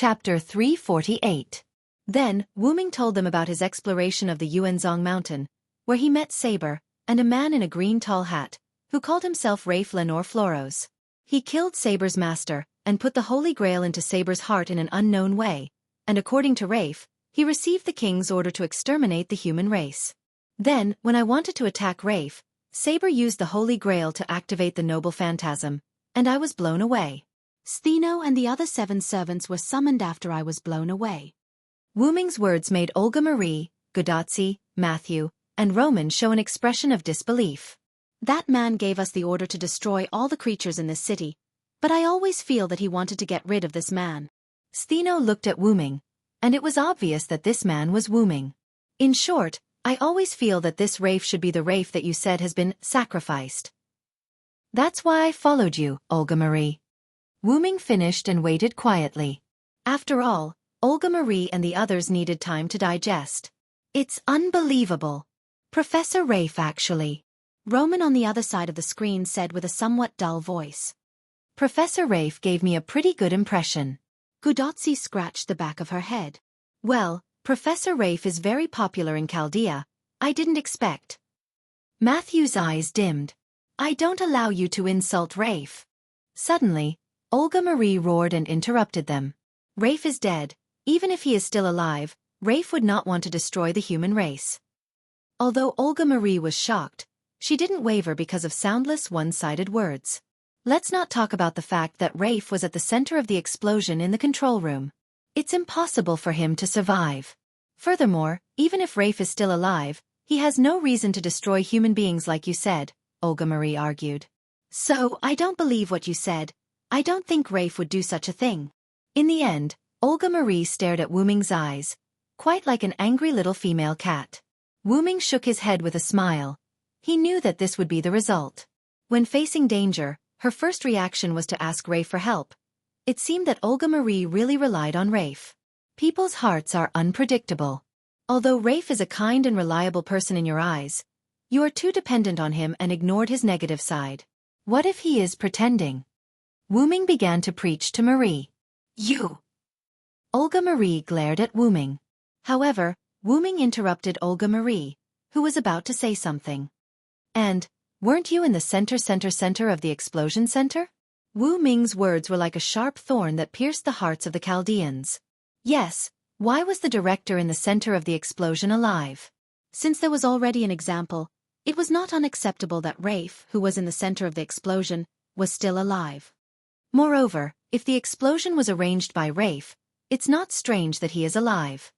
Chapter 348. Then, Wu Ming told them about his exploration of the Yuanzhong mountain, where he met Saber, and a man in a green tall hat, who called himself Rafe Lenore Floros. He killed Saber's master, and put the Holy Grail into Saber's heart in an unknown way, and according to Rafe, he received the king's order to exterminate the human race. Then, when I wanted to attack Rafe, Saber used the Holy Grail to activate the noble phantasm, and I was blown away. Stheno and the other 7 servants were summoned after I was blown away. Wu Ming's words made Olga Marie, Gudotsi, Matthew, and Roman show an expression of disbelief. That man gave us the order to destroy all the creatures in this city, but I always feel that he wanted to get rid of this man. Stheno looked at Wu Ming, and it was obvious that this man was Wu Ming. In short, I always feel that this Rafe should be the Rafe that you said has been sacrificed. That's why I followed you, Olga Marie. Wu Ming finished and waited quietly. After all, Olga Marie and the others needed time to digest. It's unbelievable. Professor Rafe actually. Roman on the other side of the screen said with a somewhat dull voice. Professor Rafe gave me a pretty good impression. Gudotsi scratched the back of her head. Well, Professor Rafe is very popular in Chaldea. I didn't expect. Matthew's eyes dimmed. I don't allow you to insult Rafe. Suddenly, Olga Marie roared and interrupted them. Rafe is dead. Even if he is still alive, Rafe would not want to destroy the human race. Although Olga Marie was shocked, she didn't waver because of soundless one-sided words. Let's not talk about the fact that Rafe was at the center of the explosion in the control room. It's impossible for him to survive. Furthermore, even if Rafe is still alive, he has no reason to destroy human beings like you said, Olga Marie argued. So, I don't believe what you said. I don't think Rafe would do such a thing. In the end, Olga Marie stared at Wu Ming's eyes, quite like an angry little female cat. Wu Ming shook his head with a smile. He knew that this would be the result. When facing danger, her first reaction was to ask Rafe for help. It seemed that Olga Marie really relied on Rafe. People's hearts are unpredictable. Although Rafe is a kind and reliable person in your eyes, you are too dependent on him and ignored his negative side. What if he is pretending? Wu Ming began to preach to Marie. You! Olga Marie glared at Wu Ming. However, Wu Ming interrupted Olga Marie, who was about to say something. And, weren't you in the center of the explosion center? Wu Ming's words were like a sharp thorn that pierced the hearts of the Chaldeans. Yes, why was the director in the center of the explosion alive? Since there was already an example, it was not unacceptable that Rafe, who was in the center of the explosion, was still alive. Moreover, if the explosion was arranged by Rafe, it's not strange that he is alive.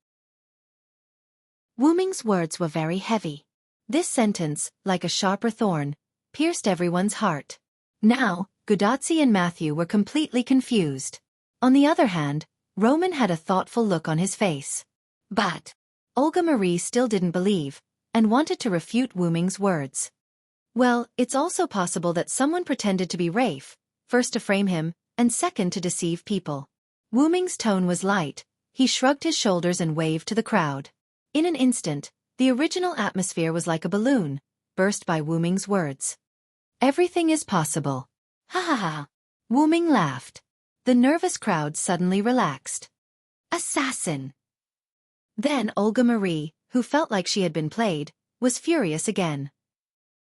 Wu Ming's words were very heavy. This sentence, like a sharper thorn, pierced everyone's heart. Now, Gudotsi and Matthew were completely confused. On the other hand, Roman had a thoughtful look on his face. But Olga Marie still didn't believe, and wanted to refute Wu Ming's words. Well, it's also possible that someone pretended to be Rafe, first to frame him, and second to deceive people. Wu Ming's tone was light. He shrugged his shoulders and waved to the crowd. In an instant, the original atmosphere was like a balloon, burst by Wu Ming's words. Everything is possible. Ha ha ha. Wu Ming laughed. The nervous crowd suddenly relaxed. Assassin! Then Olga Marie, who felt like she had been played, was furious again.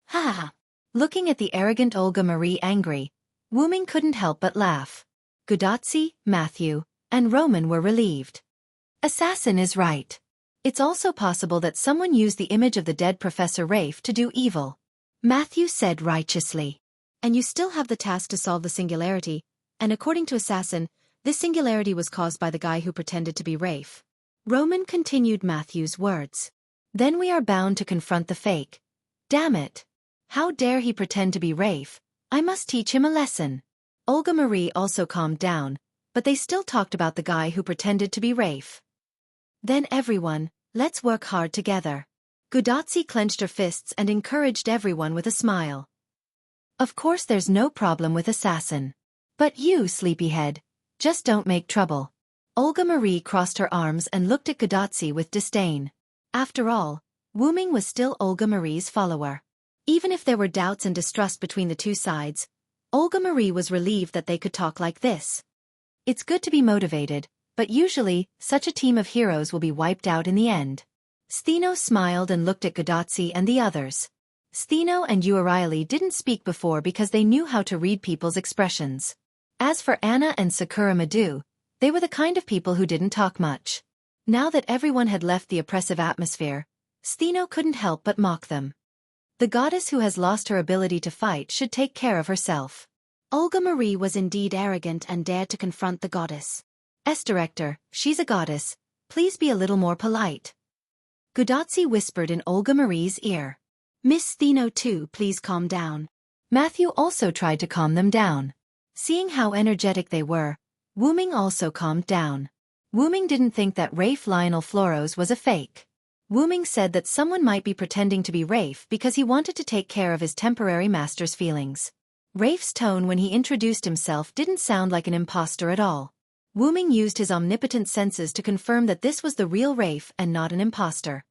Ha ha ha. Looking at the arrogant Olga Marie angry, Wu Ming couldn't help but laugh. Gudotsi, Matthew, and Roman were relieved. Assassin is right. It's also possible that someone used the image of the dead Professor Rafe to do evil. Matthew said righteously. And you still have the task to solve the singularity, and according to Assassin, this singularity was caused by the guy who pretended to be Rafe. Roman continued Matthew's words. Then we are bound to confront the fake. Damn it. How dare he pretend to be Rafe? I must teach him a lesson. Olga Marie also calmed down, but they still talked about the guy who pretended to be Rafe. Then everyone, let's work hard together. Gudotsi clenched her fists and encouraged everyone with a smile. Of course there's no problem with Assassin. But you, sleepyhead, just don't make trouble. Olga Marie crossed her arms and looked at Gudotsi with disdain. After all, Wu Ming was still Olga Marie's follower. Even if there were doubts and distrust between the two sides, Olga Marie was relieved that they could talk like this. It's good to be motivated, But usually, such a team of heroes will be wiped out in the end. Stheno smiled and looked at Godotzi and the others. Stheno and Uareili didn't speak before because they knew how to read people's expressions. As for Anna and Sakura Madu, they were the kind of people who didn't talk much. Now that everyone had left the oppressive atmosphere, Stheno couldn't help but mock them. The goddess who has lost her ability to fight should take care of herself. Olga Marie was indeed arrogant and dared to confront the goddess. Director, she's a goddess. Please be a little more polite. Godotzi whispered in Olga Marie's ear. Miss Stheno too, please calm down. Matthew also tried to calm them down. Seeing how energetic they were, Wu-Ming also calmed down. Wu-Ming didn't think that Rafe Lionel Floros was a fake. Wu-Ming said that someone might be pretending to be Rafe because he wanted to take care of his temporary master's feelings. Rafe's tone when he introduced himself didn't sound like an imposter at all. Wu-Ming used his omnipotent senses to confirm that this was the real Rafe and not an imposter.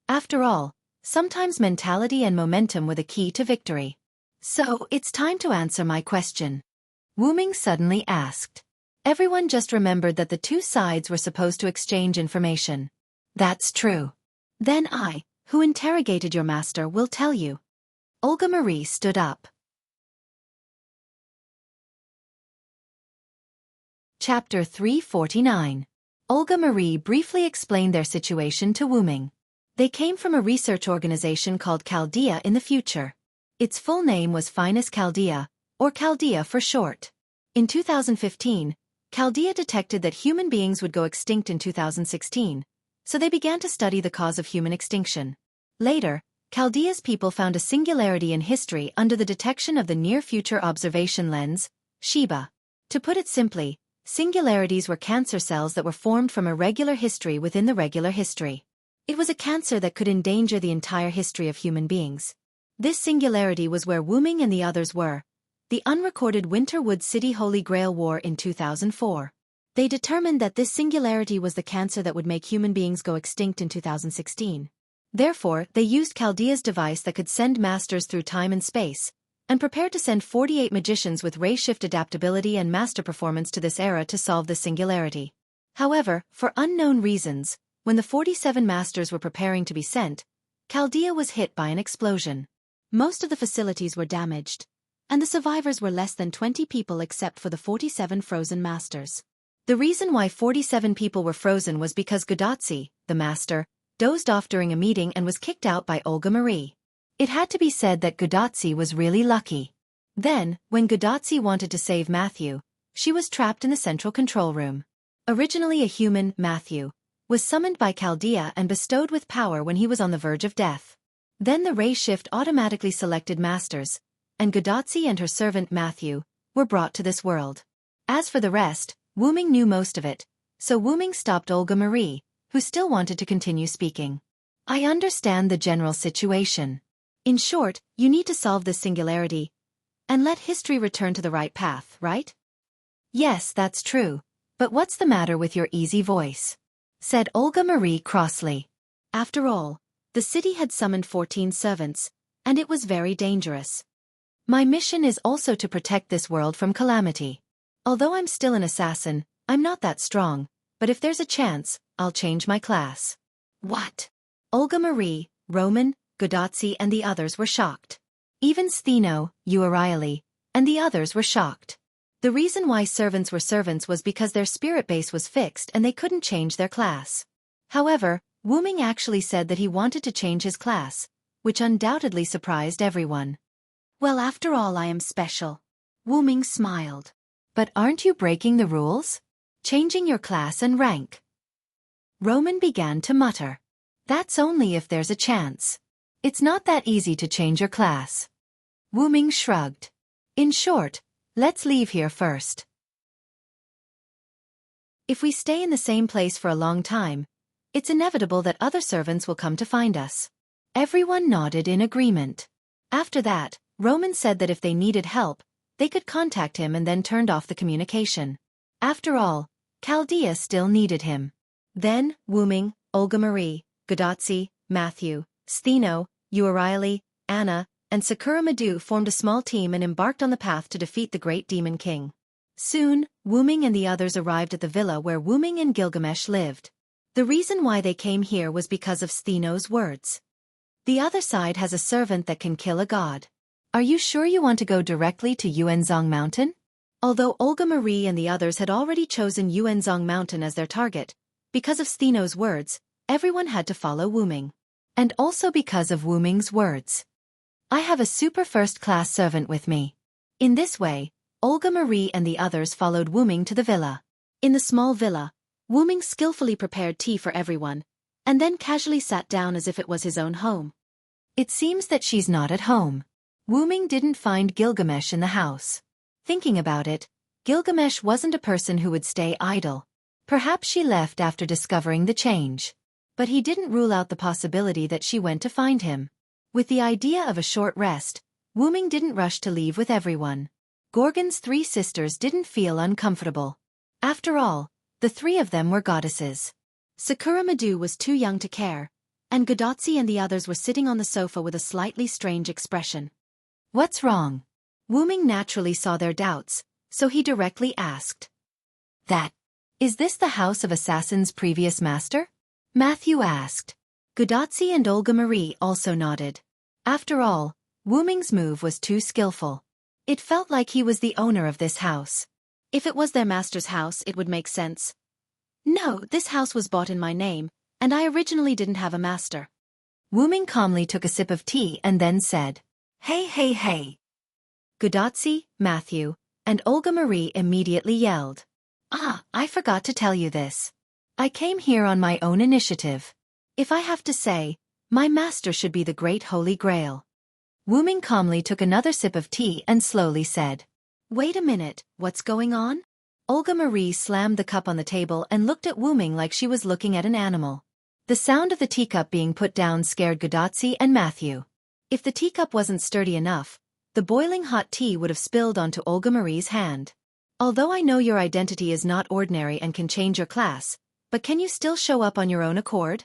After all, sometimes mentality and momentum were the key to victory. So, it's time to answer my question. Wu-Ming suddenly asked. Everyone just remembered that the two sides were supposed to exchange information. That's true. Then I, who interrogated your master, will tell you. Olga Marie stood up. Chapter 349. Olga Marie briefly explained their situation to Wu-Ming. They came from a research organization called Chaldea in the future. Its full name was Finus Chaldea, or Chaldea for short. In 2015, Chaldea detected that human beings would go extinct in 2016, so they began to study the cause of human extinction. Later, Chaldea's people found a singularity in history under the detection of the Near-Future Observation Lens, SHIBA. To put it simply, singularities were cancer cells that were formed from a regular history within the regular history. It was a cancer that could endanger the entire history of human beings. This singularity was where Wu-Ming and the others were, the unrecorded Winterwood City Holy Grail War in 2004. They determined that this singularity was the cancer that would make human beings go extinct in 2016. Therefore, they used Chaldea's device that could send masters through time and space, and prepared to send 48 magicians with ray shift adaptability and master performance to this era to solve the singularity. However, for unknown reasons, when the 47 masters were preparing to be sent, Chaldea was hit by an explosion. Most of the facilities were damaged, and the survivors were less than 20 people except for the 47 frozen masters. The reason why 47 people were frozen was because Godotzi, the master, dozed off during a meeting and was kicked out by Olga Marie. It had to be said that Godotzi was really lucky. Then, when Godotzi wanted to save Matthew, she was trapped in the central control room. Originally a human, Matthew was summoned by Chaldea and bestowed with power when he was on the verge of death. Then the ray shift automatically selected masters, and Godotzi and her servant Matthew were brought to this world. As for the rest, Wu-Ming knew most of it, so Wu-Ming stopped Olga Marie, who still wanted to continue speaking. I understand the general situation. In short, you need to solve this singularity and let history return to the right path, right? Yes, that's true. But what's the matter with your easy voice? Said Olga Marie crossly. After all, the city had summoned 14 servants, and it was very dangerous. My mission is also to protect this world from calamity. Although I'm still an assassin, I'm not that strong, but if there's a chance, I'll change my class. What? Olga Marie, Roman, Godotzi and the others were shocked. Even Stheno, Uareili, and the others were shocked. The reason why servants were servants was because their spirit base was fixed and they couldn't change their class. However, Wu-Ming actually said that he wanted to change his class, which undoubtedly surprised everyone. Well, after all, I am special. Wu-Ming smiled. But aren't you breaking the rules? Changing your class and rank. Roman began to mutter. That's only if there's a chance. It's not that easy to change your class. Wu-Ming shrugged. In short, let's leave here first. If we stay in the same place for a long time, it's inevitable that other servants will come to find us. Everyone nodded in agreement. After that, Roman said that if they needed help, they could contact him and then turned off the communication. After all, Chaldea still needed him. Then, Wu-Ming, Olga Marie, Godotzi, Matthew, Stheno, Uareili, Anna, and Sakura Madu formed a small team and embarked on the path to defeat the great demon king. Soon, Wuming and the others arrived at the villa where Wuming and Gilgamesh lived. The reason why they came here was because of Stheno's words. The other side has a servant that can kill a god. Are you sure you want to go directly to Yuanzhong Mountain? Although Olga Marie and the others had already chosen Yuanzhong Mountain as their target, because of Stheno's words, everyone had to follow Wuming. And also because of Wuming's words. I have a super first-class servant with me. In this way, Olga Marie and the others followed Wuming to the villa. In the small villa, Wuming skillfully prepared tea for everyone, and then casually sat down as if it was his own home. It seems that she's not at home. Wuming didn't find Gilgamesh in the house. Thinking about it, Gilgamesh wasn't a person who would stay idle. Perhaps she left after discovering the change. But he didn't rule out the possibility that she went to find him. With the idea of a short rest, Wuming didn't rush to leave with everyone. Gorgon's 3 sisters didn't feel uncomfortable. After all, the 3 of them were goddesses. Sakura Madu was too young to care, and Godotzi and the others were sitting on the sofa with a slightly strange expression. What's wrong? Wuming naturally saw their doubts, so he directly asked. Is this the house of Assassin's previous master? Matthew asked. Godotzi and Olga Marie also nodded. After all, Wuming's move was too skillful. It felt like he was the owner of this house. If it was their master's house, it would make sense. No, this house was bought in my name, and I originally didn't have a master. Wuming calmly took a sip of tea and then said, Hey. Godotzi, Matthew, and Olga Marie immediately yelled. I forgot to tell you this. I came here on my own initiative. If I have to say, my master should be the Great Holy Grail. Wuming calmly took another sip of tea and slowly said, Wait a minute, what's going on? Olga Marie slammed the cup on the table and looked at Wuming like she was looking at an animal. The sound of the teacup being put down scared Godotzi and Matthew. If the teacup wasn't sturdy enough, the boiling hot tea would have spilled onto Olga Marie's hand. Although I know your identity is not ordinary and can change your class, but can you still show up on your own accord?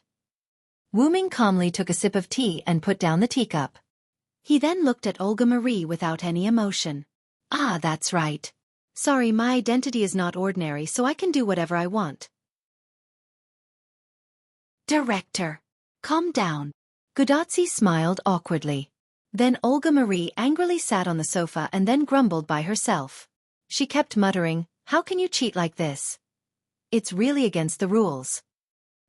Wuming calmly took a sip of tea and put down the teacup. He then looked at Olga Marie without any emotion. That's right. Sorry, my identity is not ordinary, so I can do whatever I want. Director. Calm down. Godotzi smiled awkwardly. Then Olga Marie angrily sat on the sofa and then grumbled by herself. She kept muttering, How can you cheat like this? It's really against the rules.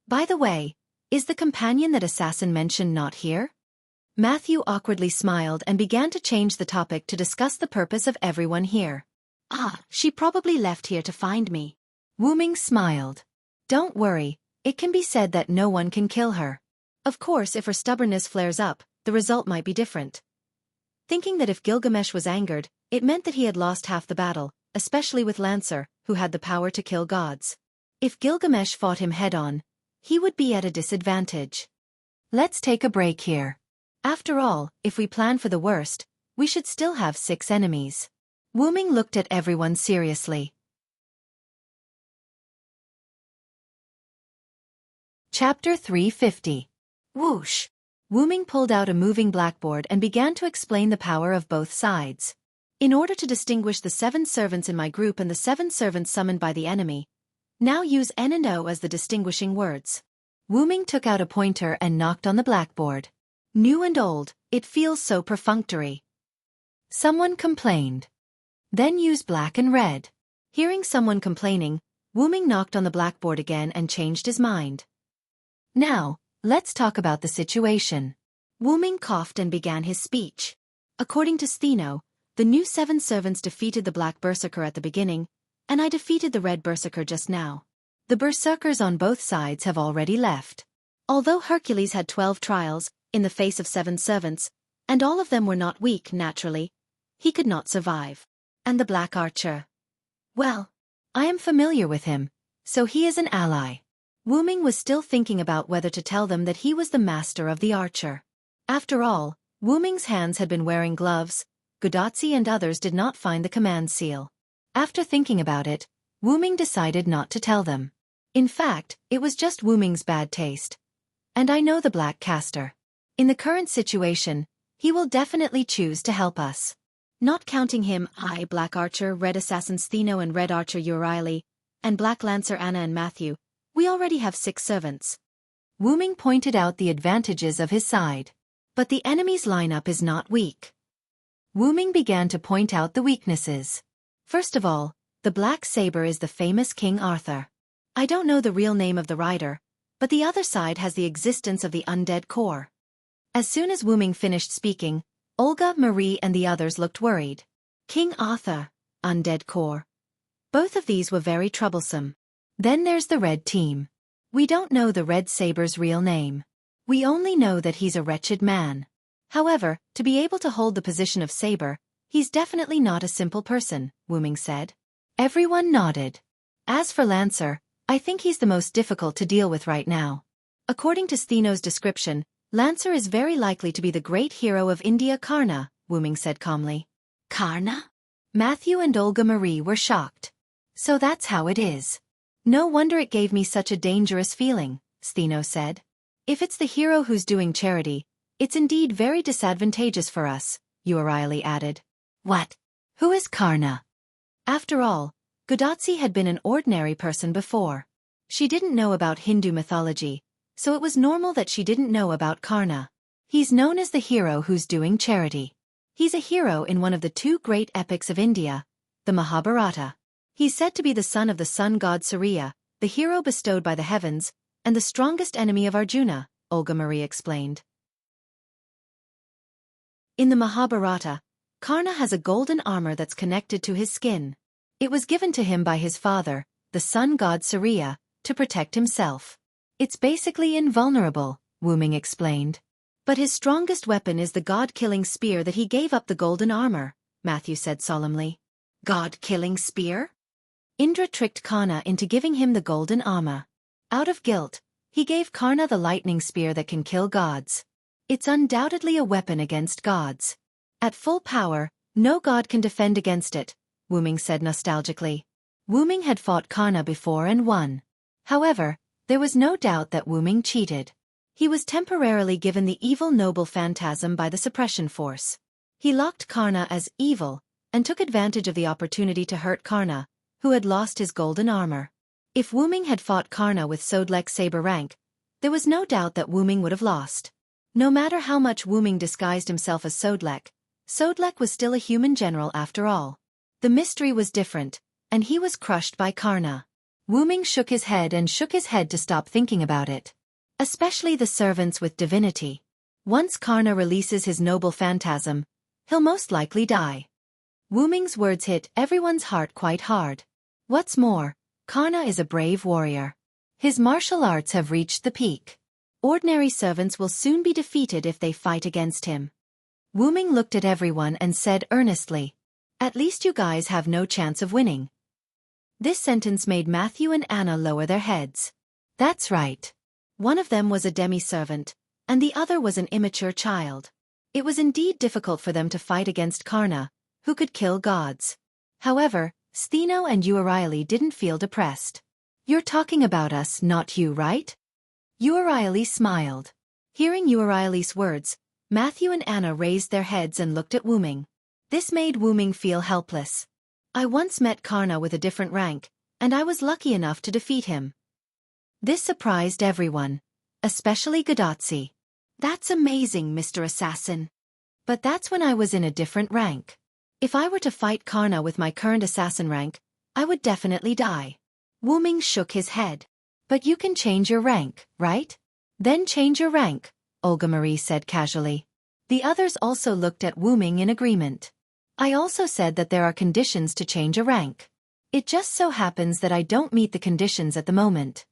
By the way, is the companion that Assassin mentioned not here? Matthew awkwardly smiled and began to change the topic to discuss the purpose of everyone here. She probably left here to find me. Wuming smiled. Don't worry, it can be said that no one can kill her. Of course, if her stubbornness flares up, the result might be different. Thinking that if Gilgamesh was angered, it meant that he had lost half the battle, especially with Lancer, who had the power to kill gods. If Gilgamesh fought him head-on, he would be at a disadvantage. Let's take a break here. After all, if we plan for the worst, we should still have 6 enemies. Wuming looked at everyone seriously. Chapter 350. Whoosh! Wuming pulled out a moving blackboard and began to explain the power of both sides. In order to distinguish the 7 servants in my group and the 7 servants summoned by the enemy, now use N and O as the distinguishing words. Wuming took out a pointer and knocked on the blackboard. New and old, it feels so perfunctory. Someone complained. Then use black and red. Hearing someone complaining, Wuming knocked on the blackboard again and changed his mind. Now, let's talk about the situation. Wuming coughed and began his speech. According to Stheno, the new 7 servants defeated the black berserker at the beginning, and I defeated the red berserker just now. The berserkers on both sides have already left. Although Hercules had 12 trials, in the face of 7 servants, and all of them were not weak naturally, he could not survive. And the black archer? Well, I am familiar with him, so he is an ally. Wuming was still thinking about whether to tell them that he was the master of the archer. After all, Wuming's hands had been wearing gloves. Godotzi and others did not find the command seal. After thinking about it, Wuming decided not to tell them. In fact, it was just Wuming's bad taste. And I know the black caster. In the current situation, he will definitely choose to help us. Not counting him, I, Black Archer, Red Assassin Stheno and Red Archer Urieli, and Black Lancer Anna and Matthew, we already have 6 servants. Wu Ming pointed out the advantages of his side. But the enemy's lineup is not weak. Wu Ming began to point out the weaknesses. First of all, the black saber is the famous King Arthur. I don't know the real name of the rider, but the other side has the existence of the undead core. As soon as Wu Ming finished speaking, Olga, Marie and the others looked worried. King Arthur, undead core. Both of these were very troublesome. Then there's the red team. We don't know the red saber's real name. We only know that he's a wretched man. However, to be able to hold the position of saber, he's definitely not a simple person, Wu Ming said. Everyone nodded. As for Lancer, I think he's the most difficult to deal with right now. According to Stheno's description, Lancer is very likely to be the great hero of India, Karna, Wu Ming said calmly. Karna? Matthew and Olga Marie were shocked. So that's how it is. No wonder it gave me such a dangerous feeling, Stheno said. If it's the hero who's doing charity, it's indeed very disadvantageous for us, Urieli added. What? Who is Karna? After all, Godotzi had been an ordinary person before. She didn't know about Hindu mythology, so it was normal that she didn't know about Karna. He's known as the hero who's doing charity. He's a hero in one of the 2 great epics of India, the Mahabharata. He's said to be the son of the sun god Surya, the hero bestowed by the heavens, and the strongest enemy of Arjuna, Olga Marie explained. In the Mahabharata, Karna has a golden armor that's connected to his skin. It was given to him by his father, the sun god Surya, to protect himself. It's basically invulnerable, Wu Ming explained. But his strongest weapon is the god-killing spear that he gave up the golden armor, Matthew said solemnly. God-killing spear? Indra tricked Karna into giving him the golden armor. Out of guilt, he gave Karna the lightning spear that can kill gods. It's undoubtedly a weapon against gods. At full power, no god can defend against it, Wu Ming said nostalgically. Wu Ming had fought Karna before and won. However, there was no doubt that Wu Ming cheated. He was temporarily given the evil noble phantasm by the suppression force. He locked Karna as evil, and took advantage of the opportunity to hurt Karna, who had lost his golden armor. If Wu Ming had fought Karna with Sodlek saber rank, there was no doubt that Wu Ming would have lost. No matter how much Wu Ming disguised himself as Sodlek, Sodlek was still a human general after all. The mystery was different, and he was crushed by Karna. Wu Ming shook his head to stop thinking about it. Especially the servants with divinity. Once Karna releases his noble phantasm, he'll most likely die. Wu Ming's words hit everyone's heart quite hard. What's more, Karna is a brave warrior. His martial arts have reached the peak. Ordinary servants will soon be defeated if they fight against him. Wu Ming looked at everyone and said earnestly, "At least you guys have no chance of winning." This sentence made Matthew and Anna lower their heads. That's right. One of them was a demi-servant, and the other was an immature child. It was indeed difficult for them to fight against Karna, who could kill gods. However, Stheno and Urieli didn't feel depressed. "You're talking about us, not you, right?" Urieli smiled. Hearing Urieli's words, Matthew and Anna raised their heads and looked at Wu Ming. This made Wu Ming feel helpless. "I once met Karna with a different rank, and I was lucky enough to defeat him." This surprised everyone, especially Godotzi. "That's amazing, Mr. Assassin. But that's when I was in a different rank. If I were to fight Karna with my current assassin rank, I would definitely die." Wu Ming shook his head. "But you can change your rank, right?" "Then change your rank," Olga Marie said casually. The others also looked at Wu Ming in agreement. "I also said that there are conditions to change a rank. It just so happens that I don't meet the conditions at the moment."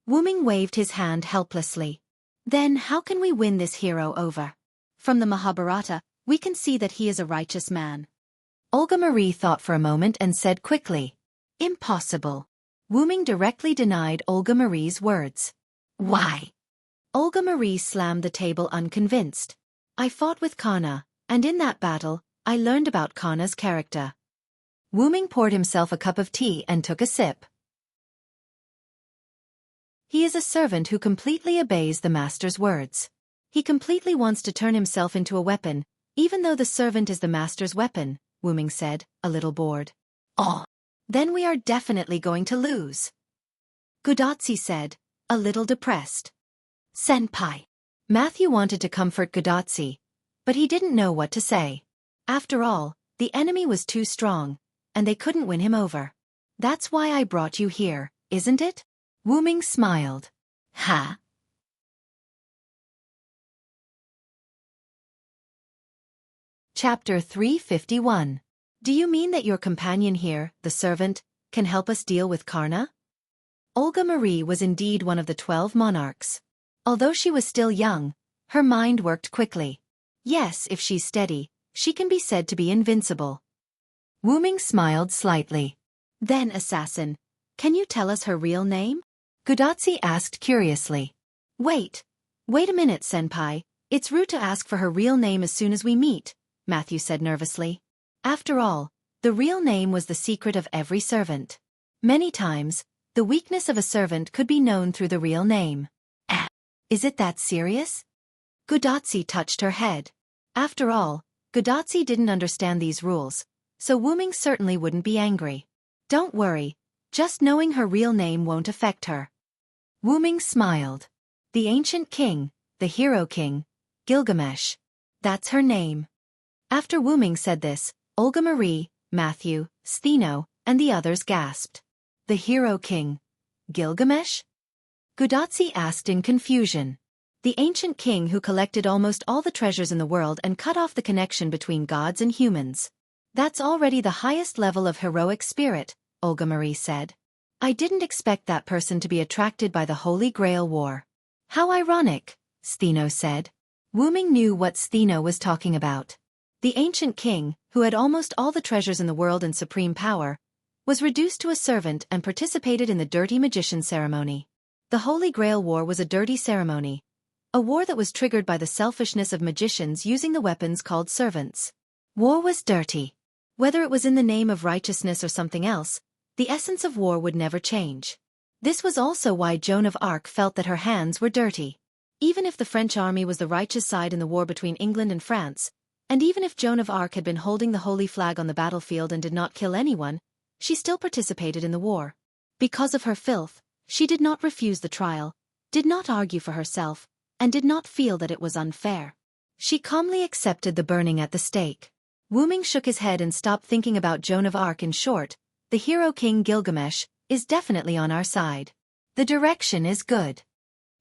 Wu Ming waved his hand helplessly. "Then how can we win this hero over? From the Mahabharata, we can see that he is a righteous man." Olga Marie thought for a moment and said quickly, "Impossible." Wu Ming directly denied Olga Marie's words. "Why?" Olga Marie slammed the table unconvinced. "I fought with Karna, and in that battle, I learned about Karna's character." Wu Ming poured himself a cup of tea and took a sip. "He is a servant who completely obeys the master's words. He completely wants to turn himself into a weapon, even though the servant is the master's weapon," Wuming said, a little bored. Oh, Then we are definitely going to lose, Gudatsi said, a little depressed. senpai. Matthew wanted to comfort Gudatsi, but he didn't know what to say. After all, the enemy was too strong, and they couldn't win him over. That's why I brought you here, isn't it? Wuming smiled. Ha. Chapter 351. Do you mean that your companion here, the servant, can help us deal with Karna? Olga Marie was indeed one of the 12 monarchs. Although she was still young, her mind worked quickly. Yes, if she's steady, she can be said to be invincible. Wuming smiled slightly. Then, assassin, can you tell us her real name? Gudatsi asked curiously. Wait a minute, senpai. It's rude to ask for her real name as soon as we meet, Matthew said nervously. After all, the real name was the secret of every servant. Many times, the weakness of a servant could be known through the real name. Is it that serious? Gudatsi touched her head. After all, Gudatsi didn't understand these rules, so Wuming certainly wouldn't be angry. Don't worry, just knowing her real name won't affect her. Wuming smiled. The ancient king, the hero king, Gilgamesh. That's her name. After Wuming said this, Olga Marie, Matthew, Stheno, and the others gasped. The hero king, Gilgamesh? Gudatsi asked in confusion. The ancient king who collected almost all the treasures in the world and cut off the connection between gods and humans. That's already the highest level of heroic spirit, Olga Marie said. I didn't expect that person to be attracted by the Holy Grail War. How ironic, Stheno said. Wuming knew what Stheno was talking about. The ancient king, who had almost all the treasures in the world and supreme power, was reduced to a servant and participated in the dirty magician ceremony. The Holy Grail War was a dirty ceremony, a war that was triggered by the selfishness of magicians using the weapons called servants. War was dirty. Whether it was in the name of righteousness or something else, the essence of war would never change. This was also why Joan of Arc felt that her hands were dirty. Even if the French army was the righteous side in the war between England and France, and even if Joan of Arc had been holding the holy flag on the battlefield and did not kill anyone, she still participated in the war. Because of her filth, she did not refuse the trial, did not argue for herself, and did not feel that it was unfair. She calmly accepted the burning at the stake. Wuming shook his head and stopped thinking about Joan of Arc. In short, the hero king Gilgamesh is definitely on our side. The direction is good.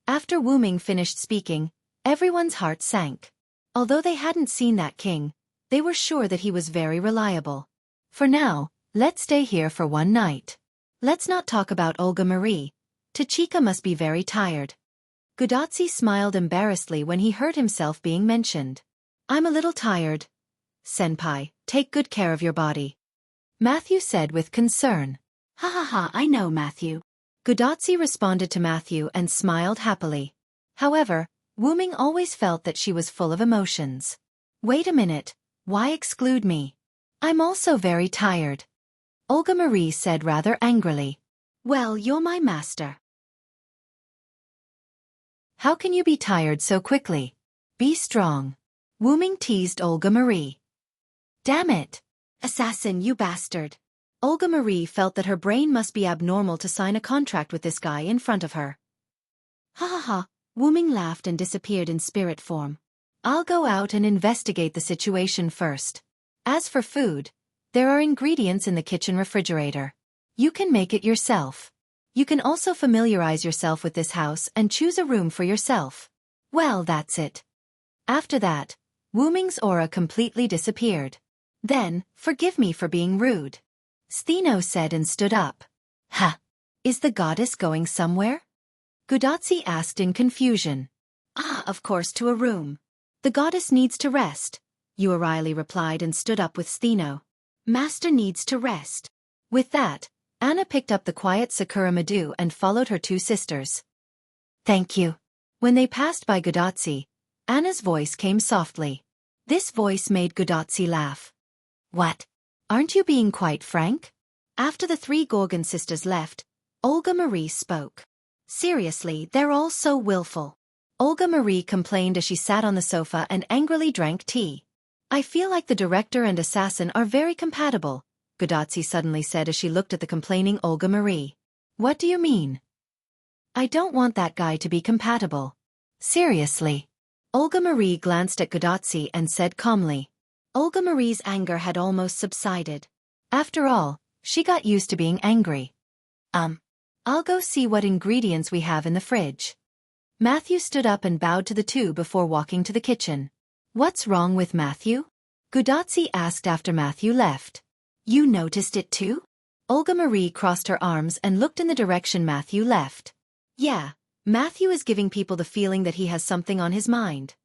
After Wuming finished speaking, everyone's heart sank. Although they hadn't seen that king, they were sure that he was very reliable. For now, let's stay here for one night. Let's not talk about Olga Marie. Tachika must be very tired. Gudatsi smiled embarrassedly when he heard himself being mentioned. I'm a little tired. Senpai, take good care of your body. Matthew said with concern. Ha ha ha, I know, Matthew. Gudatsi responded to Matthew and smiled happily. However, Wuming always felt that she was full of emotions. Wait a minute, why exclude me? I'm also very tired. Olga Marie said rather angrily. Well, you're my master. How can you be tired so quickly? Be strong. Wuming teased Olga Marie. Damn it! Assassin, you bastard! Olga Marie felt that her brain must be abnormal to sign a contract with this guy in front of her. Ha ha ha, Wuming laughed and disappeared in spirit form. I'll go out and investigate the situation first. As for food, there are ingredients in the kitchen refrigerator. You can make it yourself. You can also familiarize yourself with this house and choose a room for yourself. Well, that's it. After that, Wuming's aura completely disappeared. Then, forgive me for being rude, Stheno said and stood up. Ha! Is the goddess going somewhere? Gudatsi asked in confusion. Ah, of course, to a room. The goddess needs to rest, Uriali replied and stood up with Stheno. Master needs to rest. With that, Anna picked up the quiet Sakura Madu and followed her two sisters. Thank you. When they passed by Gudatsi, Anna's voice came softly. This voice made Gudatsi laugh. What? Aren't you being quite frank? After the three Gorgon sisters left, Olga Marie spoke. Seriously, they're all so willful. Olga Marie complained as she sat on the sofa and angrily drank tea. I feel like the director and assassin are very compatible, Gudotsi suddenly said as she looked at the complaining Olga Marie. What do you mean? I don't want that guy to be compatible. Seriously. Olga Marie glanced at Gudotsi and said calmly. Olga Marie's anger had almost subsided. After all, she got used to being angry. I'll go see what ingredients we have in the fridge. Matthew stood up and bowed to the two before walking to the kitchen. What's wrong with Matthew? Gudotsi asked after Matthew left. You noticed it too? Olga Marie crossed her arms and looked in the direction Matthew left. Yeah, Matthew is giving people the feeling that he has something on his mind.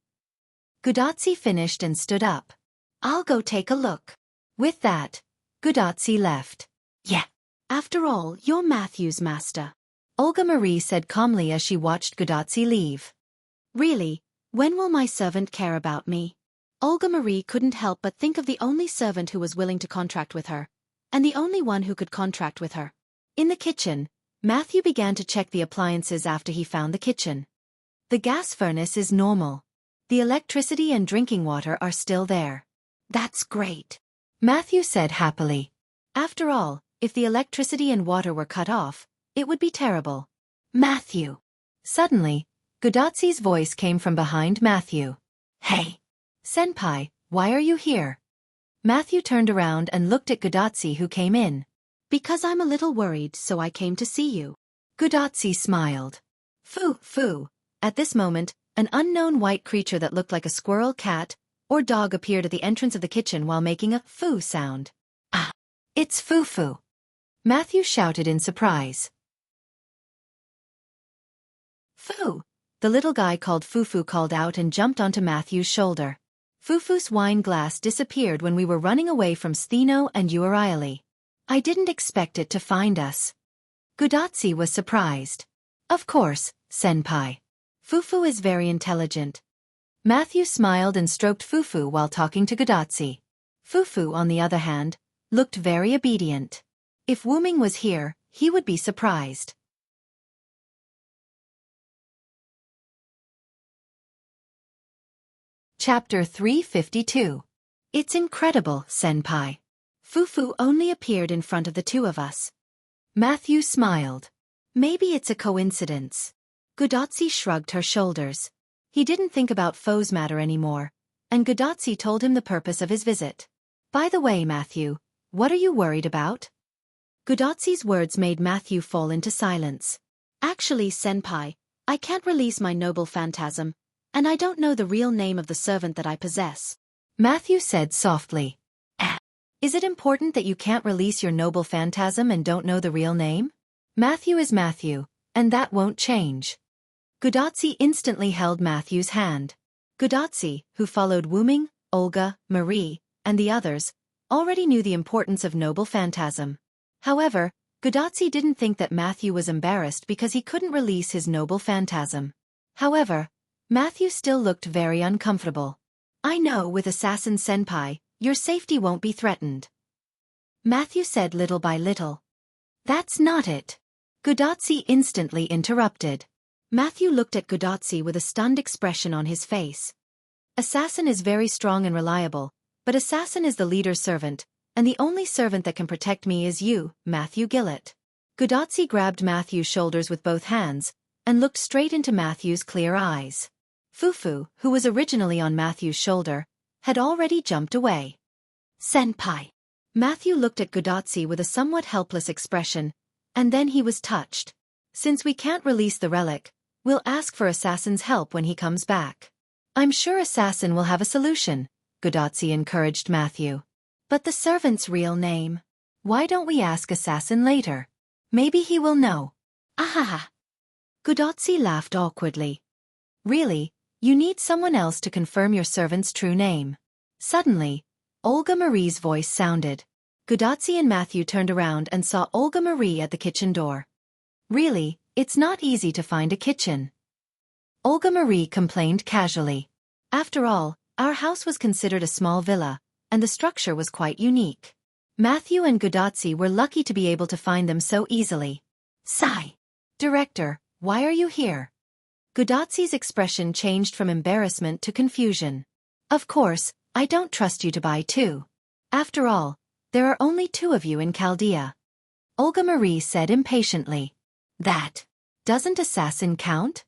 Gudotsi finished and stood up. I'll go take a look. With that, Gudotsi left. Yeah. After all, you're Matthew's master. Olga Marie said calmly as she watched Gudotsi leave. Really, when will my servant care about me? Olga Marie couldn't help but think of the only servant who was willing to contract with her, and the only one who could contract with her. In the kitchen, Matthew began to check the appliances after he found the kitchen. The gas furnace is normal. The electricity and drinking water are still there. That's great, Matthew said happily. After all, if the electricity and water were cut off, it would be terrible. Matthew. Suddenly, Gudotsi's voice came from behind Matthew. Hey! Senpai, why are you here? Matthew turned around and looked at Gudotsi who came in. Because I'm a little worried, so I came to see you. Gudotsi smiled. Foo. At this moment, an unknown white creature that looked like a squirrel, cat, or dog appeared at the entrance of the kitchen while making a foo sound. Ah! It's Foo. Matthew shouted in surprise. Foo! The little guy called Fufu called out and jumped onto Matthew's shoulder. Fufu's wine glass disappeared when we were running away from Stheno and Uriali. I didn't expect it to find us. Gudotsi was surprised. Of course, senpai. Fufu is very intelligent. Matthew smiled and stroked Fufu while talking to Gudotsi. Fufu, on the other hand, looked very obedient. If Wuming was here, he would be surprised. Chapter 352. It's incredible, senpai. Fufu only appeared in front of the two of us. Matthew smiled. Maybe it's a coincidence. Gudotsi shrugged her shoulders. He didn't think about Foe's matter anymore, and Gudotsi told him the purpose of his visit. By the way, Matthew, what are you worried about? Gudotsi's words made Matthew fall into silence. Actually, senpai, I can't release my noble phantasm, and I don't know the real name of the servant that I possess. Matthew said softly. Is it important that you can't release your noble phantasm and don't know the real name? Matthew is Matthew, and that won't change. Gudotsi instantly held Matthew's hand. Gudotsi, who followed Wuming, Olga, Marie, and the others, already knew the importance of noble phantasm. However, Gudotsi didn't think that Matthew was embarrassed because he couldn't release his noble phantasm. However, Matthew still looked very uncomfortable. I know with Assassin Senpai, your safety won't be threatened. Matthew said little by little. That's not it. Gudotsi instantly interrupted. Matthew looked at Gudotsi with a stunned expression on his face. Assassin is very strong and reliable, but Assassin is the leader's servant, and the only servant that can protect me is you, Matthew Gillett. Gudotsi grabbed Matthew's shoulders with both hands, and looked straight into Matthew's clear eyes. Fufu, who was originally on Matthew's shoulder, had already jumped away. Senpai. Matthew looked at Gudotsi with a somewhat helpless expression, and then he was touched. Since we can't release the relic, we'll ask for Assassin's help when he comes back. I'm sure Assassin will have a solution, Gudotsi encouraged Matthew. But the servant's real name? Why don't we ask Assassin later? Maybe he will know. Ahaha. Gudotsi laughed awkwardly. Really, you need someone else to confirm your servant's true name. Suddenly, Olga Marie's voice sounded. Gudotsi and Matthew turned around and saw Olga Marie at the kitchen door. Really, it's not easy to find a kitchen. Olga Marie complained casually. After all, our house was considered a small villa, and the structure was quite unique. Matthew and Gudotsi were lucky to be able to find them so easily. Sigh. Director, why are you here? Gudotsi's expression changed from embarrassment to confusion. Of course, I don't trust you to buy too. After all, there are only 2 of you in Chaldea. Olga Marie said impatiently. That doesn't assassin count?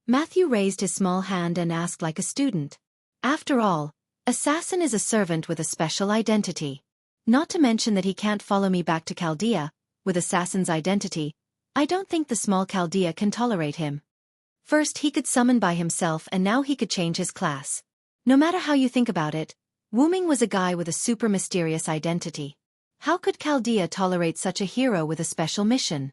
Matthew raised his small hand and asked like a student. After all, assassin is a servant with a special identity. Not to mention that he can't follow me back to Chaldea, with assassin's identity. I don't think the small Chaldea can tolerate him. First he could summon by himself and now he could change his class. No matter how you think about it, Wu Ming was a guy with a super mysterious identity. How could Chaldea tolerate such a hero with a special mission?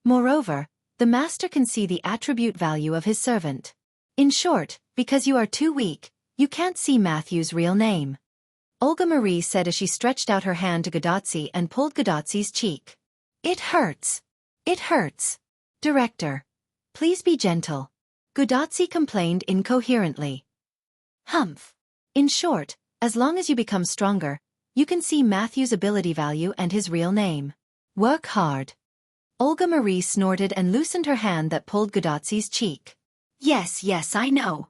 Moreover, the master can see the attribute value of his servant. In short, because you are too weak, you can't see Matthew's real name. Olga Marie said as she stretched out her hand to Godotzi and pulled Godotzi's cheek. It hurts. It hurts. Director, please be gentle. Godotzi complained incoherently. Humph. In short, as long as you become stronger, you can see Matthew's ability value and his real name. Work hard. Olga Marie snorted and loosened her hand that pulled Godotzi's cheek. Yes, yes, I know.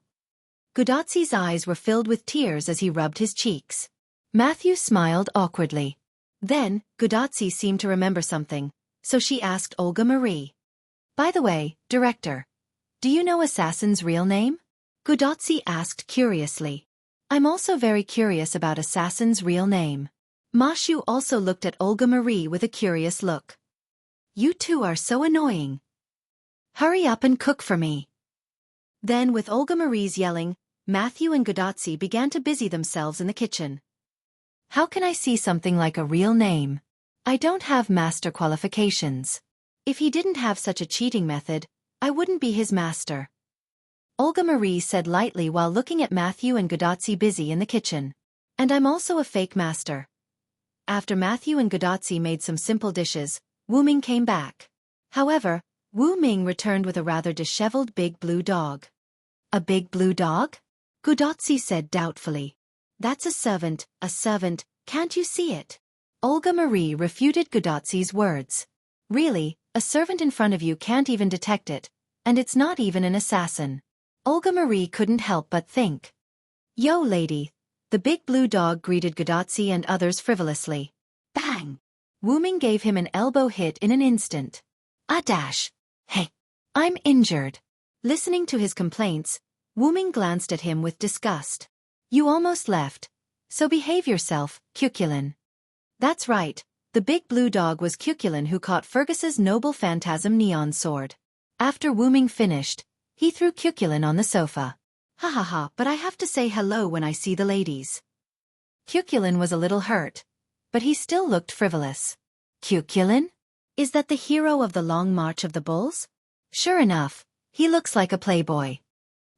Godotzi's eyes were filled with tears as he rubbed his cheeks. Matthew smiled awkwardly. Then, Godotzi seemed to remember something, so she asked Olga Marie. By the way, Director, do you know Assassin's real name? Godotzi asked curiously. I'm also very curious about Assassin's real name. Mashu also looked at Olga Marie with a curious look. You two are so annoying. Hurry up and cook for me. Then with Olga Marie's yelling, Matthew and Godotzi began to busy themselves in the kitchen. How can I see something like a real name? I don't have master qualifications. If he didn't have such a cheating method, I wouldn't be his master. Olga Marie said lightly while looking at Matthew and Godotzi busy in the kitchen. And I'm also a fake master. After Matthew and Godotzi made some simple dishes, Wu Ming came back. However, Wu Ming returned with a rather disheveled big blue dog. A big blue dog? Godotzi said doubtfully. That's a servant, can't you see it? Olga Marie refuted Godotzi's words. Really, a servant in front of you can't even detect it, and it's not even an assassin. Olga Marie couldn't help but think. Yo lady, the big blue dog greeted Godotzi and others frivolously. Bang! Wu Ming gave him an elbow hit in an instant. A dash. Hey, I'm injured. Listening to his complaints, Wu Ming glanced at him with disgust. You almost left. So behave yourself, Cuculin. That's right, the big blue dog was Cuculin who caught Fergus's noble phantasm neon sword. After Wu Ming finished, he threw Cuculin on the sofa. Ha ha ha, but I have to say hello when I see the ladies. Cuculin was a little hurt, but he still looked frivolous. Cuculin? Is that the hero of the Long March of the Bulls? Sure enough, he looks like a playboy.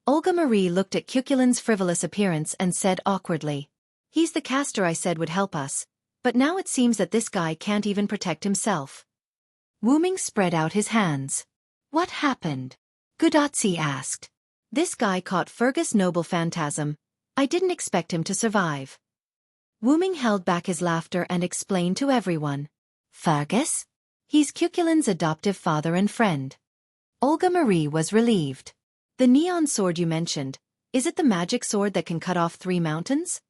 Olga Marie looked at Cuculin's frivolous appearance and said awkwardly. He's the caster I said would help us, but now it seems that this guy can't even protect himself. Wu Ming spread out his hands. What happened? Godotzi asked. This guy caught Fergus' noble phantasm. I didn't expect him to survive. Wu Ming held back his laughter and explained to everyone. Fergus? He's Cuculin's adoptive father and friend. Olga Marie was relieved. The neon sword you mentioned, is it the magic sword that can cut off 3 mountains?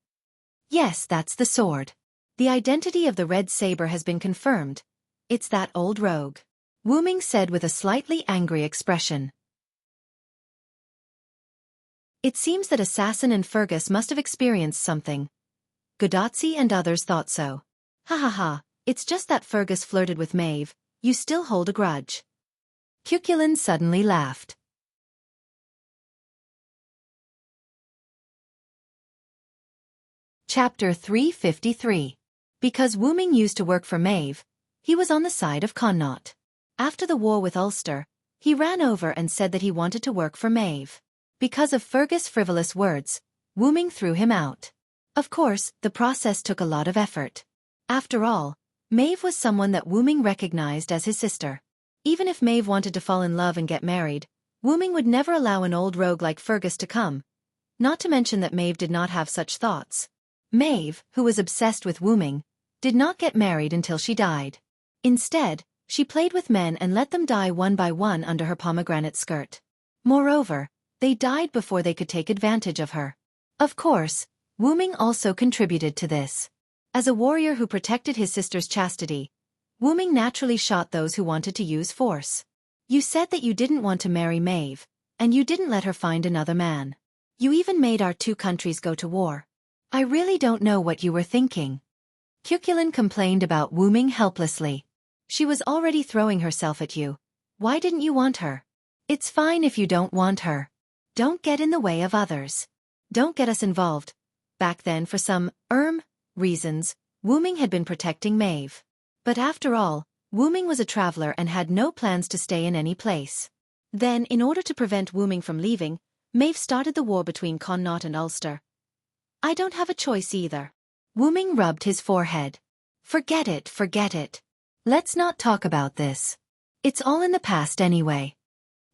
Yes, that's the sword. The identity of the red saber has been confirmed. It's that old rogue. Wu Ming said with a slightly angry expression. It seems that Assassin and Fergus must have experienced something. Godotzi and others thought so. Ha ha ha, it's just that Fergus flirted with Maeve, you still hold a grudge. Cuculin suddenly laughed. Chapter 353. Because Wu Ming used to work for Maeve, he was on the side of Connaught. After the war with Ulster, he ran over and said that he wanted to work for Maeve. Because of Fergus' frivolous words, Wu Ming threw him out. Of course, the process took a lot of effort. After all, Maeve was someone that Wu Ming recognized as his sister. Even if Maeve wanted to fall in love and get married, Wu Ming would never allow an old rogue like Fergus to come. Not to mention that Maeve did not have such thoughts. Maeve, who was obsessed with Wu Ming, did not get married until she died. Instead, she played with men and let them die one by one under her pomegranate skirt. Moreover, They died before they could take advantage of her. Of course, Wu Ming also contributed to this. As a warrior who protected his sister's chastity, Wu Ming naturally shot those who wanted to use force. You said that you didn't want to marry Maeve, and you didn't let her find another man. You even made our two countries go to war. I really don't know what you were thinking. Cuculin complained about Wu Ming helplessly. She was already throwing herself at you. Why didn't you want her? It's fine if you don't want her. Don't get in the way of others. Don't get us involved. Back then, for some, reasons, Wu Ming had been protecting Maeve. But after all, Wu Ming was a traveler and had no plans to stay in any place. Then, in order to prevent Wu Ming from leaving, Maeve started the war between Connaught and Ulster. I don't have a choice either. Wu Ming rubbed his forehead. Forget it. Let's not talk about this. It's all in the past anyway.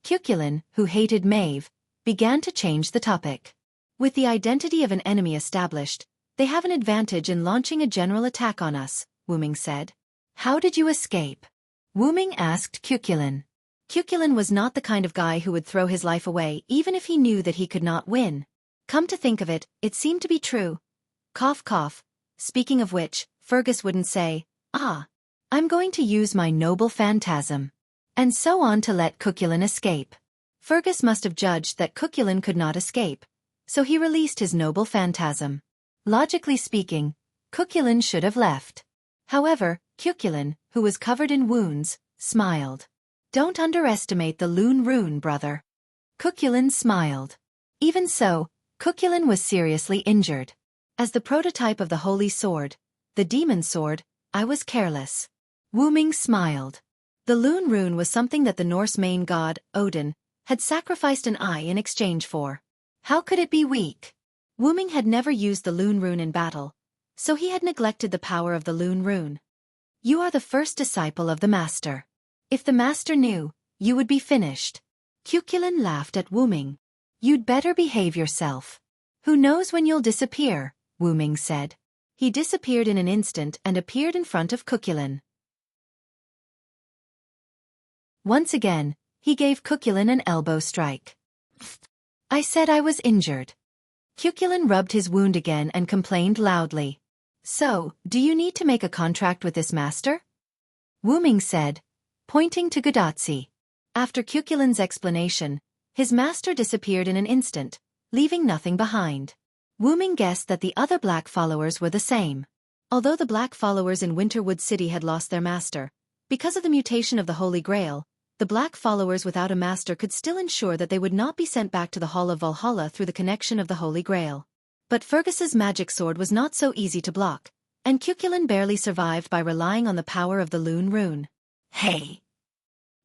Cuculin, who hated Maeve, began to change the topic. With the identity of an enemy established, they have an advantage in launching a general attack on us, Wu Ming said. How did you escape? Wu Ming asked Cuculin. Cuculin was not the kind of guy who would throw his life away even if he knew that he could not win. Come to think of it, it seemed to be true. Cough cough. Speaking of which, Fergus wouldn't say, I'm going to use my noble phantasm. And so on to let Cuculin escape. Fergus must have judged that Cuculin could not escape, so he released his noble phantasm. Logically speaking, Cuculin should have left. However, Cuculin, who was covered in wounds, smiled. Don't underestimate the Lune Rune, brother. Cuculin smiled. Even so, Cuculin was seriously injured. As the prototype of the holy sword, the demon sword, I was careless. Wu Ming smiled. The Lune Rune was something that the Norse main god, Odin, had sacrificed an eye in exchange for. How could it be weak? Wu Ming had never used the Lune Rune in battle, so he had neglected the power of the Lune Rune. You are the first disciple of the master. If the master knew, you would be finished. Cuculin laughed at Wu Ming. You'd better behave yourself. Who knows when you'll disappear, Wu Ming said. He disappeared in an instant and appeared in front of Cuculin. Once again, he gave Cuculin an elbow strike. I said I was injured. Cuculin rubbed his wound again and complained loudly. So, do you need to make a contract with this master? Wu Ming said, pointing to Gudatsi. After Cuculin's explanation, his master disappeared in an instant, leaving nothing behind. Wu Ming guessed that the other black followers were the same. Although the black followers in Winterwood City had lost their master, because of the mutation of the Holy Grail, the black followers without a master could still ensure that they would not be sent back to the Hall of Valhalla through the connection of the Holy Grail. But Fergus's magic sword was not so easy to block, and Cuculin barely survived by relying on the power of the Lune Rune. Hey!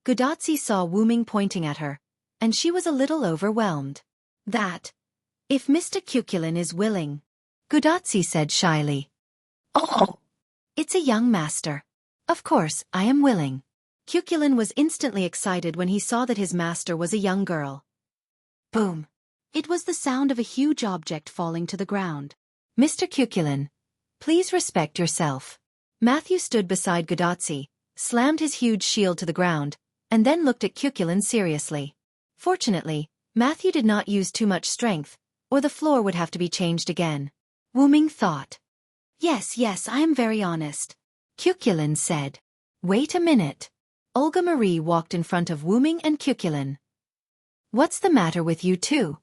Gudatsi saw Wu Ming pointing at her, and she was a little overwhelmed. If Mr. Cuculin is willing, Gudatsi said shyly. Oh! It's a young master. Of course, I am willing. Cuculin was instantly excited when he saw that his master was a young girl. Boom! It was the sound of a huge object falling to the ground. Mr. Cuculin, please respect yourself. Matthew stood beside Gudatsi, slammed his huge shield to the ground, and then looked at Cuculin seriously. Fortunately, Matthew did not use too much strength, or the floor would have to be changed again. Wu Ming thought. Yes, I am very honest. Cuculin said. Wait a minute. Olga Marie walked in front of Wu Ming and Cuculin. What's the matter with you two?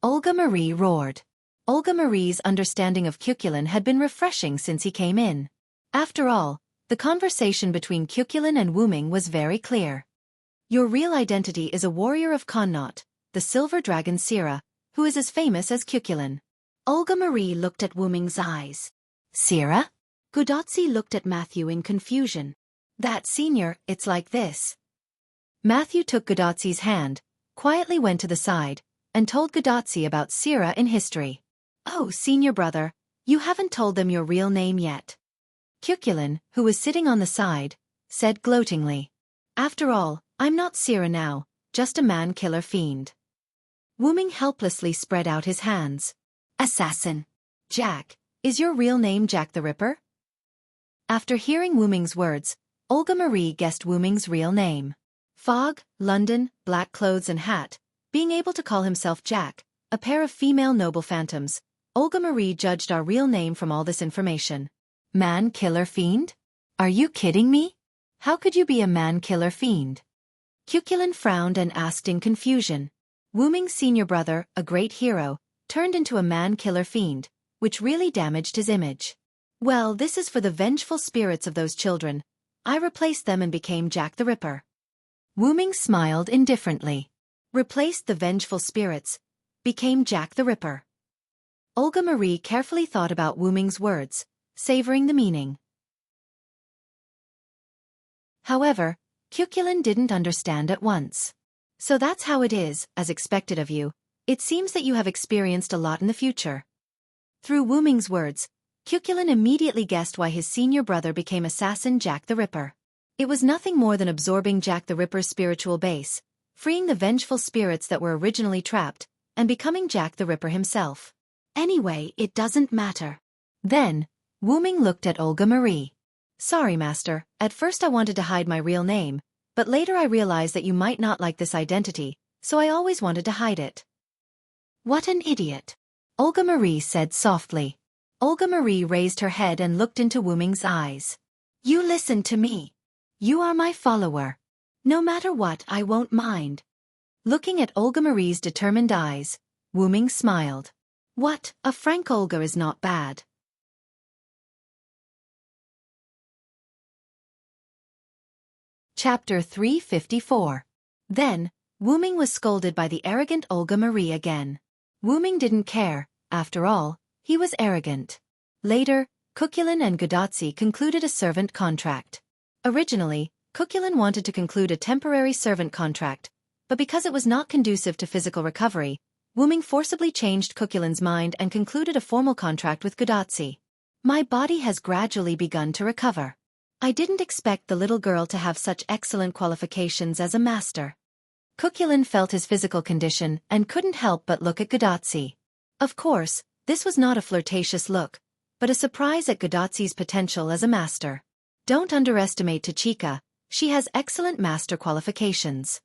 Olga Marie roared. Olga Marie's understanding of Cuculin had been refreshing since he came in. After all, the conversation between Cuculin and Wu Ming was very clear. Your real identity is a warrior of Connaught, the silver dragon Sira, who is as famous as Cuculin. Olga Marie looked at Wu Ming's eyes. Sira? Gudatsi looked at Matthew in confusion. That senior, it's like this. Matthew took Gudatsi's hand, quietly went to the side, and told Gudatsi about Sira in history. Oh, senior brother, you haven't told them your real name yet. Cuculin, who was sitting on the side, said gloatingly. After all, I'm not Sira now, just a man-killer fiend. Wu Ming helplessly spread out his hands. Assassin. Jack, is your real name Jack the Ripper? After hearing Wu Ming's words, Olga Marie guessed Wu Ming's real name. Fog, London, black clothes and hat, being able to call himself Jack, a pair of female noble phantoms, Olga Marie judged our real name from all this information. Man-killer fiend? Are you kidding me? How could you be a man-killer fiend? Cuchulain frowned and asked in confusion. Wu Ming's senior brother, a great hero, turned into a man-killer fiend, which really damaged his image. Well, this is for the vengeful spirits of those children. I replaced them and became Jack the Ripper. Wu Ming smiled indifferently. Replaced the vengeful spirits, became Jack the Ripper. Olga Marie carefully thought about Wu Ming's words, savoring the meaning. However, Cuchulain didn't understand at once. So that's how it is, as expected of you. It seems that you have experienced a lot in the future. Through Wu Ming's words, Cuchulain immediately guessed why his senior brother became assassin Jack the Ripper. It was nothing more than absorbing Jack the Ripper's spiritual base, freeing the vengeful spirits that were originally trapped, and becoming Jack the Ripper himself. Anyway, it doesn't matter. Then, Wu Ming looked at Olga Marie. Sorry, Master, at first I wanted to hide my real name, but later I realized that you might not like this identity, so I always wanted to hide it. What an idiot! Olga Marie said softly. Olga Marie raised her head and looked into Wu Ming's eyes. You listen to me. You are my follower. No matter what, I won't mind. Looking at Olga Marie's determined eyes, Wu Ming smiled. What, a frank Olga is not bad. Chapter 354. Then, Wu Ming was scolded by the arrogant Olga Marie again. Wu Ming didn't care, after all, he was arrogant. Later, Cuchulain and Gudatzi concluded a servant contract. Originally, Cuchulain wanted to conclude a temporary servant contract, but because it was not conducive to physical recovery, Wu Ming forcibly changed Cuchulain's mind and concluded a formal contract with Gudatzi. My body has gradually begun to recover. I didn't expect the little girl to have such excellent qualifications as a master. Cuchulain felt his physical condition and couldn't help but look at Gudatzi. Of course, this was not a flirtatious look, but a surprise at Gudatzi's potential as a master. Don't underestimate Tachika, she has excellent master qualifications.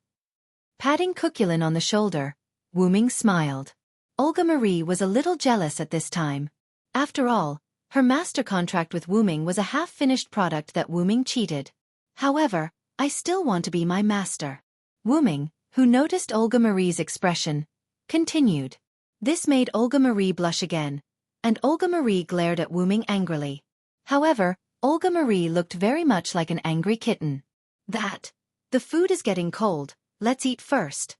Patting Cuchulain on the shoulder, Wu Ming smiled. Olga Marie was a little jealous at this time. After all, her master contract with Wu Ming was a half-finished product that Wu Ming cheated. However, I still want to be my master. Wu Ming, who noticed Olga Marie's expression, continued. This made Olga Marie blush again, and Olga Marie glared at Wu Ming angrily. However, Olga Marie looked very much like an angry kitten. The food is getting cold, let's eat first.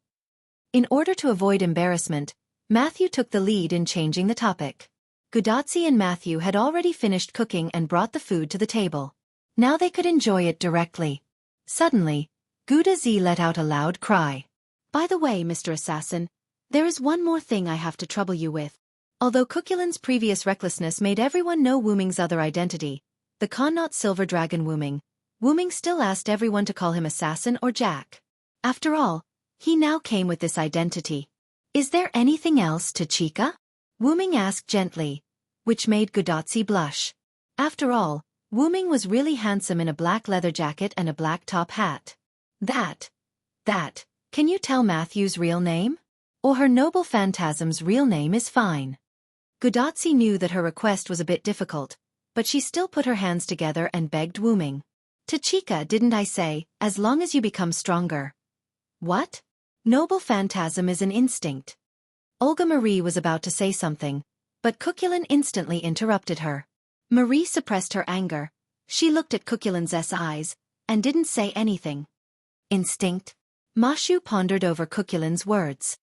In order to avoid embarrassment, Matthew took the lead in changing the topic. Gudatzi and Matthew had already finished cooking and brought the food to the table. Now they could enjoy it directly. Suddenly, Gudatzi let out a loud cry. By the way, Mr. Assassin, there is one more thing I have to trouble you with. Although Cuchulain's previous recklessness made everyone know Wu Ming's other identity, the Connaught Silver Dragon Wu Ming still asked everyone to call him Assassin or Jack. After all, he now came with this identity. Is there anything else, Tachika? Wu Ming asked gently, which made Gudatzi blush. After all, Wu Ming was really handsome in a black leather jacket and a black top hat. Can you tell Matthew's real name? Or her noble phantasm's real name is fine. Gudatzi knew that her request was a bit difficult, but she still put her hands together and begged Wu Ming. Tachika, didn't I say, as long as you become stronger? What? Noble phantasm is an instinct. Olga Marie was about to say something, but Cuchulain instantly interrupted her. Marie suppressed her anger. She looked at Cuchulain's eyes, and didn't say anything. Instinct? Mashu pondered over Cuchulain's words.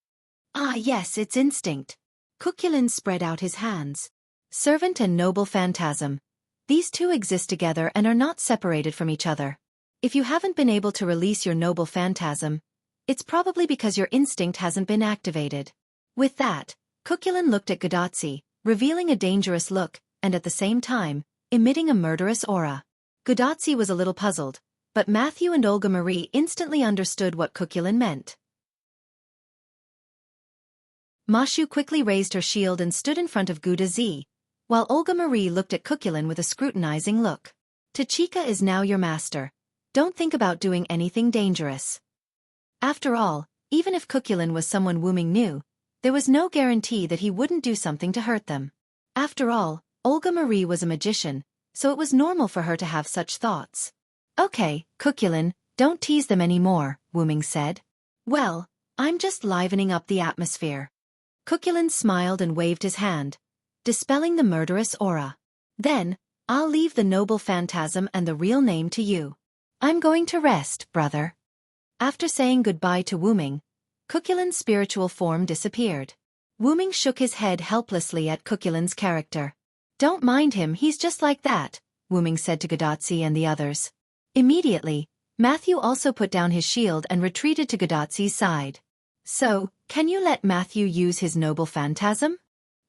Ah yes, it's instinct. Cuchulain spread out his hands. Servant and noble phantasm. These two exist together and are not separated from each other. If you haven't been able to release your noble phantasm, it's probably because your instinct hasn't been activated. With that, Cuchulain looked at Gudatzi, revealing a dangerous look, and at the same time, emitting a murderous aura. Gudatzi was a little puzzled, but Matthew and Olga Marie instantly understood what Cuchulain meant. Mashu quickly raised her shield and stood in front of Gudatzi, while Olga Marie looked at Cuchulain with a scrutinizing look. Tachika is now your master. Don't think about doing anything dangerous. After all, Even if Cuculin was someone Wu Ming knew, there was no guarantee that he wouldn't do something to hurt them. After all, Olga Marie was a magician, so it was normal for her to have such thoughts. Okay, Cuculin, don't tease them anymore, Wu Ming said. Well, I'm just livening up the atmosphere. Cuculin smiled and waved his hand, dispelling the murderous aura. Then, I'll leave the noble phantasm and the real name to you. I'm going to rest, brother. After saying goodbye to Wu Ming, Cuculin's spiritual form disappeared. Wu Ming shook his head helplessly at Cuculin's character. Don't mind him, he's just like that, Wu Ming said to Gadotsi and the others. Immediately, Matthew also put down his shield and retreated to Gadotsi's side. So, can you let Matthew use his noble phantasm?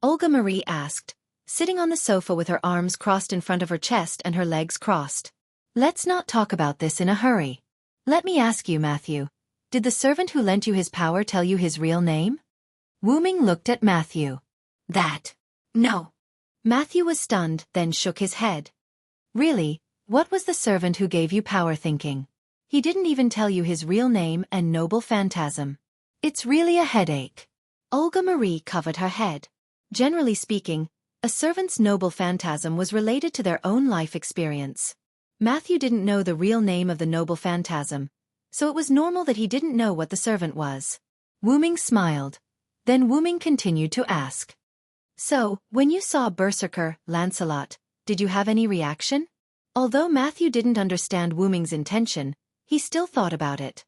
Olga Marie asked, sitting on the sofa with her arms crossed in front of her chest and her legs crossed. Let's not talk about this in a hurry. Let me ask you, Matthew, did the servant who lent you his power tell you his real name? Wu Ming looked at Matthew. No. Matthew was stunned, then shook his head. Really, what was the servant who gave you power thinking? He didn't even tell you his real name and noble phantasm. It's really a headache. Olga Marie covered her head. Generally speaking, a servant's noble phantasm was related to their own life experience. Matthew didn't know the real name of the noble phantasm, so it was normal that he didn't know what the servant was. Wu Ming smiled. Then Wu Ming continued to ask. So, when you saw Berserker, Lancelot, did you have any reaction? Although Matthew didn't understand Wu Ming's intention, he still thought about it.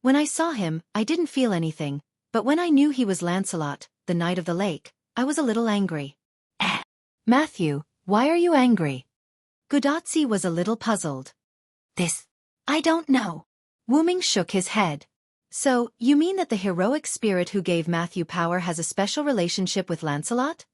When I saw him, I didn't feel anything, but when I knew he was Lancelot, the Knight of the Lake, I was a little angry. Matthew, why are you angry? Gadotsi was a little puzzled. I don't know. Wu Ming shook his head. So, you mean that the heroic spirit who gave Matthew power has a special relationship with Lancelot?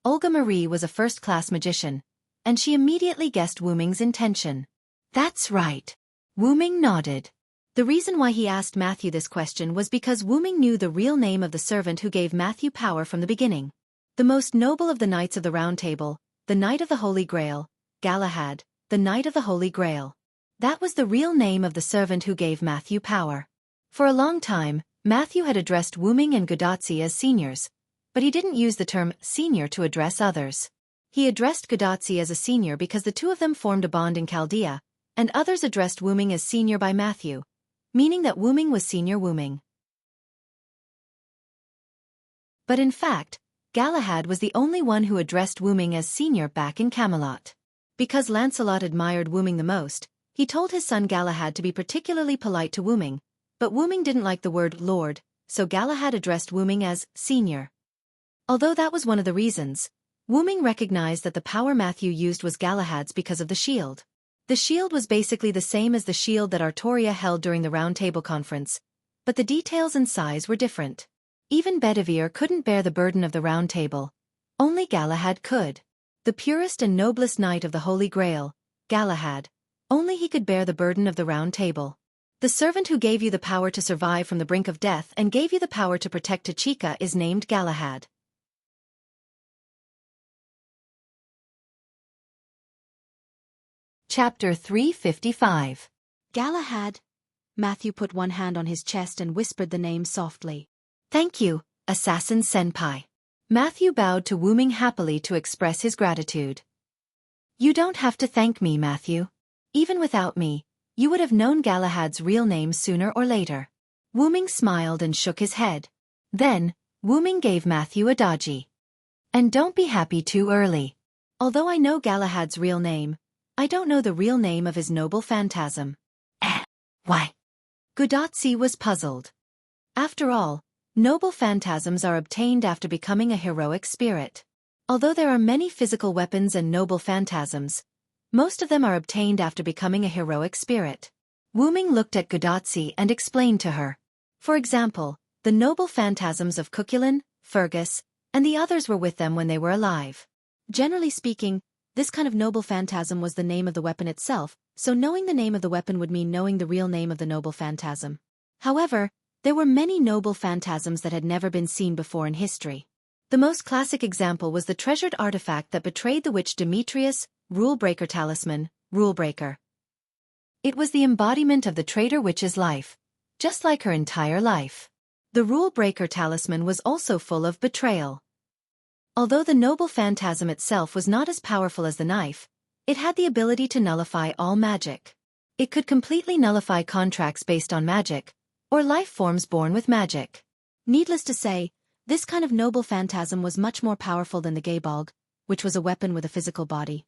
Olga Marie was a first-class magician, and she immediately guessed Wu Ming's intention. That's right. Wu Ming nodded. The reason why he asked Matthew this question was because Wu Ming knew the real name of the servant who gave Matthew power from the beginning. The most noble of the Knights of the Round Table, the Knight of the Holy Grail, Galahad, the Knight of the Holy Grail. That was the real name of the servant who gave Matthew power. For a long time, Matthew had addressed Wu Ming and Gadotsi as seniors, but he didn't use the term senior to address others. He addressed Gadotsi as a senior because the two of them formed a bond in Chaldea, and others addressed Wu Ming as senior by Matthew, meaning that Wu Ming was senior Wu Ming. But in fact, Galahad was the only one who addressed Wu Ming as senior back in Camelot. Because Lancelot admired Wu Ming the most, he told his son Galahad to be particularly polite to Wu Ming, but Wu Ming didn't like the word lord, so Galahad addressed Wu Ming as senior. Although that was one of the reasons, Wu Ming recognized that the power Matthew used was Galahad's because of the shield. The shield was basically the same as the shield that Artoria held during the Round Table Conference, but the details and size were different. Even Bedivere couldn't bear the burden of the Round Table. Only Galahad could. The purest and noblest knight of the Holy Grail, Galahad, only he could bear the burden of the Round Table. The servant who gave you the power to survive from the brink of death and gave you the power to protect Tachika is named Galahad. Chapter 355. Galahad. Matthew put one hand on his chest and whispered the name softly. Thank you, Assassin Senpai. Matthew bowed to Wu Ming happily to express his gratitude. You don't have to thank me, Matthew. Even without me, you would have known Galahad's real name sooner or later. Wu Ming smiled and shook his head. Then, Wu Ming gave Matthew a doji. And don't be happy too early. Although I know Galahad's real name, I don't know the real name of his noble phantasm. Why? Gadotsi was puzzled. After all, noble phantasms are obtained after becoming a heroic spirit. Although there are many physical weapons and noble phantasms, most of them are obtained after becoming a heroic spirit. Wu Ming looked at Gadotsi and explained to her. For example, the noble phantasms of Cuculin, Fergus, and the others were with them when they were alive. Generally speaking, this kind of noble phantasm was the name of the weapon itself, so knowing the name of the weapon would mean knowing the real name of the noble phantasm. However, there were many noble phantasms that had never been seen before in history. The most classic example was the treasured artifact that betrayed the witch Demetrius, Rule-Breaker Talisman, Rule-Breaker. It was the embodiment of the traitor witch's life, just like her entire life. The Rule Breaker talisman was also full of betrayal. Although the noble phantasm itself was not as powerful as the knife, it had the ability to nullify all magic. It could completely nullify contracts based on magic, or life forms born with magic. Needless to say, this kind of noble phantasm was much more powerful than the Gaebolg, which was a weapon with a physical body.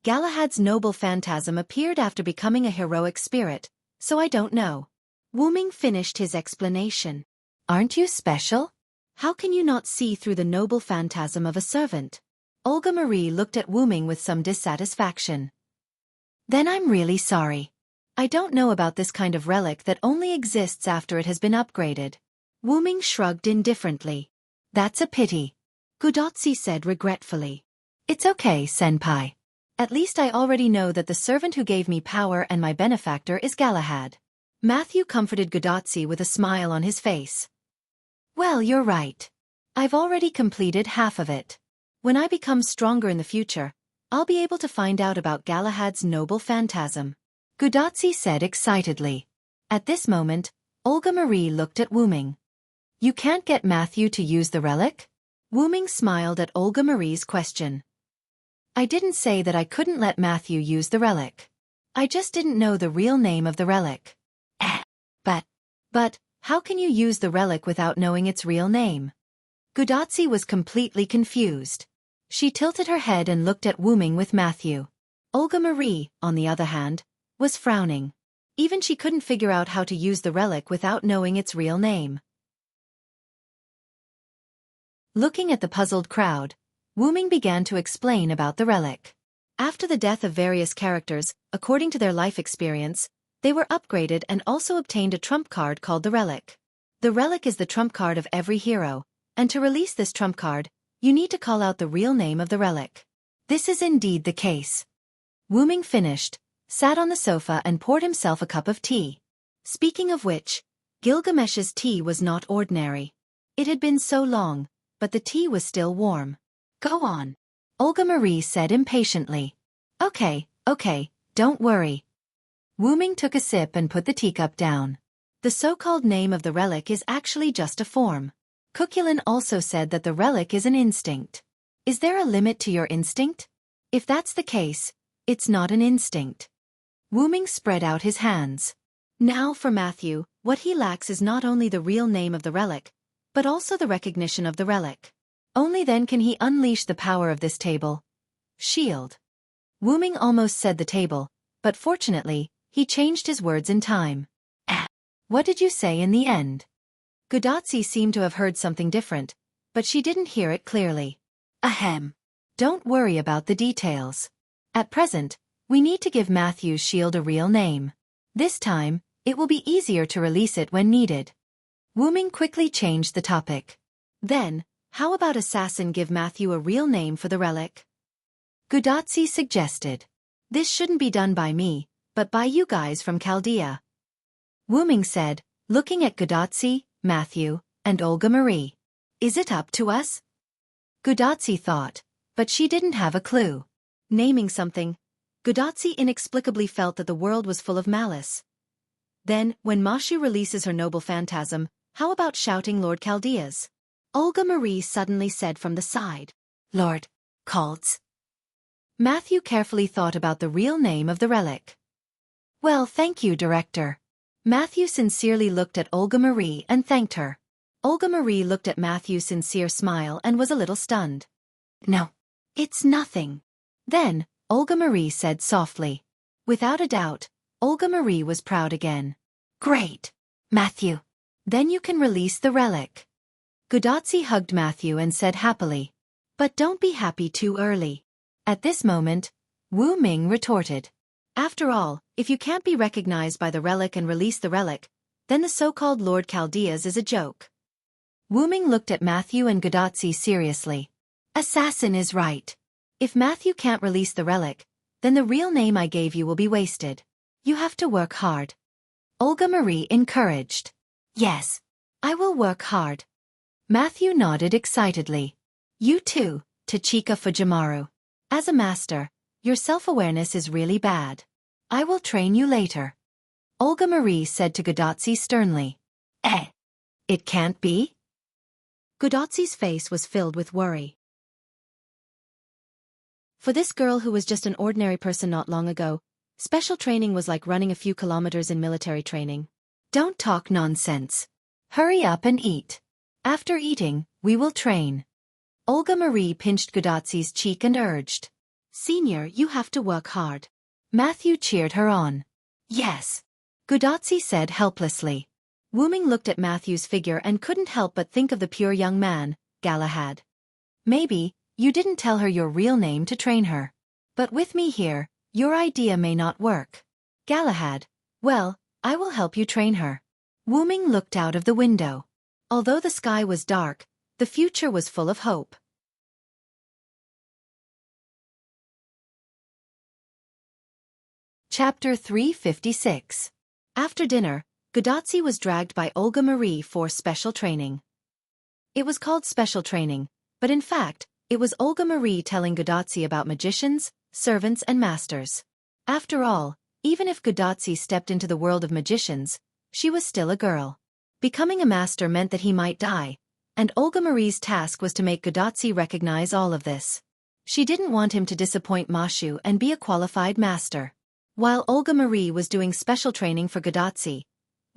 Galahad's noble phantasm appeared after becoming a heroic spirit, so I don't know. Wu Ming finished his explanation. Aren't you special? How can you not see through the noble phantasm of a servant? Olga Marie looked at Wu Ming with some dissatisfaction. Then I'm really sorry. I don't know about this kind of relic that only exists after it has been upgraded. Wu Ming shrugged indifferently. That's a pity. Gudotsi said regretfully. It's okay, senpai. At least I already know that the servant who gave me power and my benefactor is Galahad. Matthew comforted Gudotsi with a smile on his face. Well, you're right. I've already completed half of it. When I become stronger in the future, I'll be able to find out about Galahad's noble phantasm. Gudotsi said excitedly. At this moment, Olga Marie looked at Wu Ming. You can't get Matthew to use the relic? Wu Ming smiled at Olga Marie's question. I didn't say that I couldn't let Matthew use the relic. I just didn't know the real name of the relic. But, how can you use the relic without knowing its real name? Gudotsi was completely confused. She tilted her head and looked at Wu Ming with Matthew. Olga Marie, on the other hand, was frowning. Even she couldn't figure out how to use the relic without knowing its real name. Looking at the puzzled crowd, Wu Ming began to explain about the relic. After the death of various characters, according to their life experience, they were upgraded and also obtained a trump card called the relic. The relic is the trump card of every hero, and to release this trump card, you need to call out the real name of the relic. This is indeed the case. Wu Ming finished, sat on the sofa and poured himself a cup of tea. Speaking of which, Gilgamesh's tea was not ordinary. It had been so long, but the tea was still warm. Go on, Olga Marie said impatiently. Okay, don't worry. Wu Ming took a sip and put the teacup down. The so-called name of the relic is actually just a form. Cuculin also said that the relic is an instinct. Is there a limit to your instinct? If that's the case, it's not an instinct. Wu Ming spread out his hands. Now for Matthew, what he lacks is not only the real name of the relic, but also the recognition of the relic. Only then can he unleash the power of this table. Shield. Wu Ming almost said the table, but fortunately, he changed his words in time. What did you say in the end? Gudotsi seemed to have heard something different, but she didn't hear it clearly. Ahem. Don't worry about the details. At present, we need to give Matthew's shield a real name. This time, it will be easier to release it when needed. Wu Ming quickly changed the topic. Then, how about Assassin give Matthew a real name for the relic? Gudotsi suggested. This shouldn't be done by me, but by you guys from Chaldea. Wu Ming said, looking at Gudotsi, Matthew, and Olga Marie. Is it up to us? Gudotsi thought, but she didn't have a clue. Naming something, Gudotsi inexplicably felt that the world was full of malice. Then, when Mashu releases her noble phantasm, how about shouting Lord Chaldea's? Olga Marie suddenly said from the side. Lord Calds. Matthew carefully thought about the real name of the relic. Well, thank you, Director. Matthew sincerely looked at Olga Marie and thanked her. Olga Marie looked at Matthew's sincere smile and was a little stunned. No, it's nothing. Then, Olga Marie said softly. Without a doubt, Olga Marie was proud again. Great, Matthew. Then you can release the relic. Gudotsi hugged Matthew and said happily. But don't be happy too early. At this moment, Wu Ming retorted. After all, if you can't be recognized by the relic and release the relic, then the so-called Lord Chaldea's is a joke. Wu Ming looked at Matthew and Gudotsi seriously. Assassin is right. If Matthew can't release the relic, then the real name I gave you will be wasted. You have to work hard. Olga Marie encouraged. Yes, I will work hard. Matthew nodded excitedly. You too, Tachika Fujimaru. As a master, your self-awareness is really bad. I will train you later. Olga Marie said to Gudotsi sternly. Eh? It can't be? Gudotsi's face was filled with worry. For this girl who was just an ordinary person not long ago, special training was like running a few kilometers in military training. Don't talk nonsense. Hurry up and eat. After eating, we will train. Olga Marie pinched Gudotsi's cheek and urged. Senior, you have to work hard. Matthew cheered her on. Yes. Gudotsi said helplessly. Wuming looked at Matthew's figure and couldn't help but think of the pure young man, Galahad. Maybe, you didn't tell her your real name to train her. But with me here, your idea may not work. Galahad, well, I will help you train her. Wuming looked out of the window. Although the sky was dark, the future was full of hope. Chapter 356. After dinner, Gudotsi was dragged by Olga Marie for special training. It was called special training, but in fact, it was Olga Marie telling Gudotsi about magicians, servants and masters. After all, even if Gudotsi stepped into the world of magicians, she was still a girl. Becoming a master meant that he might die, and Olga Marie's task was to make Gudotsi recognize all of this. She didn't want him to disappoint Mashu and be a qualified master. While Olga Marie was doing special training for Gudotsi,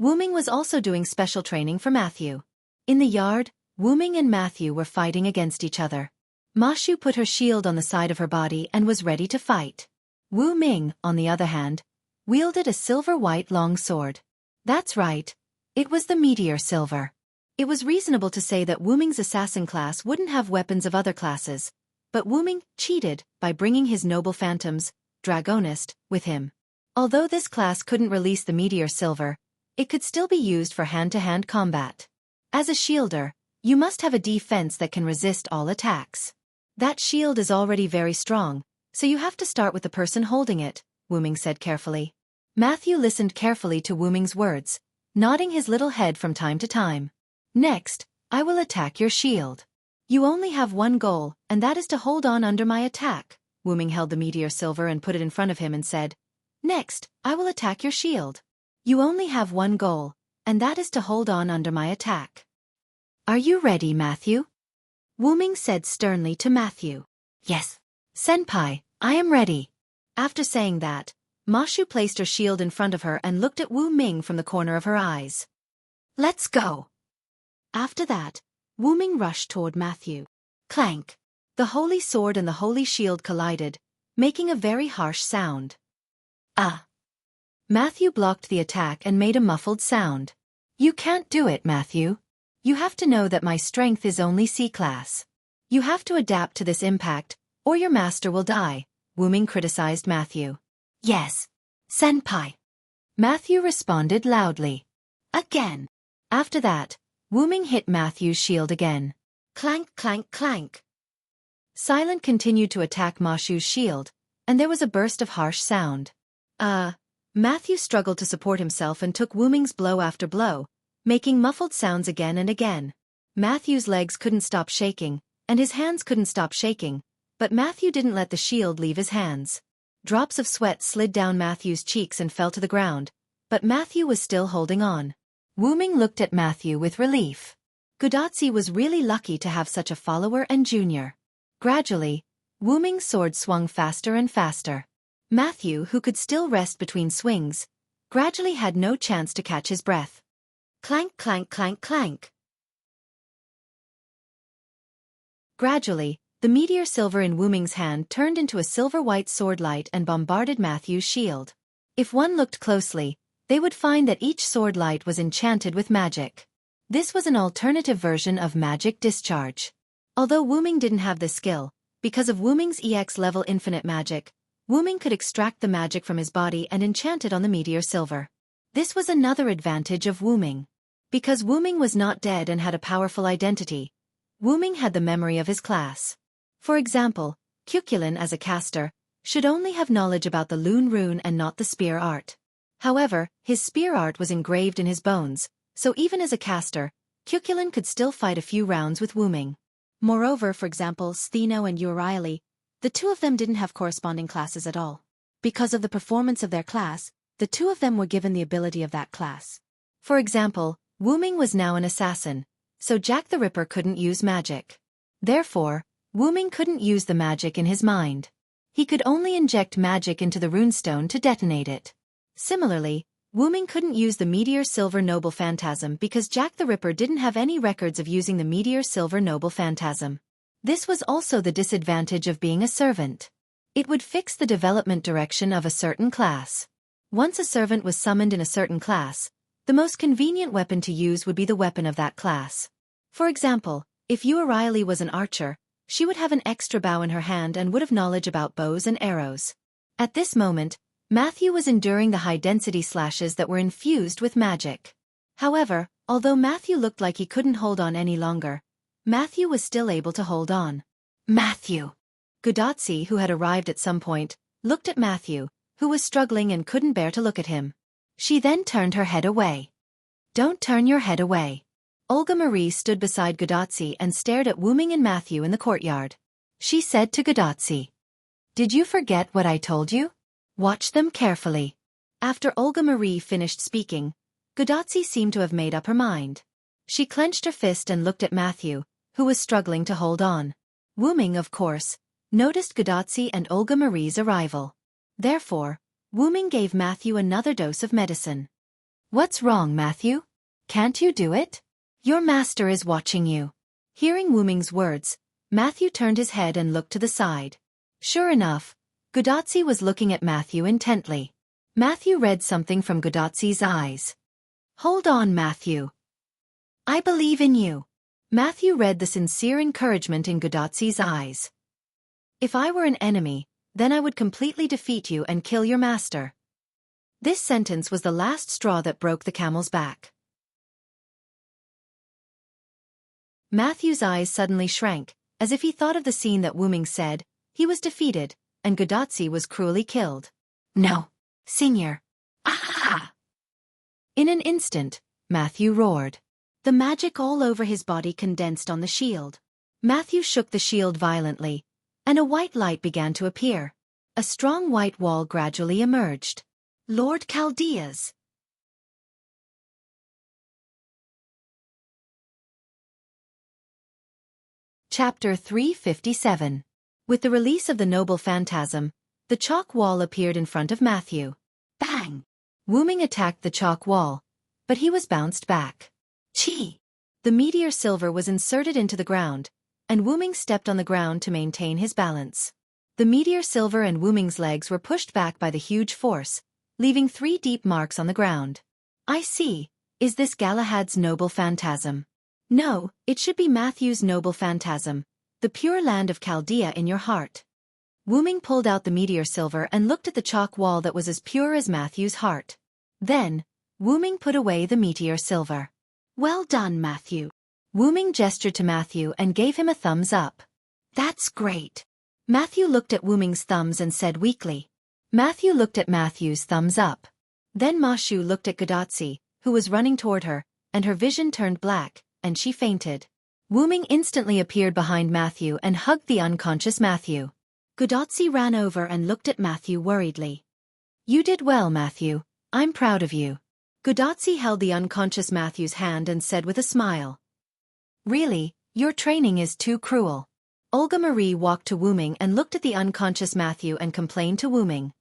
Wuming was also doing special training for Matthew. In the yard, Wuming and Matthew were fighting against each other. Mashu put her shield on the side of her body and was ready to fight. Wu Ming, on the other hand, wielded a silver-white long sword. That's right. It was the meteor silver. It was reasonable to say that Wu Ming's assassin class wouldn't have weapons of other classes, but Wu Ming cheated by bringing his noble phantoms, Dragonist, with him. Although this class couldn't release the meteor silver, it could still be used for hand-to-hand combat. As a shielder, you must have a defense that can resist all attacks. That shield is already very strong, so you have to start with the person holding it, Wuming said carefully. Matthew listened carefully to Wuming's words, nodding his little head from time to time. Next, I will attack your shield. You only have one goal, and that is to hold on under my attack. Wuming held the meteor silver and put it in front of him and said, Next, I will attack your shield. You only have one goal, and that is to hold on under my attack. Are you ready, Matthew? Wuming said sternly to Matthew. Yes. Senpai, I am ready. After saying that, Mashu placed her shield in front of her and looked at Wu Ming from the corner of her eyes. Let's go. After that, Wu Ming rushed toward Matthew. Clank. The holy sword and the holy shield collided, making a very harsh sound. Ah. Matthew blocked the attack and made a muffled sound. You can't do it, Matthew. You have to know that my strength is only C-class. You have to adapt to this impact, or your master will die, Wu Ming criticized Matthew. Yes. Senpai. Matthew responded loudly. Again. After that, Wu Ming hit Matthew's shield again. Clank, clank, clank. Silent continued to attack Mashu's shield, and there was a burst of harsh sound. Matthew struggled to support himself and took Wu Ming's blow after blow, making muffled sounds again and again. Matthew's legs couldn't stop shaking, and his hands couldn't stop shaking, but Matthew didn't let the shield leave his hands. Drops of sweat slid down Matthew's cheeks and fell to the ground, but Matthew was still holding on. Wu Ming looked at Matthew with relief. Gudotsi was really lucky to have such a follower and junior. Gradually, Wu Ming's sword swung faster and faster. Matthew, who could still rest between swings, gradually had no chance to catch his breath. Clank, clank, clank, clank. Gradually, the meteor silver in Wu Ming's hand turned into a silver-white sword light and bombarded Matthew's shield. If one looked closely, they would find that each sword light was enchanted with magic. This was an alternative version of magic discharge. Although Wu Ming didn't have this skill, because of Wu Ming's EX level infinite magic, Wu Ming could extract the magic from his body and enchant it on the meteor silver. This was another advantage of Wu Ming. Because Wu Ming was not dead and had a powerful identity, Wu Ming had the memory of his class. For example, Cuculin as a caster should only have knowledge about the Lune rune and not the spear art. However, his spear art was engraved in his bones, so even as a caster, Cuculin could still fight a few rounds with Wu Ming. Moreover, for example, Stheno and Uriali, the two of them didn't have corresponding classes at all. Because of the performance of their class, the two of them were given the ability of that class. For example, Wu Ming was now an assassin, so Jack the Ripper couldn't use magic. Therefore, Wu Ming couldn't use the magic in his mind. He could only inject magic into the runestone to detonate it. Similarly, Wu Ming couldn't use the Meteor Silver Noble Phantasm because Jack the Ripper didn't have any records of using the Meteor Silver Noble Phantasm. This was also the disadvantage of being a servant. It would fix the development direction of a certain class. Once a servant was summoned in a certain class, the most convenient weapon to use would be the weapon of that class. For example, if Riley was an archer, she would have an extra bow in her hand and would have knowledge about bows and arrows. At this moment, Matthew was enduring the high-density slashes that were infused with magic. However, although Matthew looked like he couldn't hold on any longer, Matthew was still able to hold on. Matthew! Gudotsi, who had arrived at some point, looked at Matthew, who was struggling and couldn't bear to look at him. She then turned her head away. Don't turn your head away. Olga Marie stood beside Gudotsi and stared at Wu Ming and Matthew in the courtyard. She said to Gudotsi, "Did you forget what I told you? Watch them carefully." After Olga Marie finished speaking, Gudotsi seemed to have made up her mind. She clenched her fist and looked at Matthew, who was struggling to hold on. Wu Ming, of course, noticed Gudotsi and Olga Marie's arrival. Therefore, Wu Ming gave Matthew another dose of medicine. "What's wrong, Matthew? Can't you do it? Your master is watching you." Hearing Wu Ming's words, Matthew turned his head and looked to the side. Sure enough, Gudotsi was looking at Matthew intently. Matthew read something from Gudotsi's eyes. "Hold on, Matthew. I believe in you." Matthew read the sincere encouragement in Gudotsi's eyes. "If I were an enemy, then I would completely defeat you and kill your master." This sentence was the last straw that broke the camel's back. Matthew's eyes suddenly shrank, as if he thought of the scene that Wu Ming said, he was defeated, and Gudotsi was cruelly killed. "No, Senior. Ah!" In an instant, Matthew roared. The magic all over his body condensed on the shield. Matthew shook the shield violently, and a white light began to appear. A strong white wall gradually emerged. Lord Chaldea's. Chapter 357. With the release of the Noble Phantasm, the chalk wall appeared in front of Matthew. Bang! Wu Ming attacked the chalk wall, but he was bounced back. Chi! The meteor silver was inserted into the ground, and Wu Ming stepped on the ground to maintain his balance. The meteor silver and Wu Ming's legs were pushed back by the huge force, leaving 3 deep marks on the ground. I see. Is this Galahad's Noble Phantasm? No, it should be Matthew's Noble Phantasm, the pure land of Chaldea in your heart. Wu Ming pulled out the meteor silver and looked at the chalk wall that was as pure as Matthew's heart. Then, Wu Ming put away the meteor silver. Well done, Matthew. Wu Ming gestured to Matthew and gave him a thumbs up. That's great. Matthew looked at Wu Ming's thumbs and said weakly. Matthew looked at Matthew's thumbs up. Then Ma Shu looked at Gudotsi, who was running toward her, and her vision turned black, and she fainted. Wu Ming instantly appeared behind Matthew and hugged the unconscious Matthew. Gudotsi ran over and looked at Matthew worriedly. You did well, Matthew. I'm proud of you. Gudotsi held the unconscious Matthew's hand and said with a smile. Really, your training is too cruel. Olga Marie walked to Wu Ming and looked at the unconscious Matthew and complained to Wu Ming.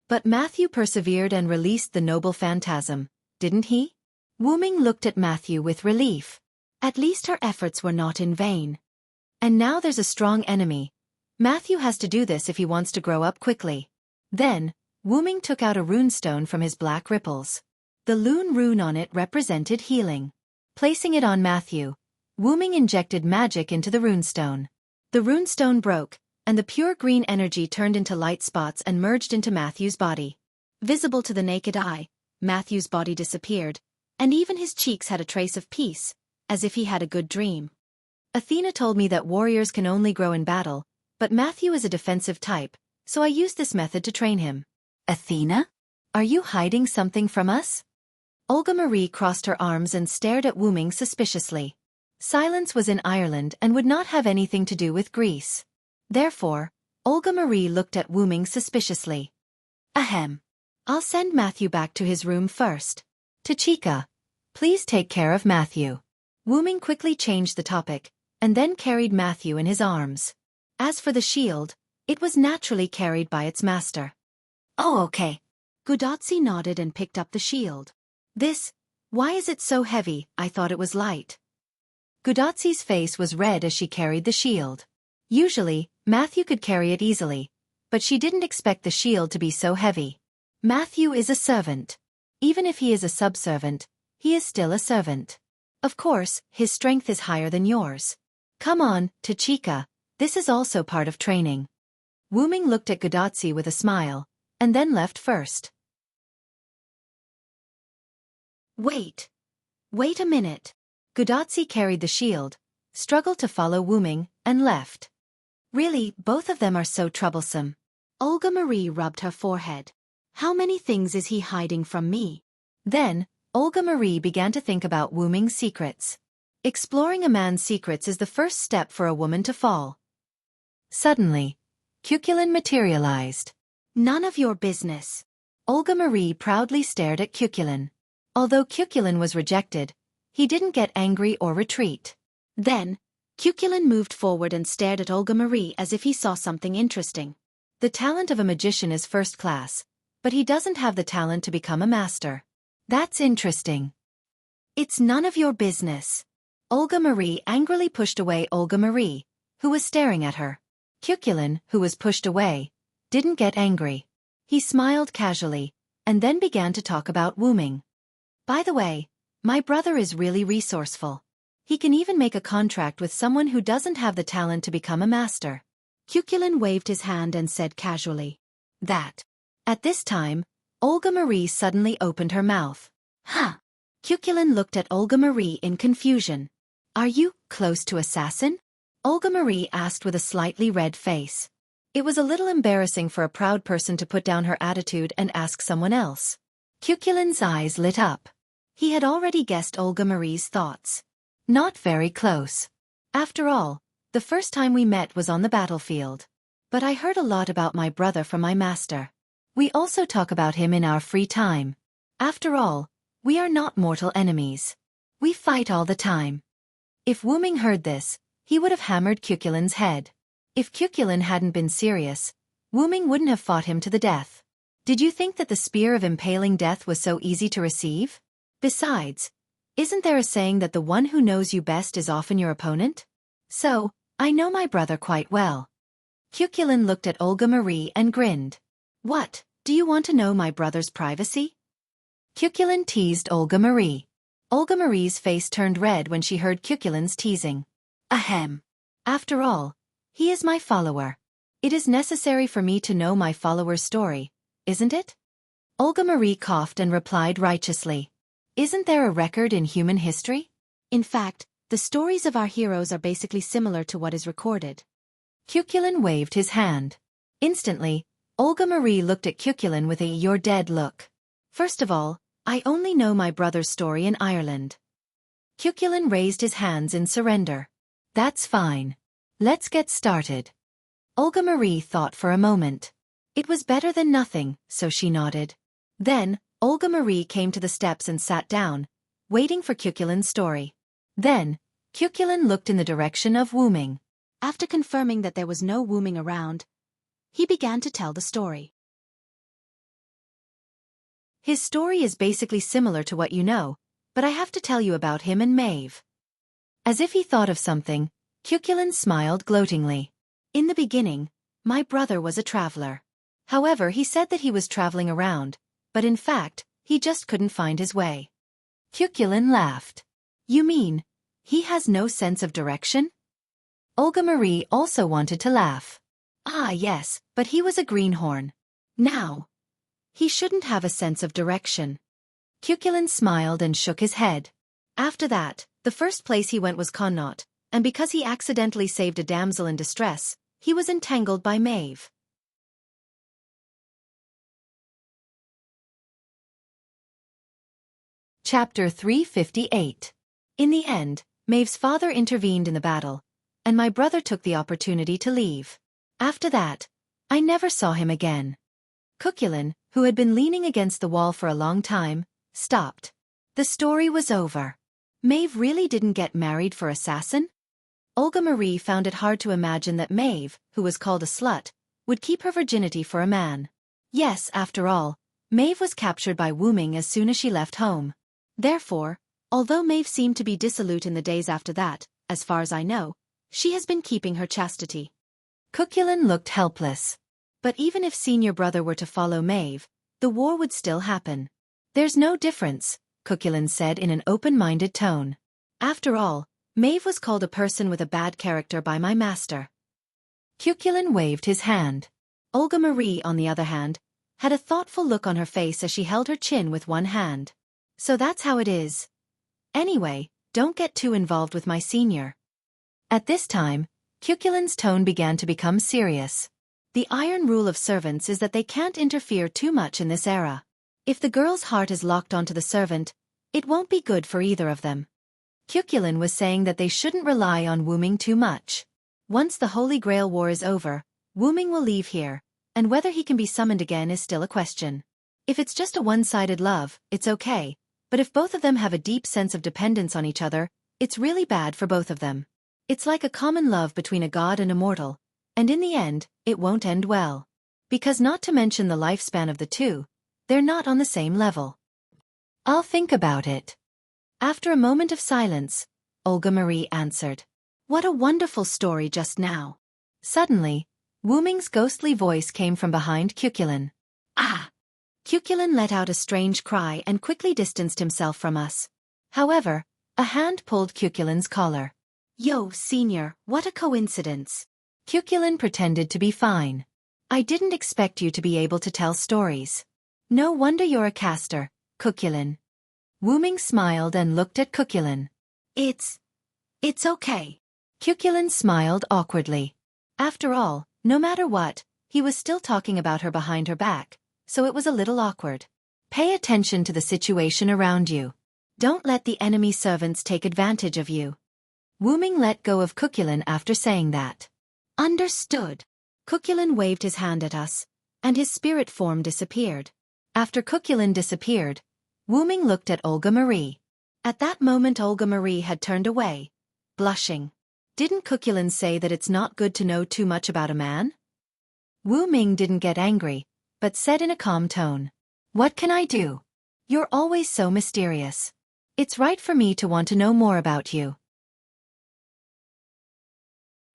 But Matthew persevered and released the Noble Phantasm, didn't he? Wu Ming looked at Matthew with relief. At least her efforts were not in vain. And now there's a strong enemy. Matthew has to do this if he wants to grow up quickly. Then, Wu Ming took out a runestone from his black ripples. The Lune rune on it represented healing. Placing it on Matthew, Wu Ming injected magic into the runestone. The runestone broke, and the pure green energy turned into light spots and merged into Matthew's body. Visible to the naked eye, Matthew's body disappeared, and even his cheeks had a trace of peace, as if he had a good dream. Athena told me that warriors can only grow in battle, but Matthew is a defensive type, so I used this method to train him. Athena? Are you hiding something from us? Olga Marie crossed her arms and stared at Wu Ming suspiciously. Silence was in Ireland and would not have anything to do with Greece. Therefore, Olga Marie looked at Wu Ming suspiciously. Ahem. I'll send Matthew back to his room first. Tachika, please take care of Matthew. Wuming quickly changed the topic, and then carried Matthew in his arms. As for the shield, it was naturally carried by its master. Oh, okay. Gudotsi nodded and picked up the shield. Why is it so heavy? I thought it was light. Gudotsi's face was red as she carried the shield. Usually, Matthew could carry it easily, but she didn't expect the shield to be so heavy. Matthew is a servant. Even if he is a subservient, he is still a servant. Of course, his strength is higher than yours. Come on, Tachika, this is also part of training. Wuming looked at Gudotsi with a smile, and then left first. Wait a minute. Gudotsi carried the shield, struggled to follow Wuming, and left. Really, both of them are so troublesome. Olga Marie rubbed her forehead. How many things is he hiding from me? Then, Olga Marie began to think about Wuming's secrets. Exploring a man's secrets is the first step for a woman to fall. Suddenly, Cuculin materialized. None of your business. Olga Marie proudly stared at Cuculin. Although Cuculin was rejected, he didn't get angry or retreat. Then, Cuculin moved forward and stared at Olga Marie as if he saw something interesting. The talent of a magician is first class, but he doesn't have the talent to become a master. That's interesting. It's none of your business. Olga Marie angrily pushed away Olga Marie, who was staring at her. Cuculin, who was pushed away, didn't get angry. He smiled casually, and then began to talk about Wuming. By the way, my brother is really resourceful. He can even make a contract with someone who doesn't have the talent to become a master. Cuculin waved his hand and said casually. That. At this time, Olga Marie suddenly opened her mouth. Huh. Cuculin looked at Olga Marie in confusion. Are you close to assassin? Olga Marie asked with a slightly red face. It was a little embarrassing for a proud person to put down her attitude and ask someone else. Cuculin's eyes lit up. He had already guessed Olga Marie's thoughts. Not very close. After all, the first time we met was on the battlefield. But I heard a lot about my brother from my master. We also talk about him in our free time. After all, we are not mortal enemies. We fight all the time. If Wuming heard this, he would have hammered Cuculin's head. If Cuculin hadn't been serious, Wuming wouldn't have fought him to the death. Did you think that the spear of impaling death was so easy to receive? Besides, isn't there a saying that the one who knows you best is often your opponent? So, I know my brother quite well. Cuculin looked at Olga Marie and grinned. What, do you want to know my brother's privacy? Cuculin teased Olga Marie. Olga Marie's face turned red when she heard Cuculin's teasing. Ahem. After all, he is my follower. It is necessary for me to know my follower's story, isn't it? Olga Marie coughed and replied righteously. Isn't there a record in human history? In fact, the stories of our heroes are basically similar to what is recorded. Cuculin waved his hand. Instantly, Olga Marie looked at Cuculin with a "you're dead" look. First of all, I only know my brother's story in Ireland. Cuculin raised his hands in surrender. That's fine. Let's get started. Olga Marie thought for a moment. It was better than nothing, so she nodded. Then, Olga Marie came to the steps and sat down, waiting for Cuculin's story. Then, Cuculin looked in the direction of Wuming. After confirming that there was no Wuming around, he began to tell the story. His story is basically similar to what you know, but I have to tell you about him and Maeve. As if he thought of something, Cuculin smiled gloatingly. In the beginning, my brother was a traveler. However, he said that he was traveling around, but in fact, he just couldn't find his way. Cuculin laughed. You mean, he has no sense of direction? Olga Marie also wanted to laugh. Ah yes, but he was a greenhorn. Now, he shouldn't have a sense of direction. Cuculin smiled and shook his head. After that, the first place he went was Connaught, and because he accidentally saved a damsel in distress, he was entangled by Maeve. Chapter 358. In the end, Maeve's father intervened in the battle, and my brother took the opportunity to leave. After that, I never saw him again. Cuculin, who had been leaning against the wall for a long time, stopped. The story was over. Maeve really didn't get married for assassin? Olga Marie found it hard to imagine that Maeve, who was called a slut, would keep her virginity for a man. Yes, after all, Maeve was captured by Wu Ming as soon as she left home. Therefore, although Maeve seemed to be dissolute in the days after that, as far as I know, she has been keeping her chastity. Cuchulain looked helpless. But even if senior brother were to follow Maeve, the war would still happen. There's no difference, Cuchulain said in an open-minded tone. After all, Maeve was called a person with a bad character by my master. Cuchulain waved his hand. Olga Marie, on the other hand, had a thoughtful look on her face as she held her chin with one hand. So that's how it is. Anyway, don't get too involved with my senior. At this time, Cuchulain's tone began to become serious. The iron rule of servants is that they can't interfere too much in this era. If the girl's heart is locked onto the servant, it won't be good for either of them. Cuchulain was saying that they shouldn't rely on Wu Ming too much. Once the Holy Grail War is over, Wu Ming will leave here, and whether he can be summoned again is still a question. If it's just a one-sided love, it's okay, but if both of them have a deep sense of dependence on each other, it's really bad for both of them. It's like a common love between a god and a mortal, and in the end, it won't end well. Because not to mention the lifespan of the two, they're not on the same level. I'll think about it. After a moment of silence, Olga Marie answered. What a wonderful story just now. Suddenly, Wu Ming's ghostly voice came from behind Cuchulain. Ah! Cuchulain let out a strange cry and quickly distanced himself from us. However, a hand pulled Cuchulain's collar. Yo, senior, what a coincidence. Cuchulain pretended to be fine. I didn't expect you to be able to tell stories. No wonder you're a caster, Cuchulain. Wu Ming smiled and looked at Cuchulain. It's okay. Cuchulain smiled awkwardly. After all, no matter what, he was still talking about her behind her back, so it was a little awkward. Pay attention to the situation around you. Don't let the enemy servants take advantage of you. Wu Ming let go of Cuchulain after saying that. Understood. Cuchulain waved his hand at us, and his spirit form disappeared. After Cuchulain disappeared, Wu Ming looked at Olga Marie. At that moment Olga Marie had turned away, blushing. Didn't Cuchulain say that it's not good to know too much about a man? Wu Ming didn't get angry, but said in a calm tone. What can I do? You're always so mysterious. It's right for me to want to know more about you.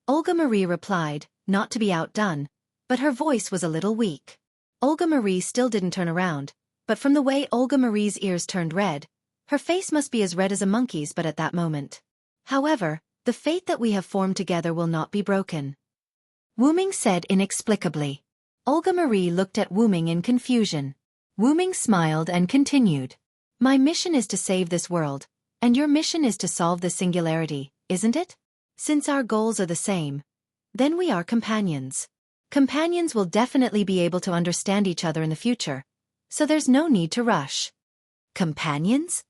Olga Marie replied, not to be outdone, but her voice was a little weak. Olga Marie still didn't turn around, but from the way Olga Marie's ears turned red, her face must be as red as a monkey's but at that moment. However, the fate that we have formed together will not be broken. Wu Ming said inexplicably. Olga Marie looked at Wu Ming in confusion. Wu Ming smiled and continued. My mission is to save this world, and your mission is to solve the singularity, isn't it? Since our goals are the same, then we are companions. Companions will definitely be able to understand each other in the future, so there's no need to rush. Companions?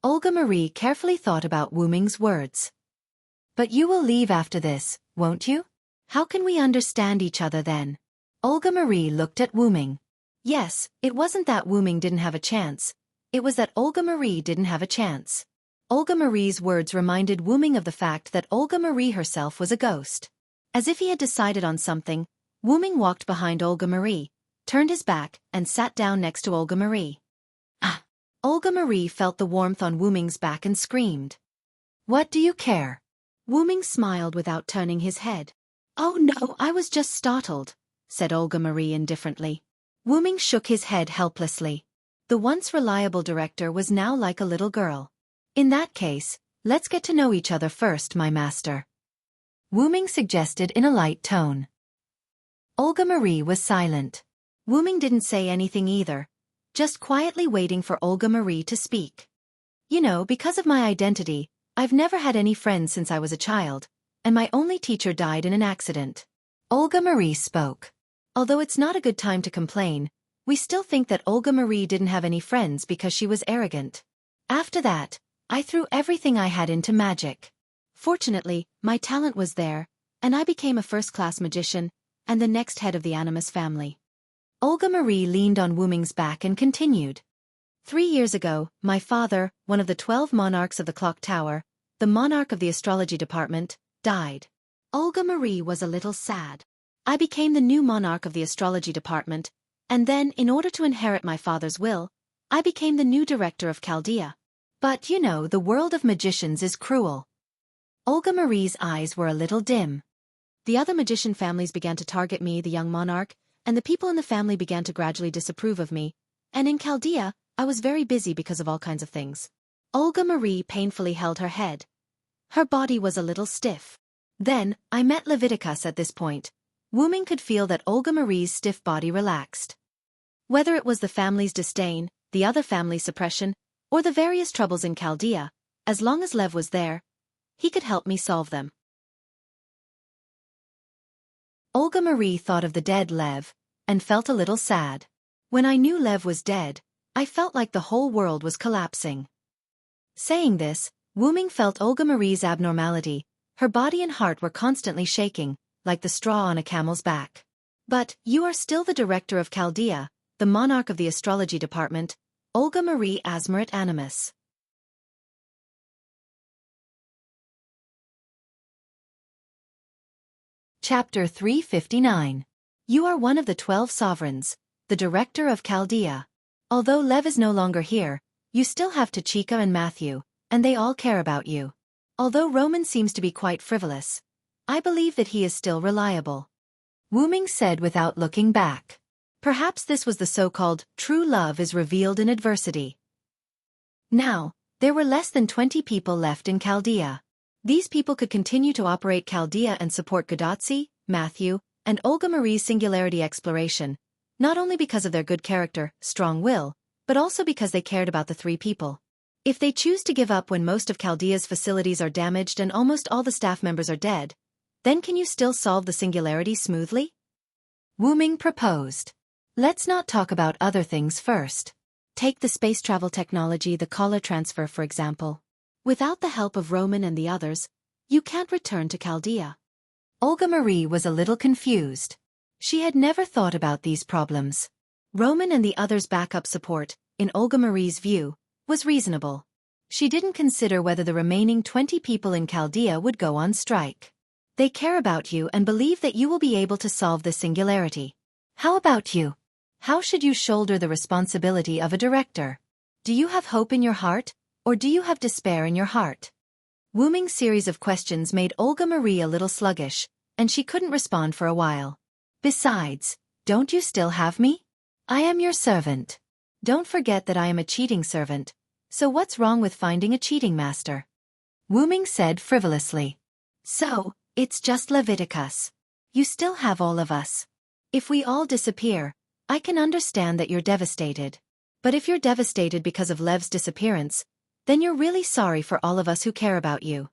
Olga Marie carefully thought about Wu Ming's words. But you will leave after this, won't you? How can we understand each other then? Olga Marie looked at Wu Ming. Yes, it wasn't that Wu Ming didn't have a chance, it was that Olga Marie didn't have a chance. Olga Marie's words reminded Wu Ming of the fact that Olga Marie herself was a ghost. As if he had decided on something, Wu Ming walked behind Olga Marie, turned his back, and sat down next to Olga Marie. Ah! Olga Marie felt the warmth on Wu Ming's back and screamed. What do you care? Wu Ming smiled without turning his head. Oh no, I was just startled, said Olga Marie indifferently. Wu Ming shook his head helplessly. The once reliable director was now like a little girl. In that case, let's get to know each other first, my master. Wu Ming suggested in a light tone. Olga Marie was silent. Wu Ming didn't say anything either, just quietly waiting for Olga Marie to speak. You know, because of my identity, I've never had any friends since I was a child, and my only teacher died in an accident. Olga Marie spoke. Although it's not a good time to complain, we still think that Olga Marie didn't have any friends because she was arrogant. After that, I threw everything I had into magic. Fortunately, my talent was there, and I became a first-class magician, and the next head of the Animus family. Olga Marie leaned on Wu Ming's back and continued. 3 years ago, my father, one of the 12 monarchs of the clock tower, the monarch of the astrology department, died. Olga Marie was a little sad. I became the new monarch of the astrology department, and then, in order to inherit my father's will, I became the new director of Chaldea. But you know, the world of magicians is cruel. Olga Marie's eyes were a little dim. The other magician families began to target me, the young monarch, and the people in the family began to gradually disapprove of me, and in Chaldea, I was very busy because of all kinds of things. Olga Marie painfully held her head. Her body was a little stiff. Then, I met Leviticus at this point. Wu Ming could feel that Olga Marie's stiff body relaxed. Whether it was the family's disdain, the other family's suppression, or the various troubles in Chaldea, as long as Lev was there, he could help me solve them. Olga Marie thought of the dead Lev, and felt a little sad. When I knew Lev was dead, I felt like the whole world was collapsing. Saying this, Wu Ming felt Olga Marie's abnormality. Her body and heart were constantly shaking, like the straw on a camel's back. But, you are still the director of Chaldea, the monarch of the astrology department, Olga Marie Asmerit Animus. Chapter 359. You are one of the 12 sovereigns, the director of Chaldea. Although Lev is no longer here, you still have Tachika and Matthew, and they all care about you. Although Roman seems to be quite frivolous, I believe that he is still reliable. Wu Ming said without looking back. Perhaps this was the so-called true love is revealed in adversity. Now, there were less than 20 people left in Chaldea. These people could continue to operate Chaldea and support Gadotsi, Matthew, and Olga Marie's singularity exploration, not only because of their good character, strong will, but also because they cared about the 3 people. If they choose to give up when most of Chaldea's facilities are damaged and almost all the staff members are dead, then can you still solve the singularity smoothly? Wu Ming proposed. Let's not talk about other things first. Take the space travel technology, the collar transfer for example. Without the help of Roman and the others, you can't return to Chaldea. Olga Marie was a little confused. She had never thought about these problems. Roman and the others' backup support, in Olga Marie's view, was reasonable. She didn't consider whether the remaining 20 people in Chaldea would go on strike. They care about you and believe that you will be able to solve the singularity. How about you? How should you shoulder the responsibility of a director? Do you have hope in your heart, or do you have despair in your heart? Wu Ming's series of questions made Olga Marie a little sluggish, and she couldn't respond for a while. Besides, don't you still have me? I am your servant. Don't forget that I am a cheating servant, so what's wrong with finding a cheating master? Wu Ming said frivolously. So, it's just Leviticus. You still have all of us. If we all disappear, I can understand that you're devastated. But if you're devastated because of Lev's disappearance, then you're really sorry for all of us who care about you.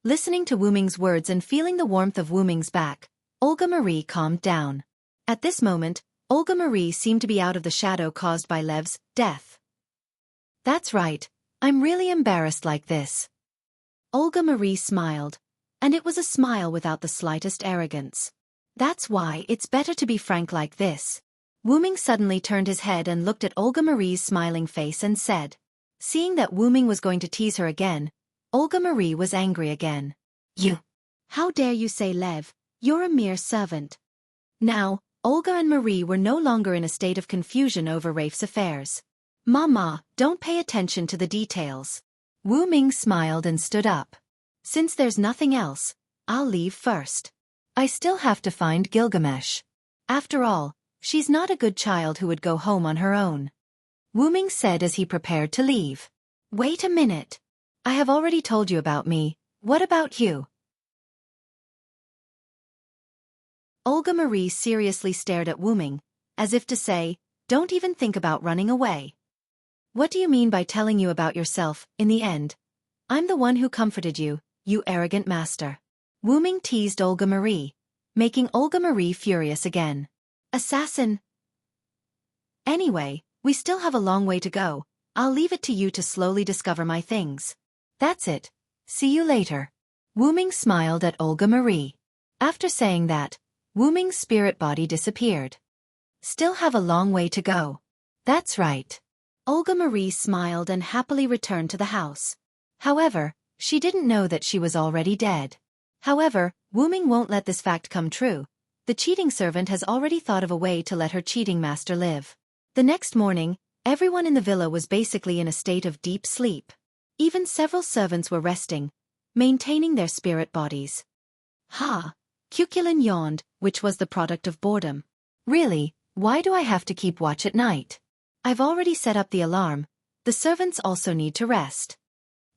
Listening to Wu Ming's words and feeling the warmth of Wu Ming's back, Olga Marie calmed down. At this moment, Olga Marie seemed to be out of the shadow caused by Lev's death. That's right, I'm really embarrassed like this. Olga Marie smiled, and it was a smile without the slightest arrogance. That's why it's better to be frank like this. Wu Ming suddenly turned his head and looked at Olga Marie's smiling face and said. Seeing that Wu Ming was going to tease her again, Olga Marie was angry again. You! How dare you say Lev, you're a mere servant. Now, Olga and Marie were no longer in a state of confusion over Rafe's affairs. Mama, don't pay attention to the details. Wu Ming smiled and stood up. Since there's nothing else, I'll leave first. I still have to find Gilgamesh. After all, she's not a good child who would go home on her own. Wu Ming said as he prepared to leave. Wait a minute. I have already told you about me, what about you? Olga Marie seriously stared at Wu Ming, as if to say, don't even think about running away. What do you mean by telling you about yourself, in the end? I'm the one who comforted you, you arrogant master. Wu Ming teased Olga Marie, making Olga Marie furious again. Assassin! Anyway, we still have a long way to go, I'll leave it to you to slowly discover my things. That's it. See you later. Wu Ming smiled at Olga Marie. After saying that, Wu Ming's spirit body disappeared. Still have a long way to go. That's right. Olga Marie smiled and happily returned to the house. However, she didn't know that she was already dead. However, Wu Ming won't let this fact come true. The cheating servant has already thought of a way to let her cheating master live. The next morning, everyone in the villa was basically in a state of deep sleep. Even several servants were resting, maintaining their spirit bodies. Ha! Cuculin yawned, which was the product of boredom. Really, why do I have to keep watch at night? I've already set up the alarm. The servants also need to rest.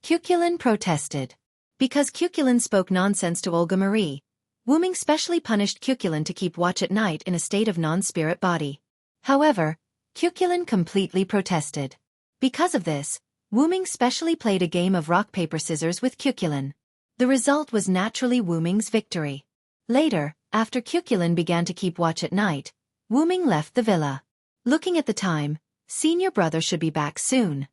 Cuculin protested. Because Cuculin spoke nonsense to Olga Marie, Wu Ming specially punished Cuculin to keep watch at night in a state of non-spirit body. However, Cuculin completely protested. Because of this, Wu Ming specially played a game of rock-paper-scissors with Cuculin. The result was naturally Wu Ming's victory. Later, after Cuculin began to keep watch at night, Wu Ming left the villa. Looking at the time, senior brother should be back soon.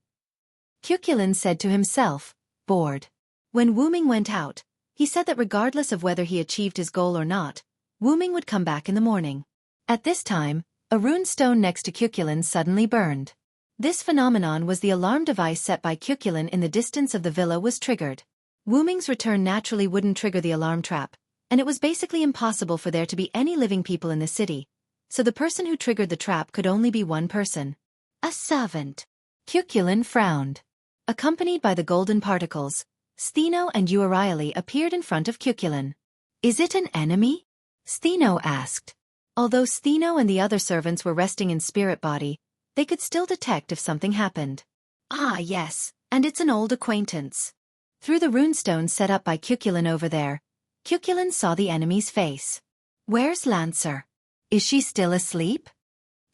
Cuculin said to himself, bored. When Wu Ming went out, he said that regardless of whether he achieved his goal or not, Wu Ming would come back in the morning. At this time, a rune stone next to Cuculin suddenly burned. This phenomenon was the alarm device set by Cuculin in the distance of the villa was triggered. Wu Ming's return naturally wouldn't trigger the alarm trap, and it was basically impossible for there to be any living people in the city, so the person who triggered the trap could only be one person. A servant. Cuculin frowned. Accompanied by the golden particles, Stheno and Euryale appeared in front of Cuculin. Is it an enemy? Stheno asked. Although Stheno and the other servants were resting in spirit body, they could still detect if something happened. Ah yes, and it's an old acquaintance. Through the runestone set up by Cuculin over there, Cuculin saw the enemy's face. Where's Lancer? Is she still asleep?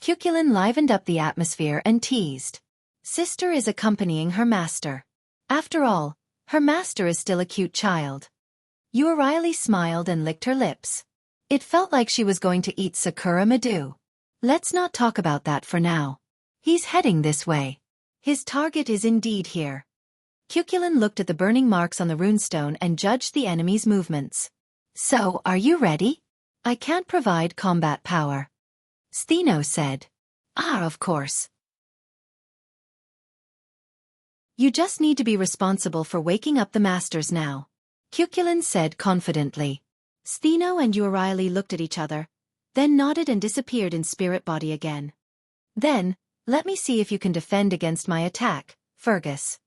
Cuculin livened up the atmosphere and teased. Sister is accompanying her master. After all, her master is still a cute child. Euryale smiled and licked her lips. It felt like she was going to eat Sakura Madu. Let's not talk about that for now. He's heading this way. His target is indeed here. Cuculin looked at the burning marks on the runestone and judged the enemy's movements. So, are you ready? I can't provide combat power. Stheno said. Ah, of course. You just need to be responsible for waking up the masters now. Cuculin said confidently. Stheno and Euryale looked at each other, then nodded and disappeared in spirit body again. Then, let me see if you can defend against my attack, Fergus.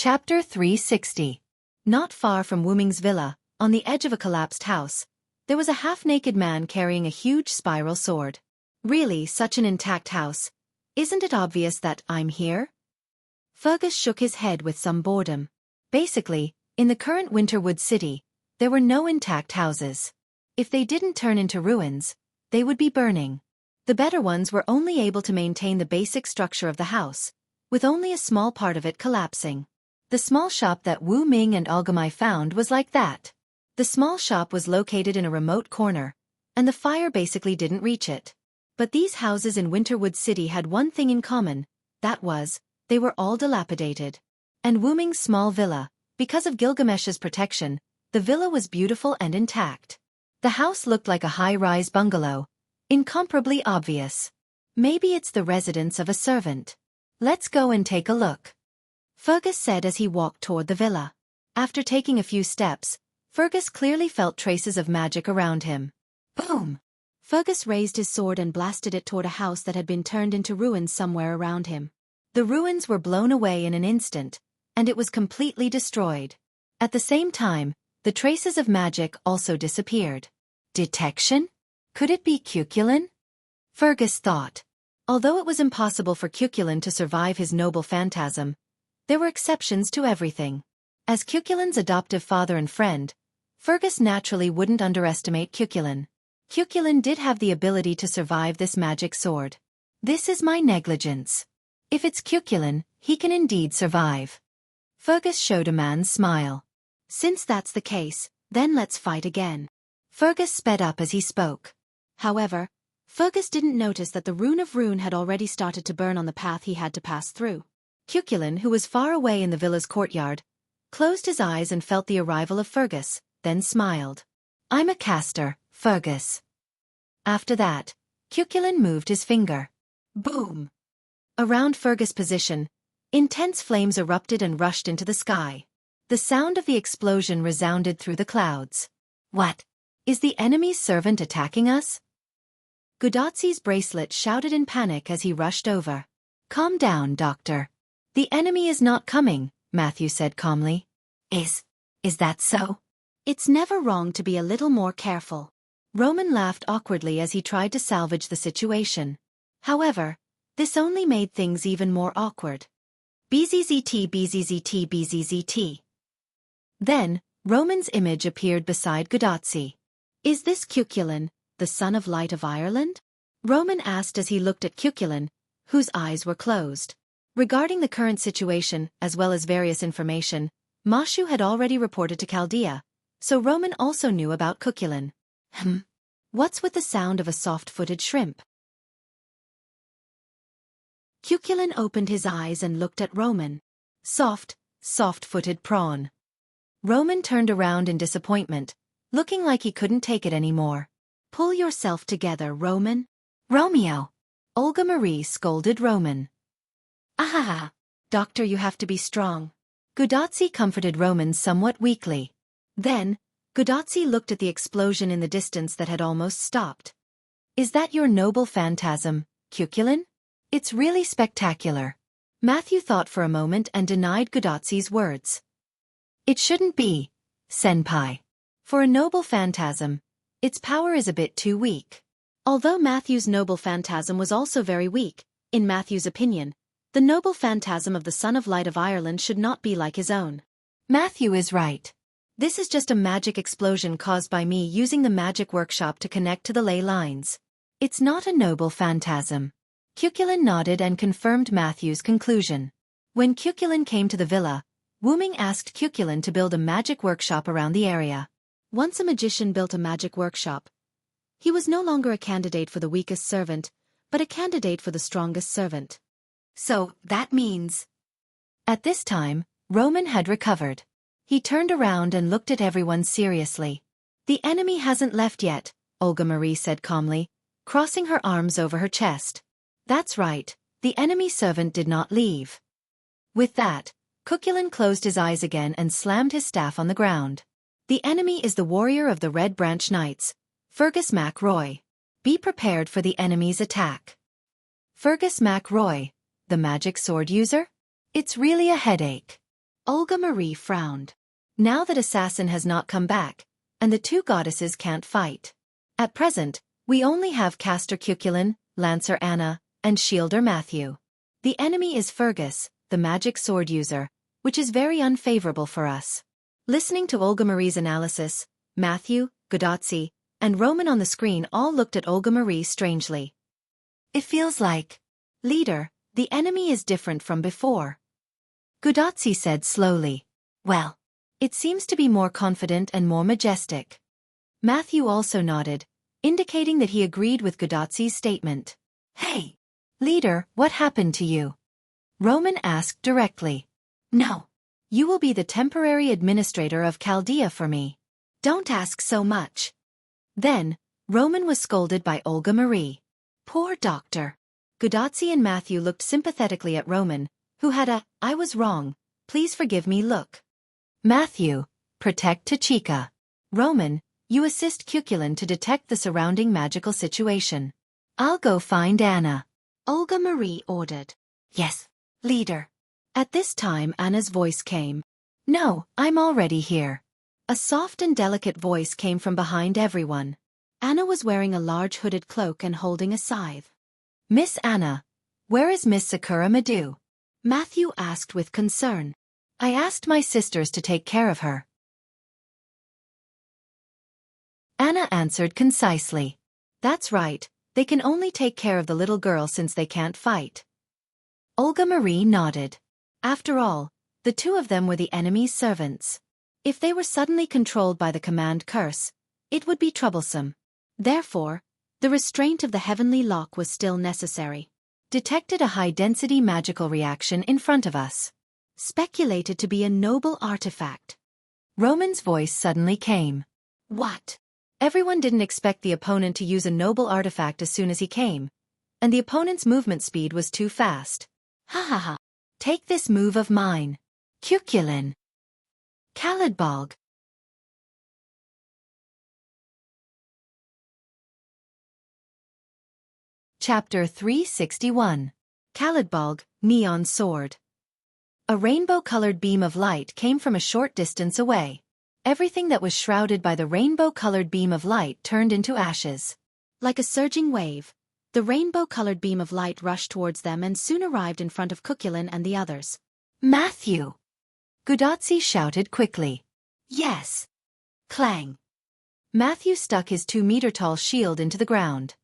Chapter 360. Not far from Wu Ming's villa, on the edge of a collapsed house, there was a half-naked man carrying a huge spiral sword. Really, such an intact house. Isn't it obvious that I'm here? Fergus shook his head with some boredom. Basically, in the current Winterwood city, there were no intact houses. If they didn't turn into ruins, they would be burning. The better ones were only able to maintain the basic structure of the house, with only a small part of it collapsing. The small shop that Wu Ming and Olgamai found was like that. The small shop was located in a remote corner, and the fire basically didn't reach it. But these houses in Winterwood City had one thing in common, that was, they were all dilapidated. And Wu Ming's small villa, because of Gilgamesh's protection, the villa was beautiful and intact. The house looked like a high-rise bungalow, incomparably obvious. Maybe it's the residence of a servant. Let's go and take a look. Fergus said as he walked toward the villa. After taking a few steps, Fergus clearly felt traces of magic around him. Boom! Fergus raised his sword and blasted it toward a house that had been turned into ruins somewhere around him. The ruins were blown away in an instant, and it was completely destroyed. At the same time, the traces of magic also disappeared. Detection? Could it be Cuculin? Fergus thought. Although it was impossible for Cuculin to survive his noble phantasm, there were exceptions to everything. As Cuculin's adoptive father and friend, Fergus naturally wouldn't underestimate Cuculin. Cuculin did have the ability to survive this magic sword. This is my negligence. If it's Cuculin, he can indeed survive. Fergus showed a man's smile. Since that's the case, then let's fight again. Fergus sped up as he spoke. However, Fergus didn't notice that the rune of Rune had already started to burn on the path he had to pass through. Cuculin, who was far away in the villa's courtyard, closed his eyes and felt the arrival of Fergus, then smiled. I'm a caster, Fergus. After that, Cuchulainn moved his finger. Boom! Around Fergus' position, intense flames erupted and rushed into the sky. The sound of the explosion resounded through the clouds. What? Is the enemy's servant attacking us? Gudatsi's bracelet shouted in panic as he rushed over. Calm down, Doctor. The enemy is not coming, Matthew said calmly. Is that so? It's never wrong to be a little more careful. Roman laughed awkwardly as he tried to salvage the situation. However, this only made things even more awkward. BZZT BZZT BZZT. Then, Roman's image appeared beside Gudatsi. Is this Cuchulainn, the son of Light of Ireland? Roman asked as he looked at Cuchulainn, whose eyes were closed. Regarding the current situation, as well as various information, Mashu had already reported to Chaldea, so Roman also knew about Cuchulainn. What's with the sound of a soft-footed shrimp? Cuchulainn opened his eyes and looked at Roman. Soft-footed prawn. Roman turned around in disappointment, looking like he couldn't take it anymore. Pull yourself together, Roman. Romeo! Olga Marie scolded Roman. Ahaha! Doctor, you have to be strong. Gudatsi comforted Roman somewhat weakly. Then, Gudatsi looked at the explosion in the distance that had almost stopped. Is that your noble phantasm, Cuchulainn? It's really spectacular. Matthew thought for a moment and denied Gudatsi's words. It shouldn't be, Senpai. For a noble phantasm, its power is a bit too weak. Although Matthew's noble phantasm was also very weak, in Matthew's opinion, the noble phantasm of the Son of Light of Ireland should not be like his own. Matthew is right. This is just a magic explosion caused by me using the magic workshop to connect to the ley lines. It's not a noble phantasm. Cuchulainn nodded and confirmed Matthew's conclusion. When Cuchulainn came to the villa, Wuming asked Cuchulainn to build a magic workshop around the area. Once a magician built a magic workshop, he was no longer a candidate for the weakest servant, but a candidate for the strongest servant. So, that means... At this time, Roman had recovered. He turned around and looked at everyone seriously. The enemy hasn't left yet, Olga Marie said calmly, crossing her arms over her chest. That's right, the enemy servant did not leave. With that, Cuchulainn closed his eyes again and slammed his staff on the ground. The enemy is the warrior of the Red Branch Knights, Fergus MacRoy. Be prepared for the enemy's attack. Fergus MacRoy, the magic sword user? It's really a headache. Olga Marie frowned. Now that Assassin has not come back, and the two goddesses can't fight. At present, we only have Caster Cuchulainn, Lancer Anna, and Shielder Matthew. The enemy is Fergus, the magic sword user, which is very unfavorable for us. Listening to Olga Marie's analysis, Matthew, Gudatsi, and Roman on the screen all looked at Olga Marie strangely. It feels like, leader, the enemy is different from before. Gudatsi said slowly. Well, it seems to be more confident and more majestic. Matthew also nodded, indicating that he agreed with Gudatsi's statement. Hey, leader, what happened to you? Roman asked directly. No. You will be the temporary administrator of Chaldea for me. Don't ask so much. Then, Roman was scolded by Olga Marie. Poor doctor. Gudatsi and Matthew looked sympathetically at Roman, who had a, I was wrong, please forgive me look. Matthew, protect Tachika. Roman, you assist Cuchulainn to detect the surrounding magical situation. I'll go find Anna. Olga Marie ordered. Yes, leader. At this time Anna's voice came. No, I'm already here. A soft and delicate voice came from behind everyone. Anna was wearing a large hooded cloak and holding a scythe. Miss Anna, where is Miss Sakura Madu? Matthew asked with concern. I asked my sisters to take care of her. Anna answered concisely. That's right, they can only take care of the little girl since they can't fight. Olga Marie nodded. After all, the two of them were the enemy's servants. If they were suddenly controlled by the command curse, it would be troublesome. Therefore, the restraint of the heavenly lock was still necessary. Detected a high-density magical reaction in front of us. Speculated to be a noble artifact. Roman's voice suddenly came. What? Everyone didn't expect the opponent to use a noble artifact as soon as he came, and the opponent's movement speed was too fast. Ha ha ha. Take this move of mine. Cuculin. Khalidbalg. Chapter 361. Khalidbalg, Neon Sword. A rainbow-colored beam of light came from a short distance away. Everything that was shrouded by the rainbow-colored beam of light turned into ashes. Like a surging wave, the rainbow-colored beam of light rushed towards them and soon arrived in front of Cuculin and the others. Matthew! Gudotsi shouted quickly. Yes. Clang. Matthew stuck his 2-meter-tall shield into the ground.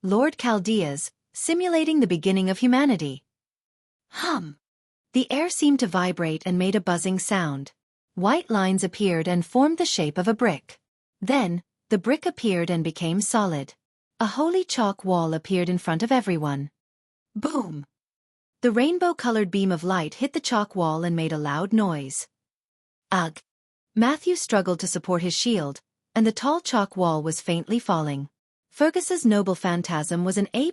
Lord Chaldea's, simulating the beginning of humanity. Hum. The air seemed to vibrate and made a buzzing sound. White lines appeared and formed the shape of a brick. Then, the brick appeared and became solid. A holy chalk wall appeared in front of everyone. Boom. The rainbow-colored beam of light hit the chalk wall and made a loud noise. Ugh. Matthew struggled to support his shield, and the tall chalk wall was faintly falling. Fergus's noble phantasm was an A++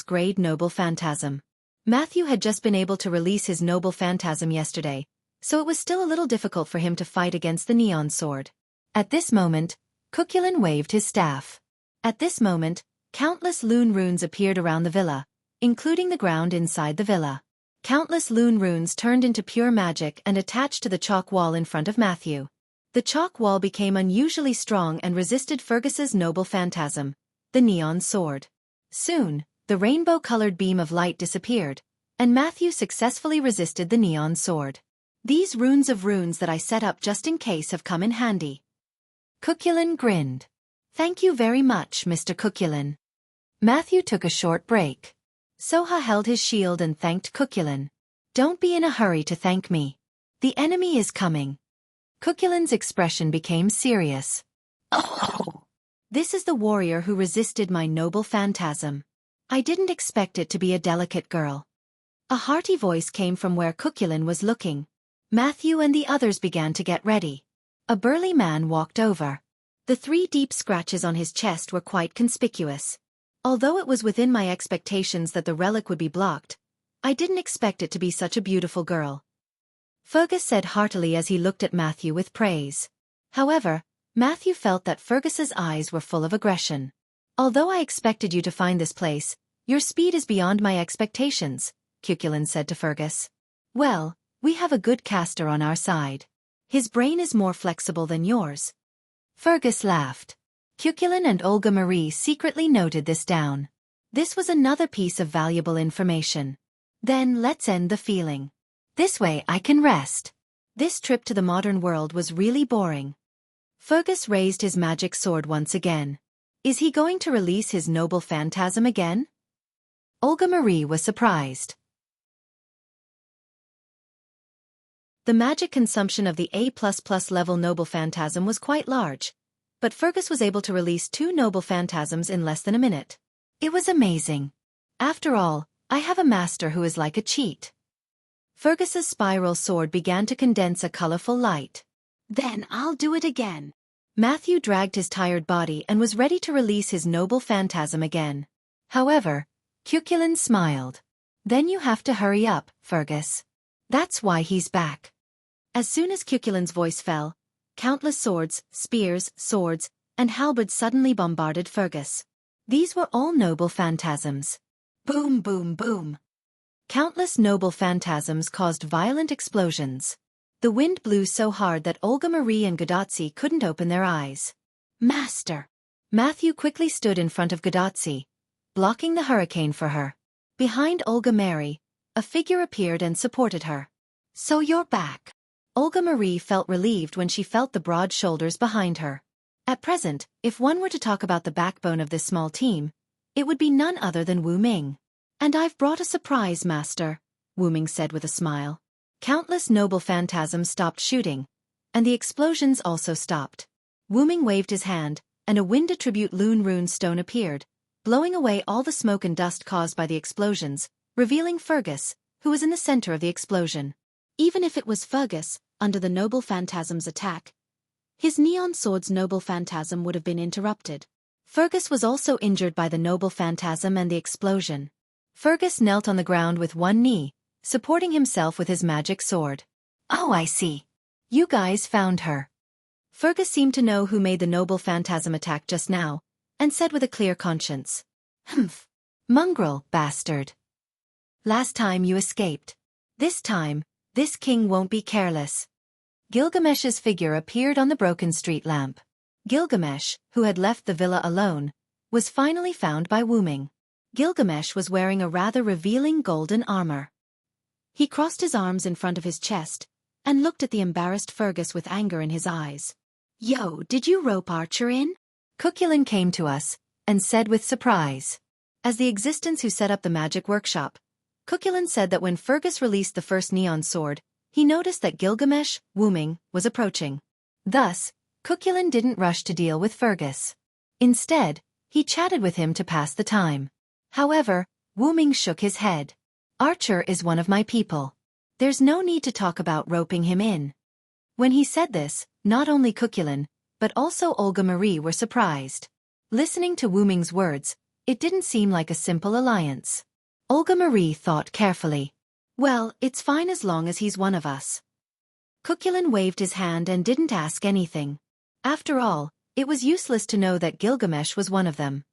grade noble phantasm. Matthew had just been able to release his noble phantasm yesterday, so it was still a little difficult for him to fight against the neon sword. At this moment, Cuculin waved his staff. At this moment, countless lune runes appeared around the villa, including the ground inside the villa. Countless lune runes turned into pure magic and attached to the chalk wall in front of Matthew. The chalk wall became unusually strong and resisted Fergus's noble phantasm, the neon sword. Soon, the rainbow-colored beam of light disappeared, and Matthew successfully resisted the neon sword. These runes of runes that I set up just in case have come in handy. Cuculin grinned. Thank you very much, Mr. Cuculin. Matthew took a short break. Soha held his shield and thanked Cuculin. Don't be in a hurry to thank me. The enemy is coming. Cuculin's expression became serious. Oh! This is the warrior who resisted my noble phantasm. I didn't expect it to be a delicate girl. A hearty voice came from where Cuculin was looking. Matthew and the others began to get ready. A burly man walked over. The 3 deep scratches on his chest were quite conspicuous. Although it was within my expectations that the relic would be blocked, I didn't expect it to be such a beautiful girl. Fergus said heartily as he looked at Matthew with praise. However, Matthew felt that Fergus's eyes were full of aggression. Although I expected you to find this place, your speed is beyond my expectations, Cuculin said to Fergus. Well, we have a good caster on our side. His brain is more flexible than yours. Fergus laughed. Cuculin and Olga Marie secretly noted this down. This was another piece of valuable information. Then let's end the feeling. This way I can rest. This trip to the modern world was really boring. Fergus raised his magic sword once again. Is he going to release his noble phantasm again? Olga Marie was surprised. The magic consumption of the A++ level noble phantasm was quite large, but Fergus was able to release 2 noble phantasms in less than a minute. It was amazing. After all, I have a master who is like a cheat. Fergus's spiral sword began to condense a colorful light. Then I'll do it again. Matthew dragged his tired body and was ready to release his noble phantasm again. However, Cuculin smiled. Then you have to hurry up, Fergus. That's why he's back. As soon as Cuculin's voice fell, countless swords, spears, swords, and halberds suddenly bombarded Fergus. These were all noble phantasms. Boom, boom, boom. Countless noble phantasms caused violent explosions. The wind blew so hard that Olga Marie and Gudotsi couldn't open their eyes. Master! Matthew quickly stood in front of Gudotsi, blocking the hurricane for her. Behind Olga Mary, a figure appeared and supported her. So you're back. Olga Marie felt relieved when she felt the broad shoulders behind her. At present, if one were to talk about the backbone of this small team, it would be none other than Wu Ming. And I've brought a surprise, Master, Wu Ming said with a smile. Countless noble phantasms stopped shooting, and the explosions also stopped. Wu Ming waved his hand, and a wind attribute Lune Rune stone appeared, blowing away all the smoke and dust caused by the explosions, revealing Fergus, who was in the center of the explosion. Even if it was Fergus, under the Noble Phantasm's attack, his Neon Sword's Noble Phantasm would have been interrupted. Fergus was also injured by the Noble Phantasm and the explosion. Fergus knelt on the ground with one knee, supporting himself with his magic sword. "Oh, I see. You guys found her." Fergus seemed to know who made the Noble Phantasm attack just now, and said with a clear conscience, "Humph. Mongrel, bastard. Last time you escaped. This time, this king won't be careless." Gilgamesh's figure appeared on the broken street lamp. Gilgamesh, who had left the villa alone, was finally found by Wuming. Gilgamesh was wearing a rather revealing golden armor. He crossed his arms in front of his chest and looked at the embarrassed Fergus with anger in his eyes. "Yo, did you rope Archer in?" Cuchulainn came to us and said with surprise. As the existence who set up the magic workshop, Cuchulainn said that when Fergus released the first neon sword, he noticed that Gilgamesh, Wuming, was approaching. Thus, Cuchulainn didn't rush to deal with Fergus. Instead, he chatted with him to pass the time. However, Wuming shook his head. "Archer is one of my people. There's no need to talk about roping him in." When he said this, not only Cuchulainn, but also Olga Marie were surprised. Listening to Wuming's words, it didn't seem like a simple alliance. Olga Marie thought carefully. "Well, it's fine as long as he's one of us." Cuchulainn waved his hand and didn't ask anything. After all, it was useless to know that Gilgamesh was one of them.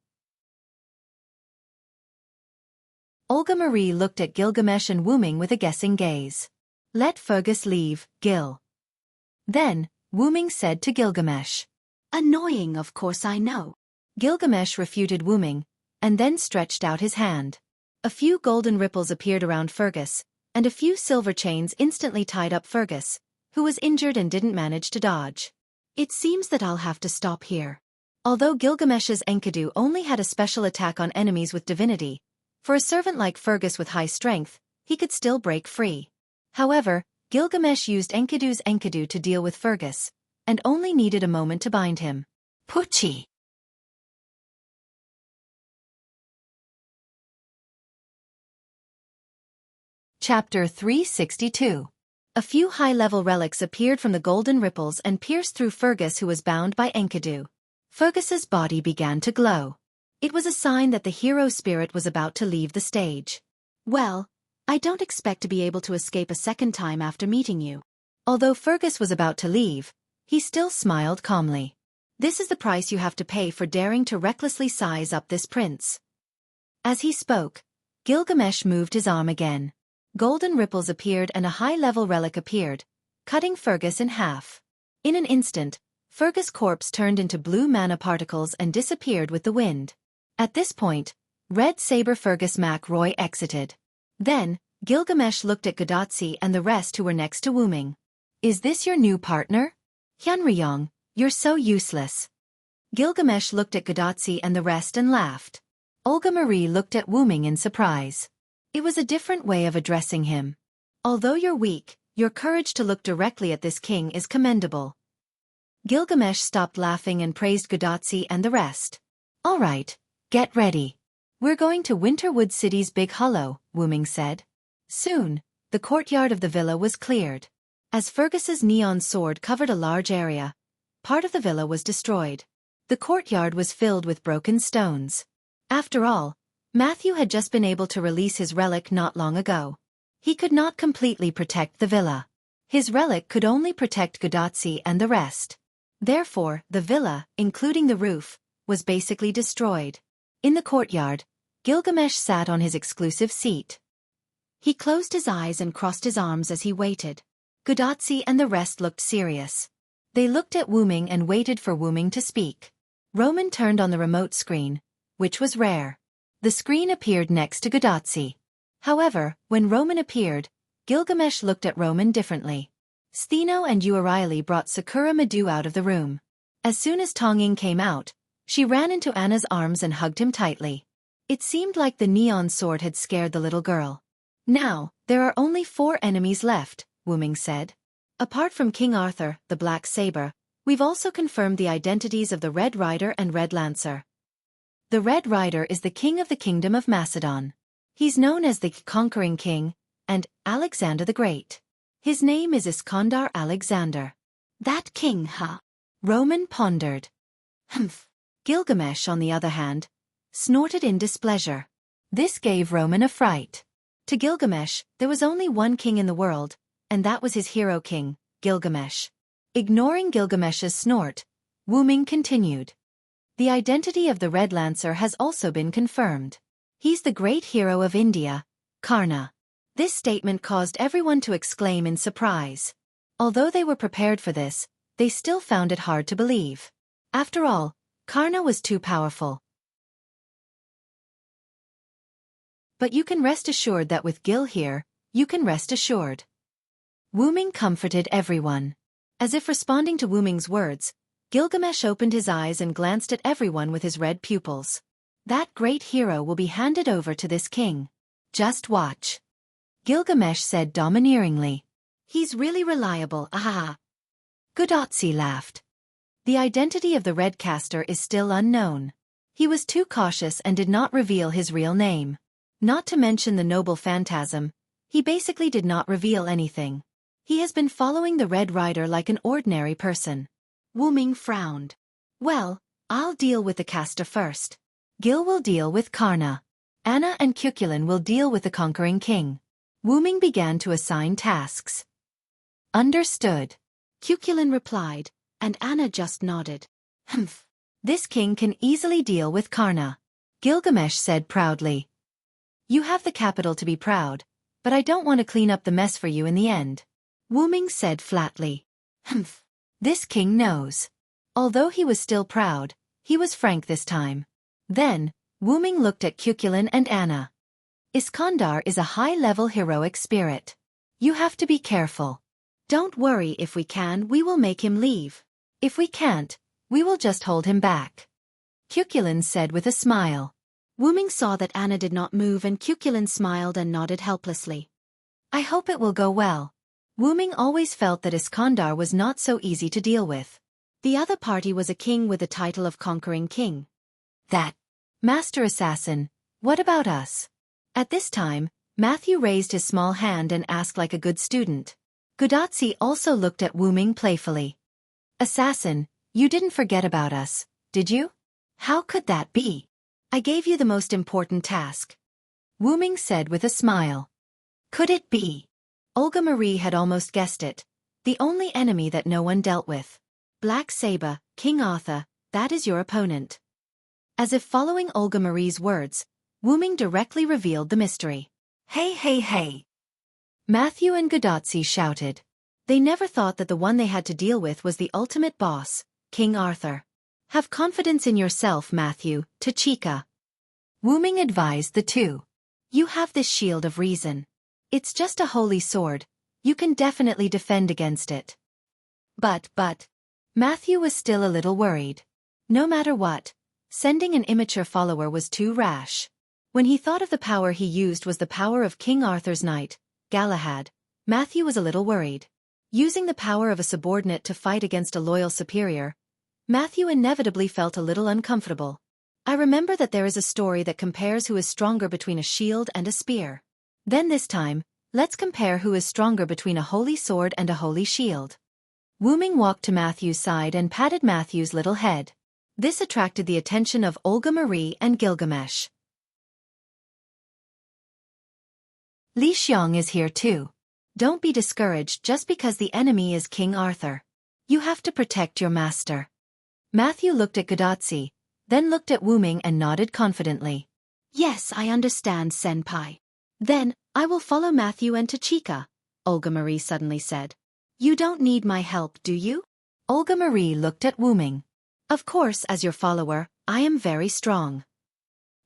Olga Marie looked at Gilgamesh and Wuming with a guessing gaze. "Let Fergus leave, Gil." Then, Wuming said to Gilgamesh. "Annoying, of course I know." Gilgamesh refuted Wuming, and then stretched out his hand. A few golden ripples appeared around Fergus, and a few silver chains instantly tied up Fergus, who was injured and didn't manage to dodge. "It seems that I'll have to stop here." Although Gilgamesh's Enkidu only had a special attack on enemies with divinity, for a servant like Fergus with high strength, he could still break free. However, Gilgamesh used Enkidu's Enkidu to deal with Fergus, and only needed a moment to bind him. Pucci! Chapter 362. A few high-level relics appeared from the golden ripples and pierced through Fergus, who was bound by Enkidu. Fergus's body began to glow. It was a sign that the hero spirit was about to leave the stage. "Well, I don't expect to be able to escape a second time after meeting you." Although Fergus was about to leave, he still smiled calmly. "This is the price you have to pay for daring to recklessly size up this prince." As he spoke, Gilgamesh moved his arm again. Golden ripples appeared and a high-level relic appeared, cutting Fergus in half. In an instant, Fergus' corpse turned into blue mana particles and disappeared with the wind. At this point, Red Saber Fergus McRoy exited. Then, Gilgamesh looked at Gadotsi and the rest who were next to Wuming. "Is this your new partner? Hyunryong, you're so useless." Gilgamesh looked at Gadotsi and the rest and laughed. Olga Marie looked at Wuming in surprise. It was a different way of addressing him. "Although you're weak, your courage to look directly at this king is commendable." Gilgamesh stopped laughing and praised Gadotsi and the rest. "All right, get ready. We're going to Winterwood City's Big Hollow," Wuming said. Soon, the courtyard of the villa was cleared. As Fergus's neon sword covered a large area, part of the villa was destroyed. The courtyard was filled with broken stones. After all, Matthew had just been able to release his relic not long ago. He could not completely protect the villa. His relic could only protect Gadotsi and the rest. Therefore, the villa, including the roof, was basically destroyed. In the courtyard, Gilgamesh sat on his exclusive seat. He closed his eyes and crossed his arms as he waited. Gadotsi and the rest looked serious. They looked at Wuming and waited for Wuming to speak. Roman turned on the remote screen, which was rare. The screen appeared next to Gadotsi. However, when Roman appeared, Gilgamesh looked at Roman differently. Stheno and Uareili brought Sakura Madu out of the room. As soon as Tonging came out, she ran into Anna's arms and hugged him tightly. It seemed like the neon sword had scared the little girl. "Now, there are only 4 enemies left," Wuming said. "Apart from King Arthur, the Black Saber, we've also confirmed the identities of the Red Rider and Red Lancer. The Red Rider is the king of the Kingdom of Macedon. He's known as the Conquering King, and Alexander the Great. His name is Iskandar Alexander. That king, huh? Roman pondered. Humph. Gilgamesh, on the other hand, snorted in displeasure. This gave Roman a fright. To Gilgamesh, there was only one king in the world, and that was his hero king, Gilgamesh. Ignoring Gilgamesh's snort, Wu Ming continued. The identity of the Red Lancer has also been confirmed. He's the great hero of India, Karna. This statement caused everyone to exclaim in surprise. Although they were prepared for this, they still found it hard to believe. After all, Karna was too powerful. But you can rest assured that with Gil here, you can rest assured. Wu Ming comforted everyone. As if responding to Wu Ming's words, Gilgamesh opened his eyes and glanced at everyone with his red pupils. That great hero will be handed over to this king. Just watch. Gilgamesh said domineeringly. He's really reliable, ahaha. Gudotsi laughed. The identity of the Red Caster is still unknown. He was too cautious and did not reveal his real name. Not to mention the noble phantasm, he basically did not reveal anything. He has been following the Red Rider like an ordinary person. Wu Ming frowned. Well, I'll deal with the caster first. Gil will deal with Karna. Anna and Cuchulainn will deal with the conquering king. Wu Ming began to assign tasks. Understood. Cuchulainn replied, and Anna just nodded. Humph. This king can easily deal with Karna. Gilgamesh said proudly. You have the capital to be proud, but I don't want to clean up the mess for you in the end. Wu Ming said flatly. Humph. This king knows. Although he was still proud, he was frank this time. Then, Wu Ming looked at Cuchulainn and Anna. Iskandar is a high-level heroic spirit. You have to be careful. Don't worry, if we can, we will make him leave. If we can't, we will just hold him back. Cuchulainn said with a smile. Wu Ming saw that Anna did not move and Cuchulainn smiled and nodded helplessly. I hope it will go well. Wu Ming always felt that Iskandar was not so easy to deal with. The other party was a king with the title of conquering king. That. Master Assassin, what about us? At this time, Matthew raised his small hand and asked like a good student. Gudotsi also looked at Wu Ming playfully. Assassin, you didn't forget about us, did you? How could that be? I gave you the most important task. Wu Ming said with a smile. Could it be? Olga Marie had almost guessed it. The only enemy that no one dealt with. Black Saber, King Arthur, that is your opponent. As if following Olga Marie's words, Wu Ming directly revealed the mystery. Hey, hey, hey! Matthew and Gudotsi shouted. They never thought that the one they had to deal with was the ultimate boss, King Arthur. Have confidence in yourself, Matthew, Tachika. Wu Ming advised the two. You have this shield of reason. It's just a holy sword. You can definitely defend against it. But, Matthew was still a little worried. No matter what, sending an immature follower was too rash. When he thought of the power he used was the power of King Arthur's knight, Galahad, Matthew was a little worried. Using the power of a subordinate to fight against a loyal superior, Matthew inevitably felt a little uncomfortable. I remember that there is a story that compares who is stronger between a shield and a spear. Then this time, let's compare who is stronger between a holy sword and a holy shield. Wu Ming walked to Matthew's side and patted Matthew's little head. This attracted the attention of Olga Marie and Gilgamesh. Li Xiong is here too. Don't be discouraged just because the enemy is King Arthur. You have to protect your master. Matthew looked at Gudotsi, then looked at Wu Ming and nodded confidently. Yes, I understand, Senpai. Then, I will follow Matthew and Tachika, Olga Marie suddenly said. You don't need my help, do you? Olga Marie looked at Wu Ming. Of course, as your follower, I am very strong.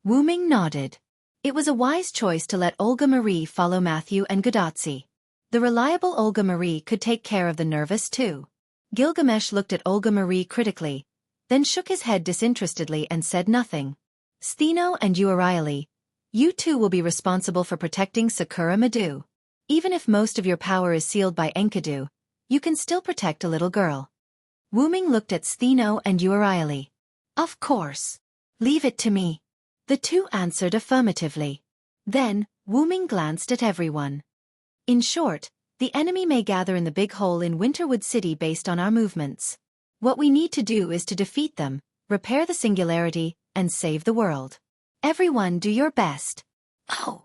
Wu Ming nodded. It was a wise choice to let Olga Marie follow Matthew and Gudotsi. The reliable Olga Marie could take care of the nervous too. Gilgamesh looked at Olga Marie critically, then shook his head disinterestedly and said nothing. Stheno and Uriali, you two will be responsible for protecting Sakura Madu. Even if most of your power is sealed by Enkidu, you can still protect a little girl. Wu Ming looked at Stheno and Uriali. Of course. Leave it to me. The two answered affirmatively. Then, Wu Ming glanced at everyone. In short, The enemy may gather in the big hole in Winterwood City based on our movements. What we need to do is to defeat them, repair the singularity, and save the world. Everyone do your best. Oh.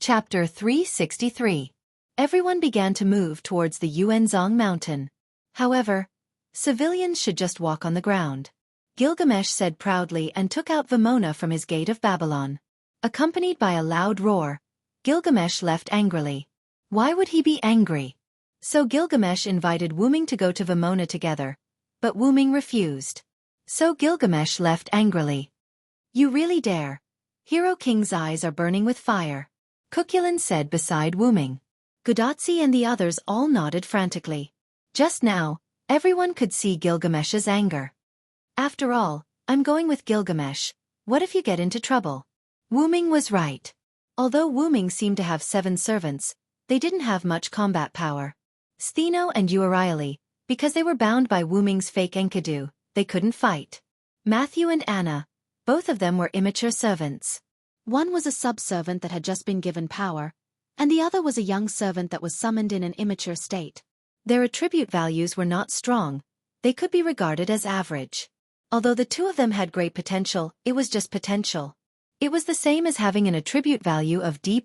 Chapter 363. Everyone began to move towards the Yuanzhong mountain. However, civilians should just walk on the ground. Gilgamesh said proudly and took out Vimona from his gate of Babylon. Accompanied by a loud roar, Gilgamesh left angrily. Why would he be angry? So Gilgamesh invited Wuming to go to Vimona together, but Wuming refused. So Gilgamesh left angrily. You really dare. Hero King's eyes are burning with fire, Cuchulain said beside Wuming. Gudatzi and the others all nodded frantically. Just now, everyone could see Gilgamesh's anger. After all, I'm going with Gilgamesh. What if you get into trouble? Wuming was right. Although Wuming seemed to have 7 servants, they didn't have much combat power. Stheno and Uriali, because they were bound by Wuming's fake Enkidu, they couldn't fight. Matthew and Anna, both of them were immature servants. One was a sub-servant that had just been given power, and the other was a young servant that was summoned in an immature state. Their attribute values were not strong. They could be regarded as average. Although the two of them had great potential, it was just potential. It was the same as having an attribute value of D++.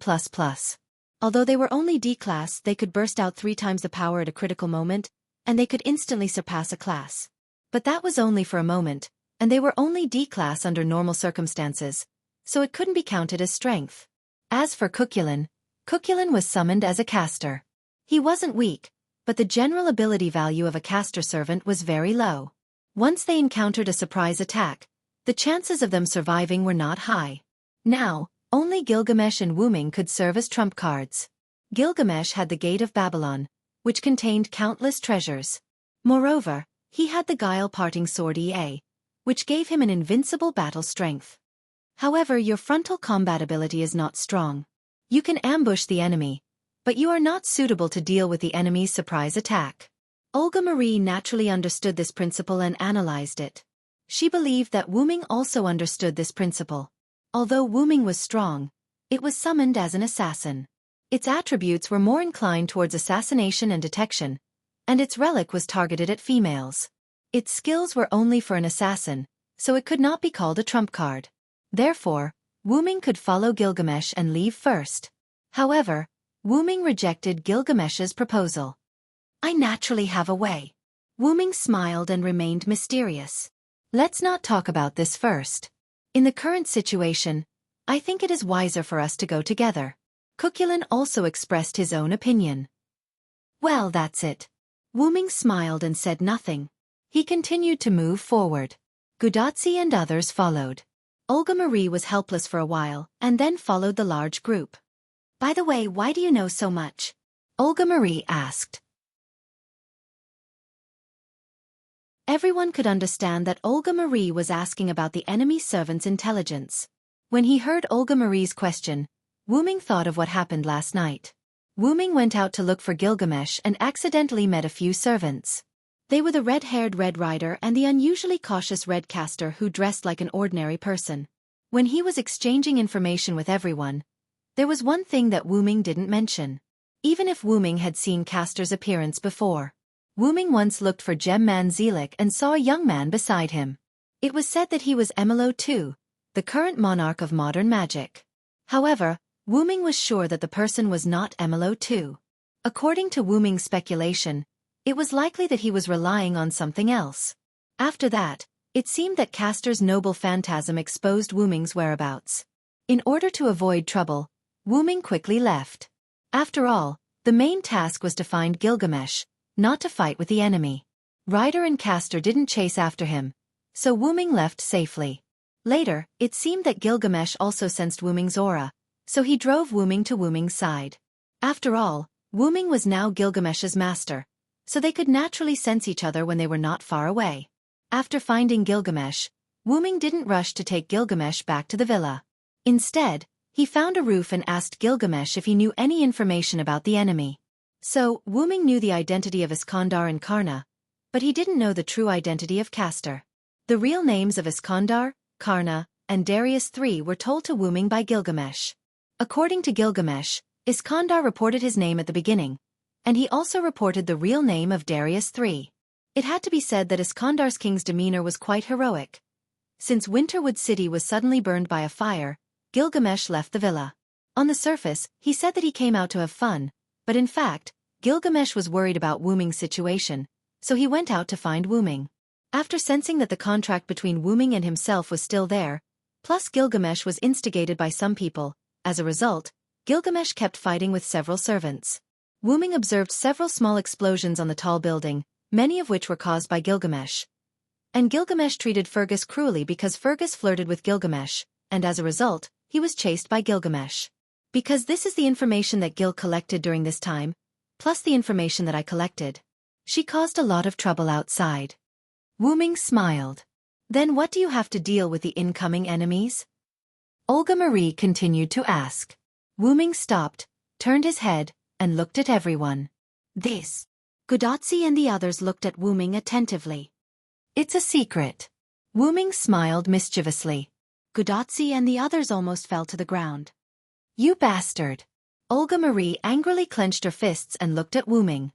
Although they were only D-class, they could burst out 3 times the power at a critical moment, and they could instantly surpass a class. But that was only for a moment, and they were only D-class under normal circumstances, so it couldn't be counted as strength. As for Cuchulain, Cuchulain was summoned as a caster. He wasn't weak, but the general ability value of a caster servant was very low. Once they encountered a surprise attack, the chances of them surviving were not high. Now, only Gilgamesh and Wuming could serve as trump cards. Gilgamesh had the Gate of Babylon, which contained countless treasures. Moreover, he had the guile-parting sword Ea, which gave him an invincible battle strength. However, your frontal combat ability is not strong. You can ambush the enemy, but you are not suitable to deal with the enemy's surprise attack. Olga Marie naturally understood this principle and analyzed it. She believed that Wuming also understood this principle. Although Wuming was strong, it was summoned as an assassin. Its attributes were more inclined towards assassination and detection, and its relic was targeted at females. Its skills were only for an assassin, so it could not be called a trump card. Therefore, Wuming could follow Gilgamesh and leave first. However, Wuming rejected Gilgamesh's proposal. I naturally have a way. Wuming smiled and remained mysterious. Let's not talk about this first. In the current situation, I think it is wiser for us to go together. Cuchulain also expressed his own opinion. Well, that's it. Wuming smiled and said nothing. He continued to move forward. Gudatzi and others followed. Olga Marie was helpless for a while, and then followed the large group. By the way, why do you know so much? Olga Marie asked. Everyone could understand that Olga Marie was asking about the enemy servant's intelligence. When he heard Olga Marie's question, Wuming thought of what happened last night. Wuming went out to look for Gilgamesh and accidentally met a few servants. They were the red-haired Red Rider and the unusually cautious Red Caster who dressed like an ordinary person. When he was exchanging information with everyone, there was one thing that Wuming didn't mention. Even if Wuming had seen Caster's appearance before, Wuming once looked for Gemman Zelik and saw a young man beside him. It was said that he was Emilo II, the current monarch of modern magic. However, Wuming was sure that the person was not Emilo II. According to Wuming's speculation, it was likely that he was relying on something else. After that, it seemed that Caster's noble phantasm exposed Wuming's whereabouts. In order to avoid trouble, Wuming quickly left. After all, the main task was to find Gilgamesh, not to fight with the enemy. Ryder and Caster didn't chase after him, so Wuming left safely. Later, it seemed that Gilgamesh also sensed Wuming's aura, so he drove Wuming to Wuming's side. After all, Wuming was now Gilgamesh's master, so they could naturally sense each other when they were not far away. After finding Gilgamesh, Wuming didn't rush to take Gilgamesh back to the villa. Instead, he found a roof and asked Gilgamesh if he knew any information about the enemy. So, Wuming knew the identity of Iskandar and Karna, but he didn't know the true identity of Caster. The real names of Iskandar, Karna, and Darius III were told to Wu Ming by Gilgamesh. According to Gilgamesh, Iskandar reported his name at the beginning, and he also reported the real name of Darius III. It had to be said that Iskandar's king's demeanor was quite heroic. Since Winterwood City was suddenly burned by a fire, Gilgamesh left the villa. On the surface, he said that he came out to have fun, but in fact, Gilgamesh was worried about Wu Ming's situation, so he went out to find Wu Ming. After sensing that the contract between Wu Ming and himself was still there, plus Gilgamesh was instigated by some people, as a result, Gilgamesh kept fighting with several servants. Wu Ming observed several small explosions on the tall building, many of which were caused by Gilgamesh. And Gilgamesh treated Fergus cruelly because Fergus flirted with Gilgamesh, and as a result, he was chased by Gilgamesh. Because this is the information that Gil collected during this time, plus the information that I collected. She caused a lot of trouble outside. Wu Ming smiled. Then what do you have to deal with the incoming enemies? Olga Marie continued to ask. Wu Ming stopped, turned his head, and looked at everyone. This. Gudotsi and the others looked at Wu Ming attentively. It's a secret. Wu Ming smiled mischievously. Gudotsi and the others almost fell to the ground. You bastard. Olga Marie angrily clenched her fists and looked at Wu Ming.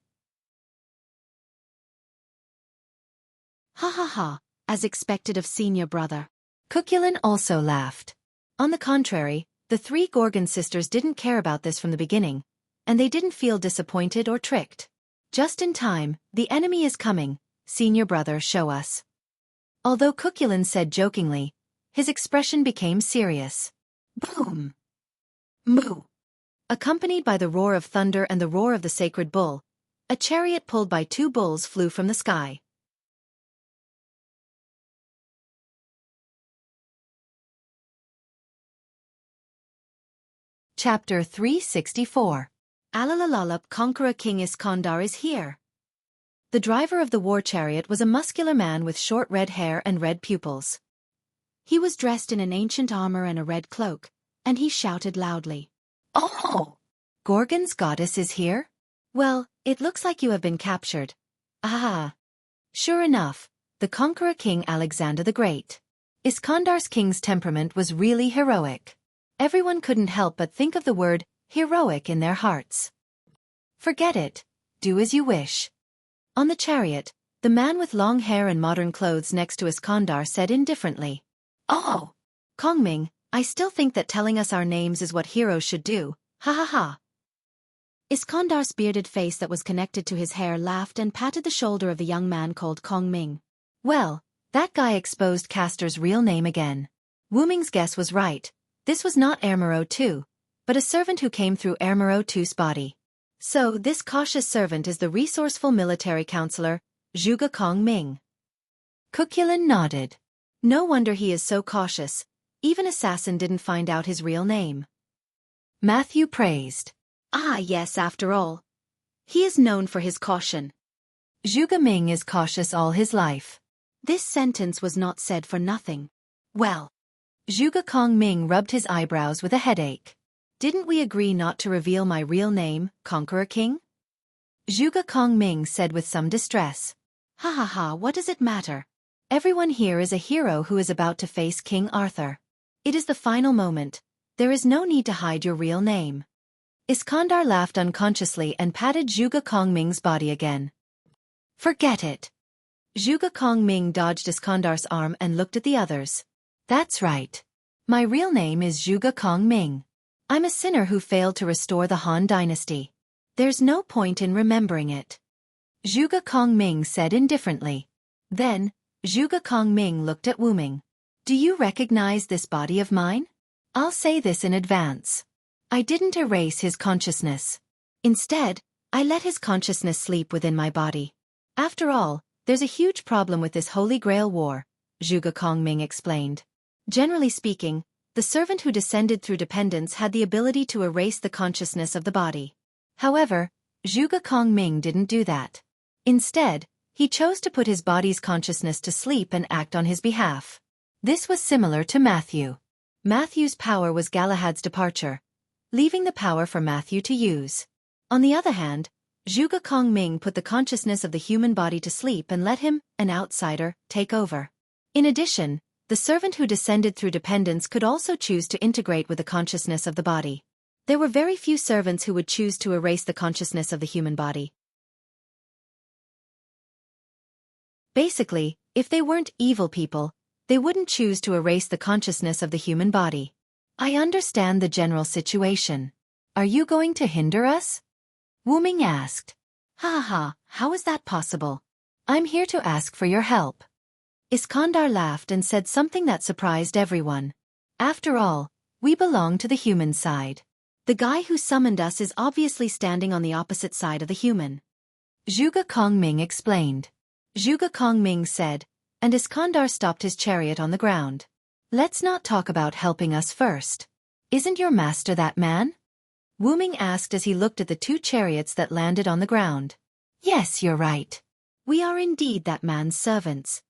Ha ha ha, as expected of senior brother. Cuculin also laughed. On the contrary, the three Gorgon sisters didn't care about this from the beginning, and they didn't feel disappointed or tricked. Just in time, the enemy is coming, senior brother, show us. Although Cuculin said jokingly, his expression became serious. Boom! Moo! Accompanied by the roar of thunder and the roar of the sacred bull, a chariot pulled by two bulls flew from the sky. Chapter 364. Alalalala, Conqueror King Iskandar is here. The driver of the war chariot was a muscular man with short red hair and red pupils. He was dressed in an ancient armor and a red cloak, and he shouted loudly. Oh! Gorgon's goddess is here? Well, it looks like you have been captured. Ah! Sure enough, the Conqueror King Alexander the Great. Iskandar's king's temperament was really heroic. Everyone couldn't help but think of the word heroic in their hearts. Forget it. Do as you wish. On the chariot, the man with long hair and modern clothes next to Iskandar said indifferently. Oh! Kongming, I still think that telling us our names is what heroes should do, ha ha ha. Iskandar's bearded face that was connected to his hair laughed and patted the shoulder of the young man called Kongming. Well, that guy exposed Castor's real name again. Wu Ming's guess was right. This was not Ermero II, but a servant who came through Ermero II's body. So this cautious servant is the resourceful military counselor, Zhuge Kongming. Cuculin nodded. No wonder he is so cautious. Even Assassin didn't find out his real name. Matthew praised. Ah yes, after all. He is known for his caution. Zhuge Ming is cautious all his life. This sentence was not said for nothing. Well. Zhuge Kongming rubbed his eyebrows with a headache. Didn't we agree not to reveal my real name, Conqueror King? Zhuge Kongming said with some distress. Ha ha ha, what does it matter? Everyone here is a hero who is about to face King Arthur. It is the final moment. There is no need to hide your real name. Iskandar laughed unconsciously and patted Zhuge Kongming's body again. Forget it. Zhuge Kongming dodged Iskandar's arm and looked at the others. That's right. My real name is Zhuge Kongming. I'm a sinner who failed to restore the Han dynasty. There's no point in remembering it. Zhuge Kongming said indifferently. Then, Zhuge Kongming looked at Wu Ming. Do you recognize this body of mine? I'll say this in advance. I didn't erase his consciousness. Instead, I let his consciousness sleep within my body. After all, there's a huge problem with this Holy Grail war, Zhuge Kongming explained. Generally speaking, the servant who descended through dependence had the ability to erase the consciousness of the body. However, Zhuge Kongming didn't do that. Instead, he chose to put his body's consciousness to sleep and act on his behalf. This was similar to Matthew. Matthew's power was Galahad's departure, leaving the power for Matthew to use. On the other hand, Zhuge Kongming put the consciousness of the human body to sleep and let him, an outsider, take over. In addition, the servant who descended through dependence could also choose to integrate with the consciousness of the body. There were very few servants who would choose to erase the consciousness of the human body. Basically, if they weren't evil people, they wouldn't choose to erase the consciousness of the human body. I understand the general situation. Are you going to hinder us? Wu Ming asked. Ha ha, how is that possible? I'm here to ask for your help. Iskandar laughed and said something that surprised everyone. After all, we belong to the human side. The guy who summoned us is obviously standing on the opposite side of the human. Zhuge Kongming explained. Zhuge Kongming said, and Iskandar stopped his chariot on the ground. Let's not talk about helping us first. Isn't your master that man? Wu Ming asked as he looked at the two chariots that landed on the ground. Yes, you're right. We are indeed that man's servants.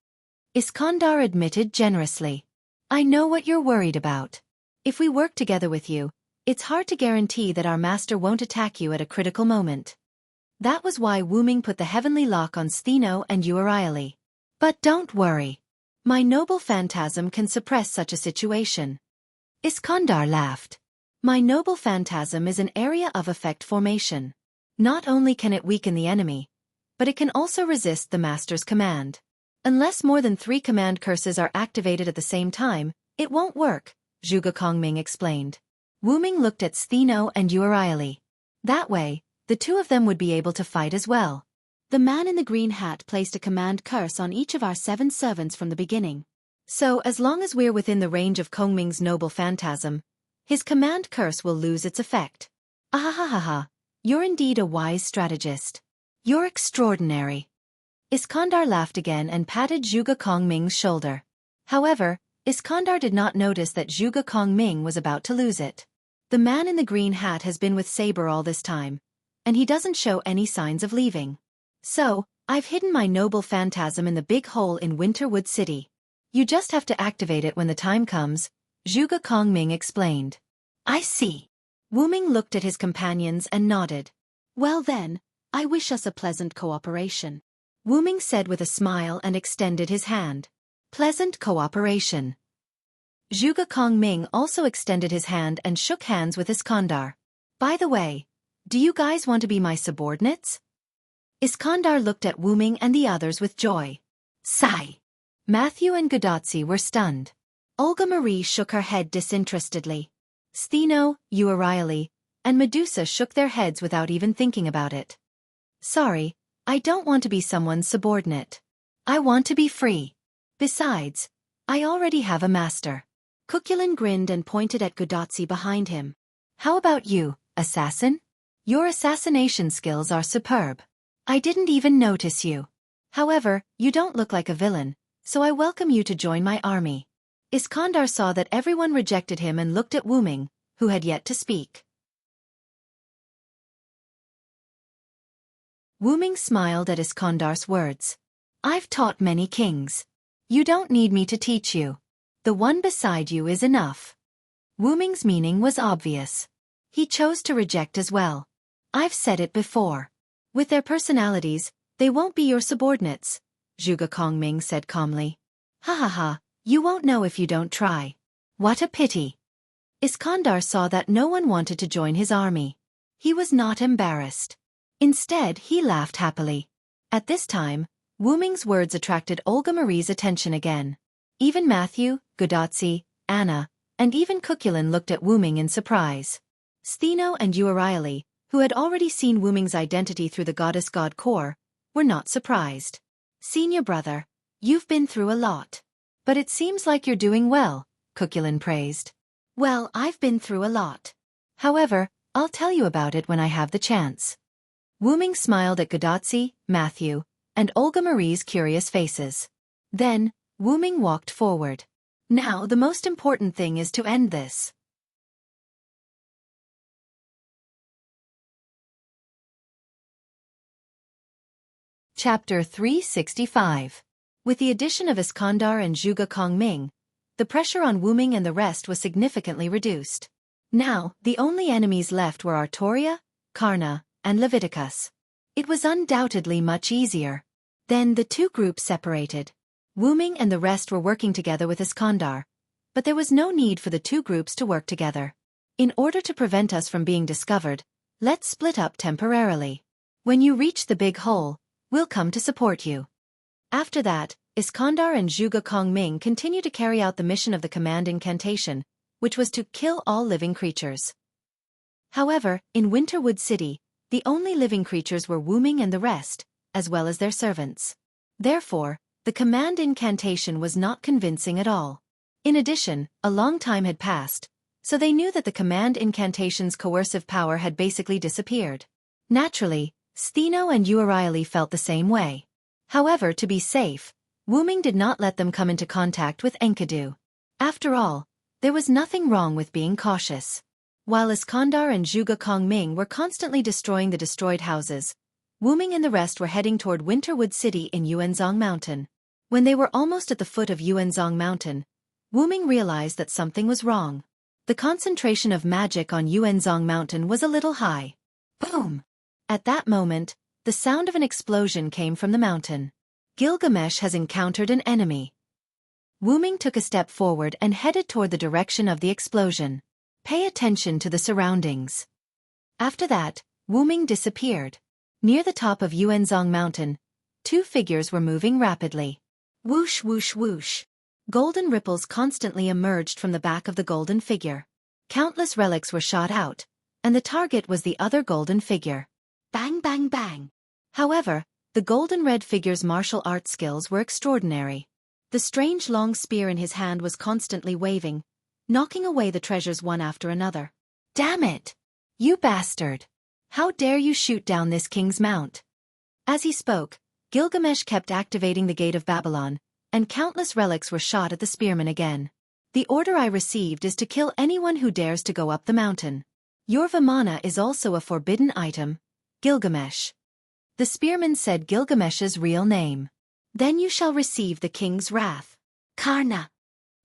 Iskandar admitted generously. I know what you're worried about. If we work together with you, it's hard to guarantee that our master won't attack you at a critical moment. That was why Wu Ming put the heavenly lock on Stheno and Uriali. But don't worry. My noble phantasm can suppress such a situation. Iskandar laughed. My noble phantasm is an area of effect formation. Not only can it weaken the enemy, but it can also resist the master's command. Unless more than 3 command curses are activated at the same time, it won't work, Zhuge Kongming explained. Wu Ming looked at Stheno and Uriali. That way, the two of them would be able to fight as well. The man in the green hat placed a command curse on each of our 7 servants from the beginning. So as long as we're within the range of Kongming's noble phantasm, his command curse will lose its effect. Ahahaha, you're indeed a wise strategist. You're extraordinary. Iskandar laughed again and patted Zhuge Kongming's shoulder. However, Iskandar did not notice that Zhuge Kongming was about to lose it. The man in the green hat has been with Saber all this time, and he doesn't show any signs of leaving. So, I've hidden my noble phantasm in the big hole in Winterwood City. You just have to activate it when the time comes, Zhuge Kongming explained. I see. Wu Ming looked at his companions and nodded. Well then, I wish us a pleasant cooperation. Wu Ming said with a smile and extended his hand. Pleasant cooperation. Zhuge Kongming also extended his hand and shook hands with Iskandar. By the way, do you guys want to be my subordinates? Iskandar looked at Wu Ming and the others with joy. Sigh. Matthew and Gadotsi were stunned. Olga Marie shook her head disinterestedly. Stheno, Uriali, and Medusa shook their heads without even thinking about it. Sorry, I don't want to be someone's subordinate. I want to be free. Besides, I already have a master. Cuculin grinned and pointed at Gadotsi behind him. How about you, assassin? Your assassination skills are superb. I didn't even notice you. However, you don't look like a villain, so I welcome you to join my army. Iskandar saw that everyone rejected him and looked at Wu Ming, who had yet to speak. Wu Ming smiled at Iskandar's words. I've taught many kings. You don't need me to teach you. The one beside you is enough. Wu Ming's meaning was obvious. He chose to reject as well. I've said it before. With their personalities, they won't be your subordinates, Zhuge Kongming said calmly. Ha ha ha, you won't know if you don't try. What a pity. Iskandar saw that no one wanted to join his army. He was not embarrassed. Instead, he laughed happily. At this time, Wu Ming's words attracted Olga Marie's attention again. Even Matthew, Gadotsi, Anna, and even Cuculin looked at Wu Ming in surprise. Stheno and Uriali, who had already seen Wu Ming's identity through the goddess god core, were not surprised. Senior brother, you've been through a lot. But it seems like you're doing well, Cuculin praised. Well, I've been through a lot. However, I'll tell you about it when I have the chance. Wu Ming smiled at Gadotsi, Matthew, and Olga Marie's curious faces. Then, Wu Ming walked forward. Now the most important thing is to end this. Chapter 365. With the addition of Iskandar and Zhuge Kongming, the pressure on Wu Ming and the rest was significantly reduced. Now, the only enemies left were Artoria, Karna, and Leviticus. It was undoubtedly much easier. Then the two groups separated. Wu Ming and the rest were working together with Iskandar, but there was no need for the two groups to work together. In order to prevent us from being discovered, let's split up temporarily. When you reach the big hole, we'll come to support you. After that, Iskandar and Zhuge Kongming continued to carry out the mission of the command incantation, which was to kill all living creatures. However, in Winterwood City, the only living creatures were Wu Ming and the rest, as well as their servants. Therefore, the command incantation was not convincing at all. In addition, a long time had passed, so they knew that the command incantation's coercive power had basically disappeared. Naturally, Stheno and Uriali felt the same way. However, to be safe, Wu Ming did not let them come into contact with Enkidu. After all, there was nothing wrong with being cautious. While Iskandar and Zhuge Kongming were constantly destroying the destroyed houses, Wu Ming and the rest were heading toward Winterwood City in Yuanzhong Mountain. When they were almost at the foot of Yuanzhong Mountain, Wu Ming realized that something was wrong. The concentration of magic on Yuanzhong Mountain was a little high. Boom! At that moment, the sound of an explosion came from the mountain. Gilgamesh has encountered an enemy. Wu Ming took a step forward and headed toward the direction of the explosion. Pay attention to the surroundings. After that, Wu Ming disappeared. Near the top of Yuanzhong Mountain, two figures were moving rapidly. Whoosh whoosh whoosh. Golden ripples constantly emerged from the back of the golden figure. Countless relics were shot out, and the target was the other golden figure. Bang bang bang. However, the golden red figure's martial arts skills were extraordinary. The strange long spear in his hand was constantly waving, knocking away the treasures one after another. Damn it! You bastard! How dare you shoot down this king's mount? As he spoke, Gilgamesh kept activating the Gate of Babylon, and countless relics were shot at the spearman again. The order I received is to kill anyone who dares to go up the mountain. Your Vimana is also a forbidden item, Gilgamesh. The spearman said Gilgamesh's real name. Then you shall receive the king's wrath. Karna.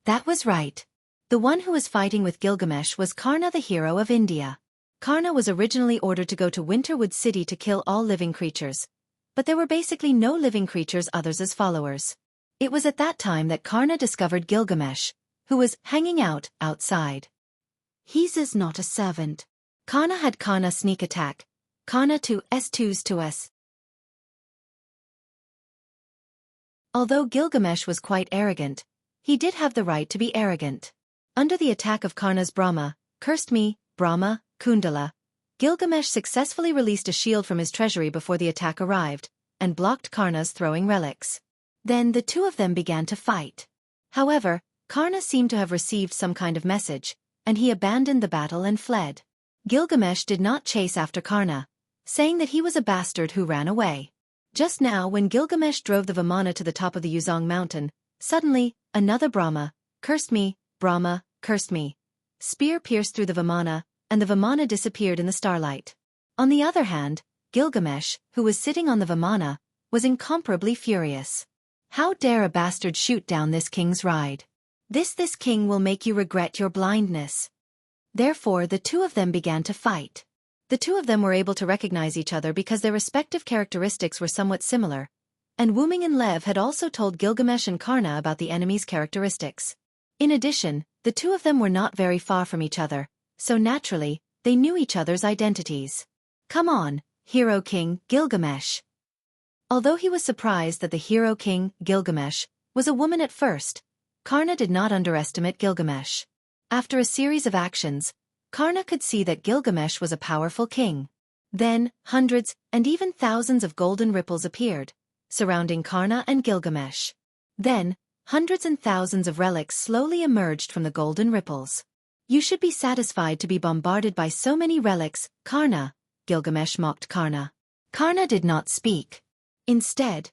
That was right. The one who was fighting with Gilgamesh was Karna, the hero of India. Karna was originally ordered to go to Winterwood City to kill all living creatures, but there were basically no living creatures others as followers. It was at that time that Karna discovered Gilgamesh, who was hanging out outside. He's is not a servant. Karna had Karna sneak attack. Karna to S2s to S. Although Gilgamesh was quite arrogant, he did have the right to be arrogant. Under the attack of Karna's Brahma, cursed me, Brahma, Kundala, Gilgamesh successfully released a shield from his treasury before the attack arrived, and blocked Karna's throwing relics. Then the two of them began to fight. However, Karna seemed to have received some kind of message, and he abandoned the battle and fled. Gilgamesh did not chase after Karna, saying that he was a bastard who ran away. Just now when Gilgamesh drove the Vimana to the top of the Yuanzhong Mountain, suddenly, another Brahma, cursed me, Brahma, cursed me. Spear pierced through the Vimana, and the Vimana disappeared in the starlight. On the other hand, Gilgamesh, who was sitting on the Vimana, was incomparably furious. How dare a bastard shoot down this king's ride? This king will make you regret your blindness. Therefore the two of them began to fight. The two of them were able to recognize each other because their respective characteristics were somewhat similar, and Wu Ming and Lev had also told Gilgamesh and Karna about the enemy's characteristics. In addition, the two of them were not very far from each other, so naturally, they knew each other's identities. Come on, Hero King Gilgamesh. Although he was surprised that the Hero King, Gilgamesh, was a woman at first, Karna did not underestimate Gilgamesh. After a series of actions, Karna could see that Gilgamesh was a powerful king. Then, hundreds, and even thousands of golden ripples appeared, surrounding Karna and Gilgamesh. Then, hundreds and thousands of relics slowly emerged from the golden ripples. You should be satisfied to be bombarded by so many relics, Karna, Gilgamesh mocked Karna. Karna did not speak. Instead,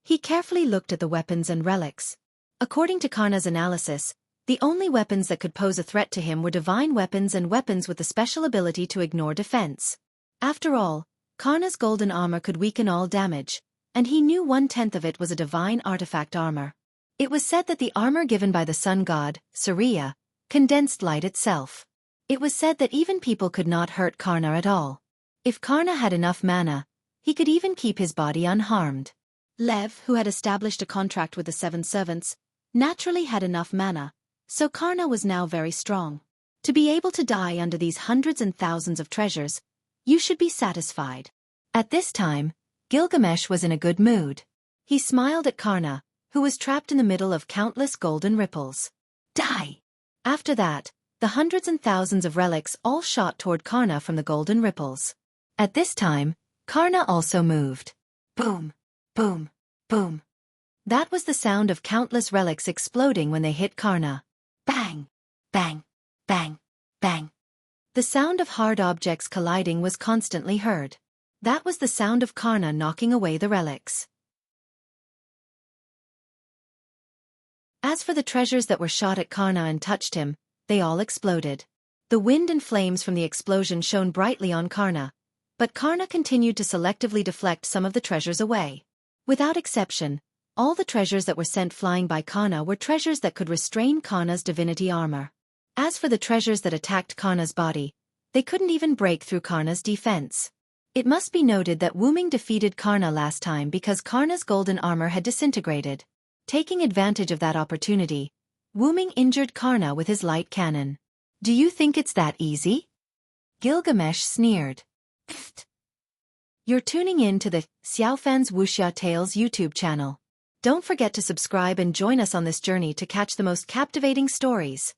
he carefully looked at the weapons and relics. According to Karna's analysis, the only weapons that could pose a threat to him were divine weapons and weapons with the special ability to ignore defense. After all, Karna's golden armor could weaken all damage, and he knew 1/10 of it was a divine artifact armor. It was said that the armor given by the sun god, Surya, condensed light itself. It was said that even people could not hurt Karna at all. If Karna had enough mana, he could even keep his body unharmed. Lev, who had established a contract with the 7 servants, naturally had enough mana, so Karna was now very strong. To be able to die under these hundreds and thousands of treasures, you should be satisfied. At this time, Gilgamesh was in a good mood. He smiled at Karna, who was trapped in the middle of countless golden ripples. Die! After that, the hundreds and thousands of relics all shot toward Karna from the golden ripples. At this time, Karna also moved. Boom! Boom! Boom! That was the sound of countless relics exploding when they hit Karna. Bang! Bang! Bang! Bang! The sound of hard objects colliding was constantly heard. That was the sound of Karna knocking away the relics. As for the treasures that were shot at Karna and touched him, they all exploded. The wind and flames from the explosion shone brightly on Karna, but Karna continued to selectively deflect some of the treasures away. Without exception, all the treasures that were sent flying by Karna were treasures that could restrain Karna's divinity armor. As for the treasures that attacked Karna's body, they couldn't even break through Karna's defense. It must be noted that Wuming defeated Karna last time because Karna's golden armor had disintegrated. Taking advantage of that opportunity, Wuming injured Karna with his light cannon. Do you think it's that easy? Gilgamesh sneered. Pfft. You're tuning in to the Xiaofan's Wuxia Tales YouTube channel. Don't forget to subscribe and join us on this journey to catch the most captivating stories.